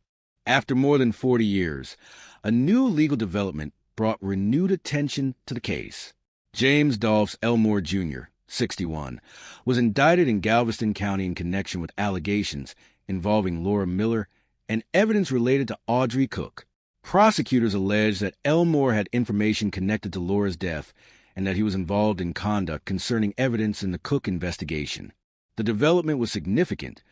After more than 40 years, a new legal development brought renewed attention to the case. James Dolphs Elmore Jr., 61, was indicted in Galveston County in connection with allegations involving Laura Miller and evidence related to Audrey Cook. Prosecutors alleged that Elmore had information connected to Laura's death and that he was involved in conduct concerning evidence in the Cook investigation. The development was significant,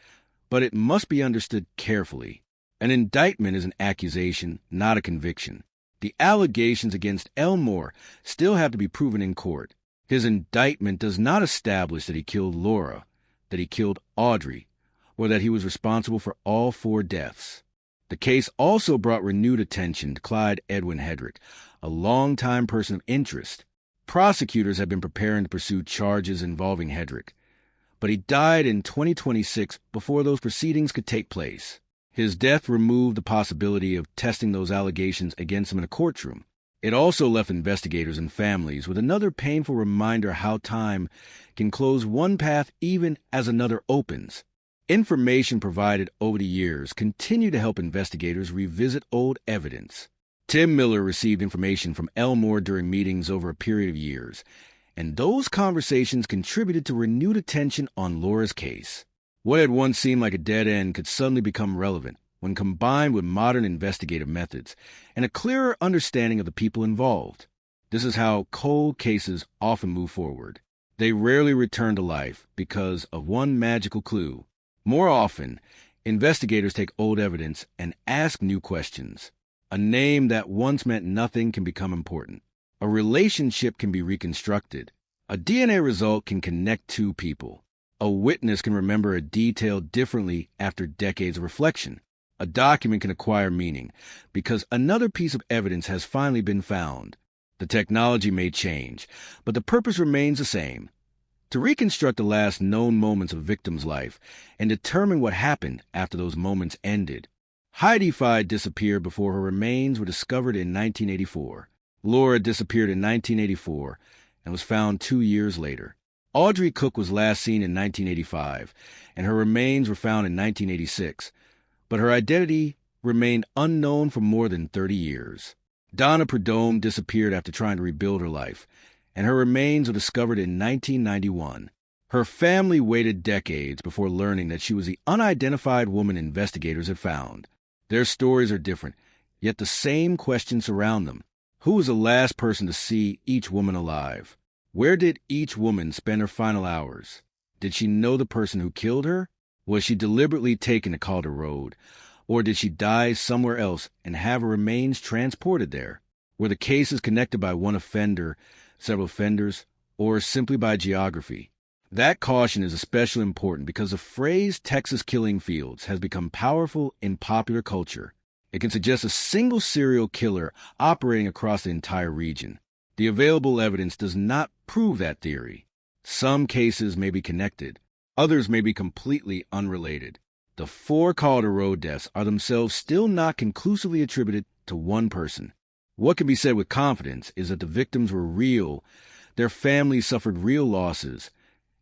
but it must be understood carefully. An indictment is an accusation, not a conviction. The allegations against Elmore still have to be proven in court. His indictment does not establish that he killed Laura, that he killed Audrey, or that he was responsible for all 4 deaths. The case also brought renewed attention to Clyde Edwin Hedrick, a longtime person of interest. Prosecutors have been preparing to pursue charges involving Hedrick, but he died in 2026 before those proceedings could take place. His death removed the possibility of testing those allegations against him in a courtroom. It also left investigators and families with another painful reminder how time can close one path even as another opens. Information provided over the years continue to help investigators revisit old evidence. Tim Miller received information from Elmore during meetings over a period of years, and those conversations contributed to renewed attention on Laura's case. What had once seemed like a dead end could suddenly become relevant when combined with modern investigative methods and a clearer understanding of the people involved. This is how cold cases often move forward. They rarely return to life because of one magical clue. More often, investigators take old evidence and ask new questions. A name that once meant nothing can become important. A relationship can be reconstructed. A DNA result can connect two people. A witness can remember a detail differently after decades of reflection. A document can acquire meaning because another piece of evidence has finally been found. The technology may change, but the purpose remains the same: to reconstruct the last known moments of a victim's life and determine what happened after those moments ended. Heidi Fye disappeared before her remains were discovered in 1984. Laura disappeared in 1984 and was found 2 years later. Audrey Cook was last seen in 1985, and her remains were found in 1986, but her identity remained unknown for more than 30 years. Donna Prudhomme disappeared after trying to rebuild her life, and her remains were discovered in 1991. Her family waited decades before learning that she was the unidentified woman investigators had found. Their stories are different, yet the same questions surround them. Who was the last person to see each woman alive? Where did each woman spend her final hours? Did she know the person who killed her? Was she deliberately taken to Calder Road? Or did she die somewhere else and have her remains transported there? Were the cases connected by one offender, several offenders, or simply by geography? That caution is especially important because the phrase Texas killing fields has become powerful in popular culture. It can suggest a single serial killer operating across the entire region. The available evidence does not prove that theory. Some cases may be connected. Others may be completely unrelated. The 4 Calder Road deaths are themselves still not conclusively attributed to one person. What can be said with confidence is that the victims were real, their families suffered real losses,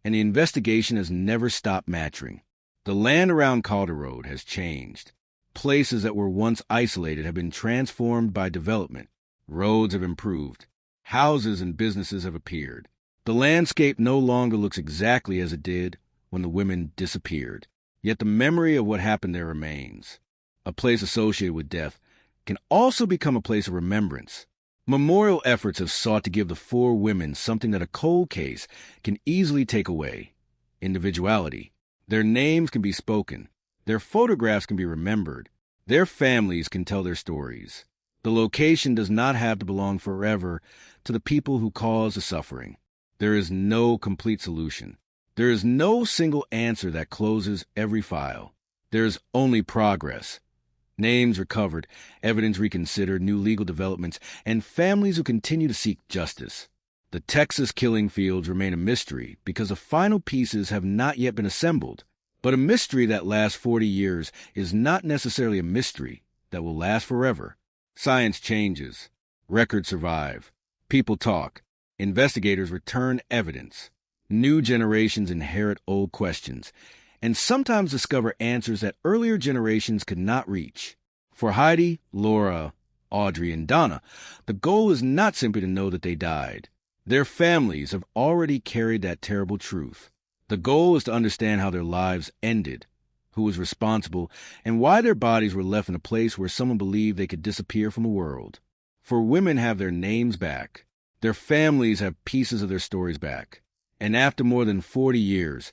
and the investigation has never stopped maturing. The land around Calder Road has changed. Places that were once isolated have been transformed by development. Roads have improved. Houses and businesses have appeared. The landscape no longer looks exactly as it did when the women disappeared. Yet the memory of what happened there remains. A place associated with death can also become a place of remembrance. Memorial efforts have sought to give the 4 women something that a cold case can easily take away: individuality. Their names can be spoken. Their photographs can be remembered. Their families can tell their stories. The location does not have to belong forever to the people who caused the suffering. There is no complete solution. There is no single answer that closes every file. There is only progress. Names recovered, evidence reconsidered, new legal developments, and families who continue to seek justice. The Texas killing fields remain a mystery because the final pieces have not yet been assembled. But a mystery that lasts 40 years is not necessarily a mystery that will last forever. Science changes. Records survive. People talk. Investigators return evidence. New generations inherit old questions, and sometimes discover answers that earlier generations could not reach. For Heidi, Laura, Audrey, and Donna, the goal is not simply to know that they died. Their families have already carried that terrible truth. The goal is to understand how their lives ended, who was responsible, and why their bodies were left in a place where someone believed they could disappear from the world. For women have their names back. Their families have pieces of their stories back. And after more than 40 years,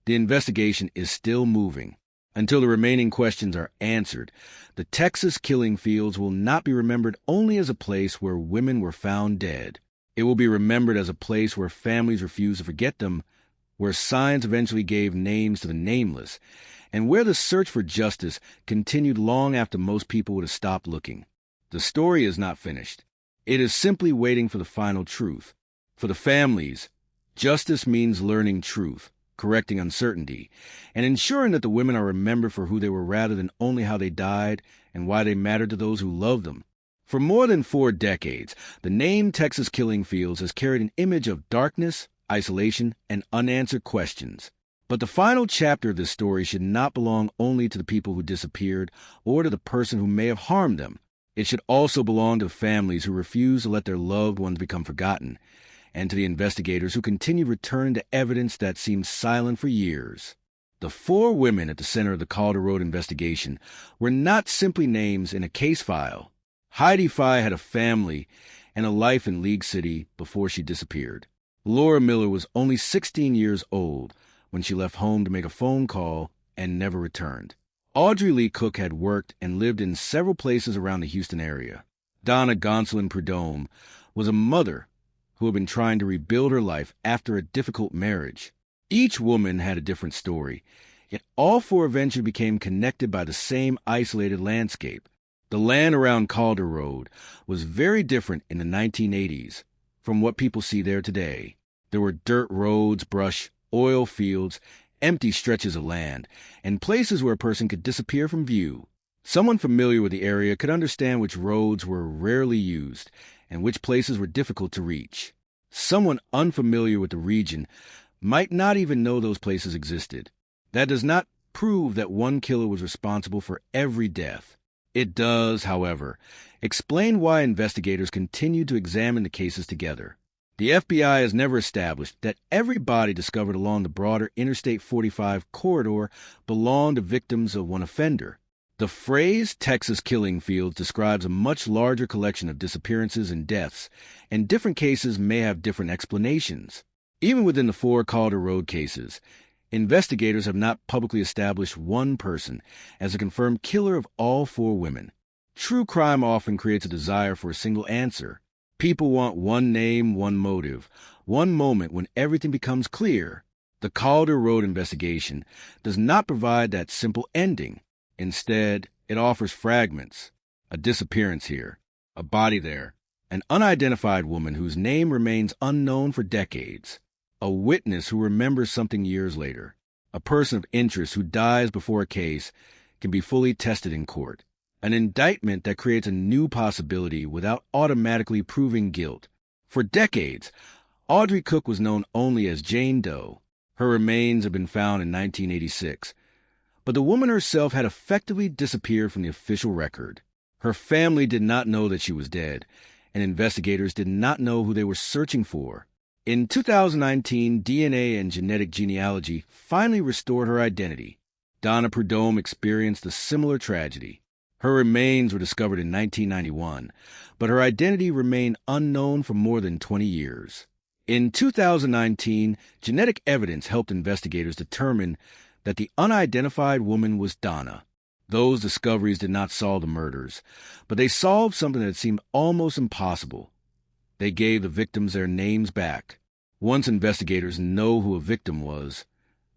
the investigation is still moving. Until the remaining questions are answered, the Texas killing fields will not be remembered only as a place where women were found dead. It will be remembered as a place where families refused to forget them, where science eventually gave names to the nameless, and where the search for justice continued long after most people would have stopped looking. The story is not finished. It is simply waiting for the final truth. For the families, justice means learning truth, correcting uncertainty, and ensuring that the women are remembered for who they were rather than only how they died and why they mattered to those who loved them. For more than 4 decades, the name Texas Killing Fields has carried an image of darkness, isolation, and unanswered questions. But the final chapter of this story should not belong only to the people who disappeared or to the person who may have harmed them. It should also belong to families who refuse to let their loved ones become forgotten, and to the investigators who continue returning to evidence that seemed silent for years. The 4 women at the center of the Calder Road investigation were not simply names in a case file. Heidi Fye had a family and a life in League City before she disappeared. Laura Miller was only 16 years old when she left home to make a phone call and never returned. Audrey Lee Cook had worked and lived in several places around the Houston area. Donna Gonsolin Prudhomme was a mother who had been trying to rebuild her life after a difficult marriage. Each woman had a different story, yet all four eventually became connected by the same isolated landscape. The land around Calder Road was very different in the 1980s from what people see there today. There were dirt roads, brush, oil fields, empty stretches of land, and places where a person could disappear from view. Someone familiar with the area could understand which roads were rarely used and which places were difficult to reach. Someone unfamiliar with the region might not even know those places existed. That does not prove that one killer was responsible for every death. It does, however, explain why investigators continue to examine the cases together. The FBI has never established that every body discovered along the broader Interstate 45 corridor belonged to victims of one offender. The phrase Texas killing fields describes a much larger collection of disappearances and deaths, and different cases may have different explanations. Even within the four Calder Road cases, investigators have not publicly established one person as a confirmed killer of all four women. True crime often creates a desire for a single answer. People want one name, one motive, one moment when everything becomes clear. The Calder Road investigation does not provide that simple ending. Instead, it offers fragments: a disappearance here, a body there, an unidentified woman whose name remains unknown for decades, a witness who remembers something years later, a person of interest who dies before a case can be fully tested in court, an indictment that creates a new possibility without automatically proving guilt. For decades, Audrey Cook was known only as Jane Doe. Her remains have been found in 1986, but the woman herself had effectively disappeared from the official record. Her family did not know that she was dead, and investigators did not know who they were searching for. In 2019, DNA and genetic genealogy finally restored her identity. Donna Prudhomme experienced a similar tragedy. Her remains were discovered in 1991, but her identity remained unknown for more than 20 years. In 2019, genetic evidence helped investigators determine that the unidentified woman was Donna. Those discoveries did not solve the murders, but they solved something that seemed almost impossible. They gave the victims their names back. Once investigators know who a victim was,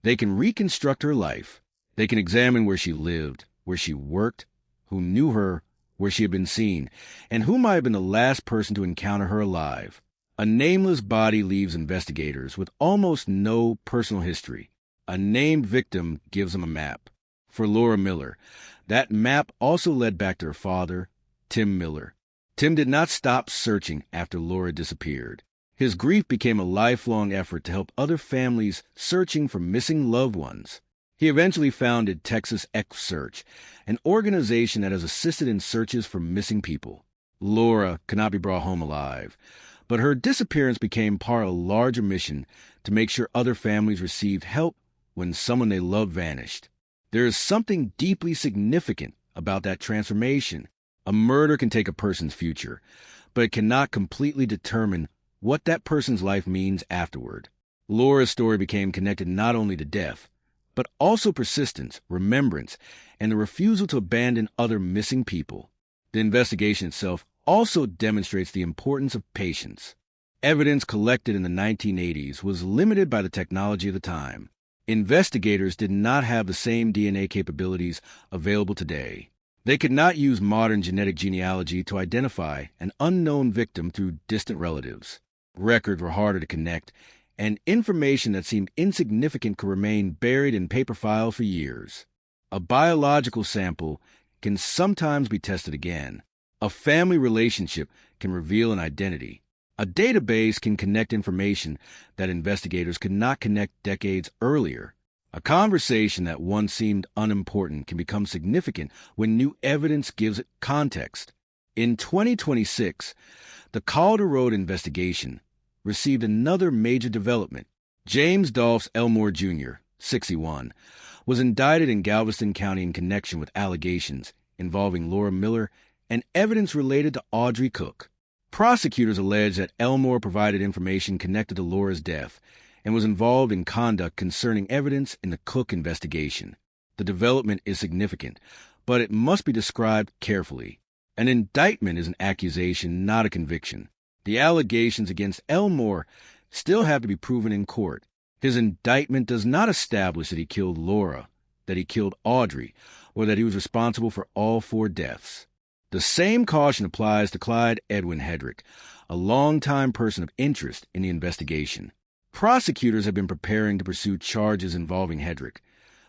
they can reconstruct her life. They can examine where she lived, where she worked, who knew her, where she had been seen, and who might have been the last person to encounter her alive. A nameless body leaves investigators with almost no personal history. A named victim gives them a map. For Laura Miller, that map also led back to her father, Tim Miller. Tim did not stop searching after Laura disappeared. His grief became a lifelong effort to help other families searching for missing loved ones. He eventually founded Texas X Search, an organization that has assisted in searches for missing people. Laura could not be brought home alive, but her disappearance became part of a larger mission to make sure other families received help when someone they loved vanished. There is something deeply significant about that transformation. A murder can take a person's future, but it cannot completely determine what that person's life means afterward. Laura's story became connected not only to death, but also persistence, remembrance, and the refusal to abandon other missing people. The investigation itself also demonstrates the importance of patience. Evidence collected in the 1980s was limited by the technology of the time. Investigators did not have the same DNA capabilities available today. They could not use modern genetic genealogy to identify an unknown victim through distant relatives. Records were harder to connect, and information that seemed insignificant could remain buried in paper files for years. A biological sample can sometimes be tested again. A family relationship can reveal an identity. A database can connect information that investigators could not connect decades earlier. A conversation that once seemed unimportant can become significant when new evidence gives it context. In 2026, the Calder Road investigation received another major development. James Dolphs Elmore Jr., 61, was indicted in Galveston County in connection with allegations involving Laura Miller and evidence related to Audrey Cook. Prosecutors allege that Elmore provided information connected to Laura's death and was involved in conduct concerning evidence in the Cook investigation. The development is significant, but it must be described carefully. An indictment is an accusation, not a conviction. The allegations against Elmore still have to be proven in court. His indictment does not establish that he killed Laura, that he killed Audrey, or that he was responsible for all 4 deaths. The same caution applies to Clyde Edwin Hedrick, a longtime person of interest in the investigation. Prosecutors have been preparing to pursue charges involving Hedrick,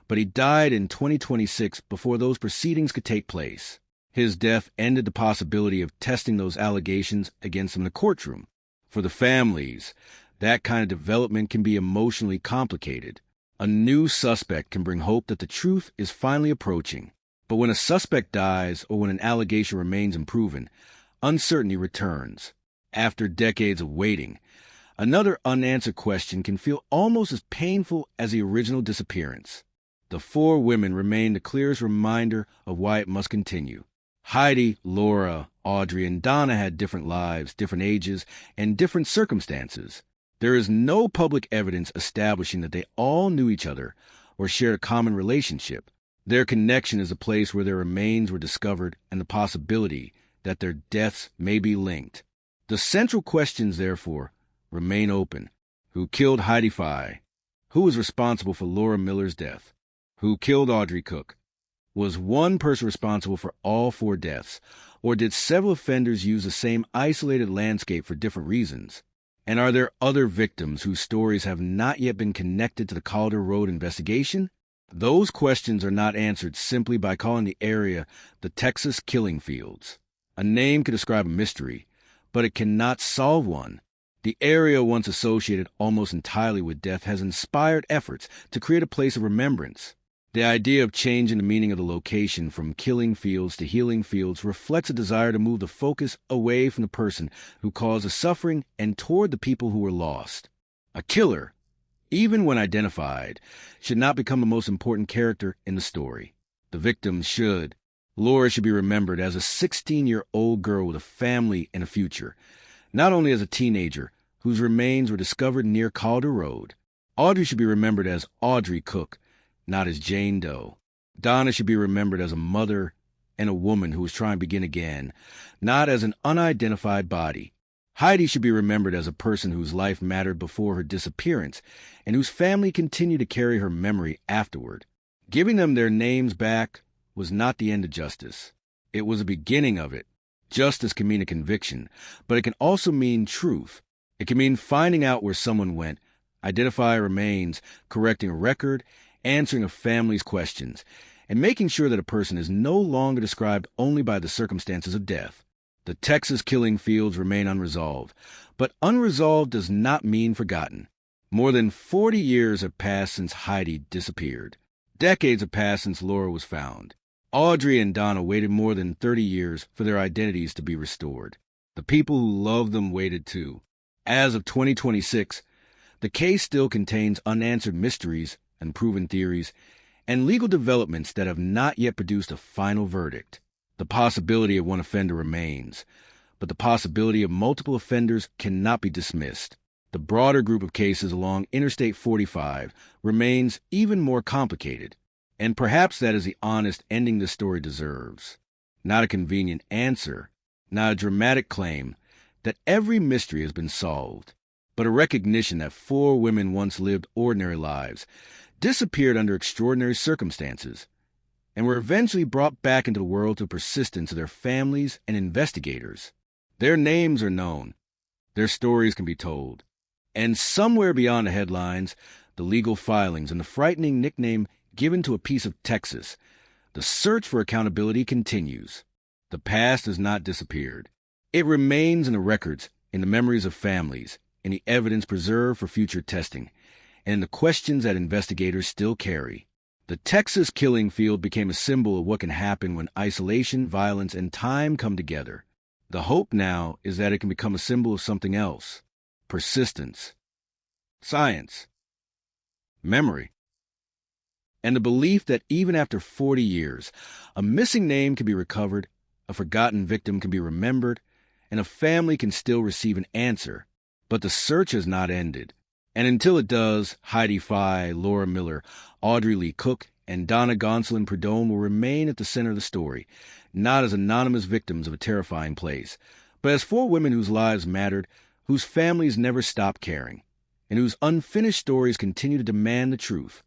but he died in 2026 before those proceedings could take place. His death ended the possibility of testing those allegations against him in the courtroom. For the families, that kind of development can be emotionally complicated. A new suspect can bring hope that the truth is finally approaching. But when a suspect dies or when an allegation remains unproven, uncertainty returns. After decades of waiting, another unanswered question can feel almost as painful as the original disappearance. The 4 women remain the clearest reminder of why it must continue. Heidi, Laura, Audrey, and Donna had different lives, different ages, and different circumstances. There is no public evidence establishing that they all knew each other or shared a common relationship. Their connection is a place where their remains were discovered and the possibility that their deaths may be linked. The central questions, therefore, remain open. Who killed Heidi Fye? Who was responsible for Laura Miller's death? Who killed Audrey Cook? Was one person responsible for all 4 deaths, or did several offenders use the same isolated landscape for different reasons? And are there other victims whose stories have not yet been connected to the Calder Road investigation? Those questions are not answered simply by calling the area the Texas Killing Fields. A name can describe a mystery, but it cannot solve one. The area once associated almost entirely with death has inspired efforts to create a place of remembrance. The idea of changing the meaning of the location from killing fields to healing fields reflects a desire to move the focus away from the person who caused the suffering and toward the people who were lost. A killer, even when identified, should not become the most important character in the story. The victims should. Laura should be remembered as a 16-year-old girl with a family and a future, not only as a teenager whose remains were discovered near Calder Road. Audrey should be remembered as Audrey Cook, not as Jane Doe. Donna should be remembered as a mother and a woman who was trying to begin again, not as an unidentified body. Heidi should be remembered as a person whose life mattered before her disappearance and whose family continued to carry her memory afterward. Giving them their names back was not the end of justice. It was the beginning of it. Justice can mean a conviction, but it can also mean truth. It can mean finding out where someone went, identifying remains, correcting a record, answering a family's questions, and making sure that a person is no longer described only by the circumstances of death. The Texas Killing Fields remain unresolved, but unresolved does not mean forgotten. More than 40 years have passed since Heidi disappeared. Decades have passed since Laura was found. Audrey and Donna waited more than 30 years for their identities to be restored. The people who loved them waited too. As of 2026, the case still contains unanswered mysteries, unproven theories, and legal developments that have not yet produced a final verdict. The possibility of one offender remains, but the possibility of multiple offenders cannot be dismissed. The broader group of cases along Interstate 45 remains even more complicated, and perhaps that is the honest ending the story deserves. Not a convenient answer, not a dramatic claim that every mystery has been solved, but a recognition that 4 women once lived ordinary lives, disappeared under extraordinary circumstances, and were eventually brought back into the world through persistence of their families and investigators. Their names are known. Their stories can be told. And somewhere beyond the headlines, the legal filings, and the frightening nickname given to a piece of Texas, the search for accountability continues. The past has not disappeared. It remains in the records, in the memories of families, in the evidence preserved for future testing, and the questions that investigators still carry. The Texas Killing Field became a symbol of what can happen when isolation, violence, and time come together. The hope now is that it can become a symbol of something else: persistence, science, memory, and the belief that even after 40 years, a missing name can be recovered, a forgotten victim can be remembered, and a family can still receive an answer. But the search has not ended. And until it does, Heidi Fye, Laura Miller, Audrey Lee Cook, and Donna Gonsolin Perdone will remain at the center of the story, not as anonymous victims of a terrifying place, but as 4 women whose lives mattered, whose families never stopped caring, and whose unfinished stories continue to demand the truth.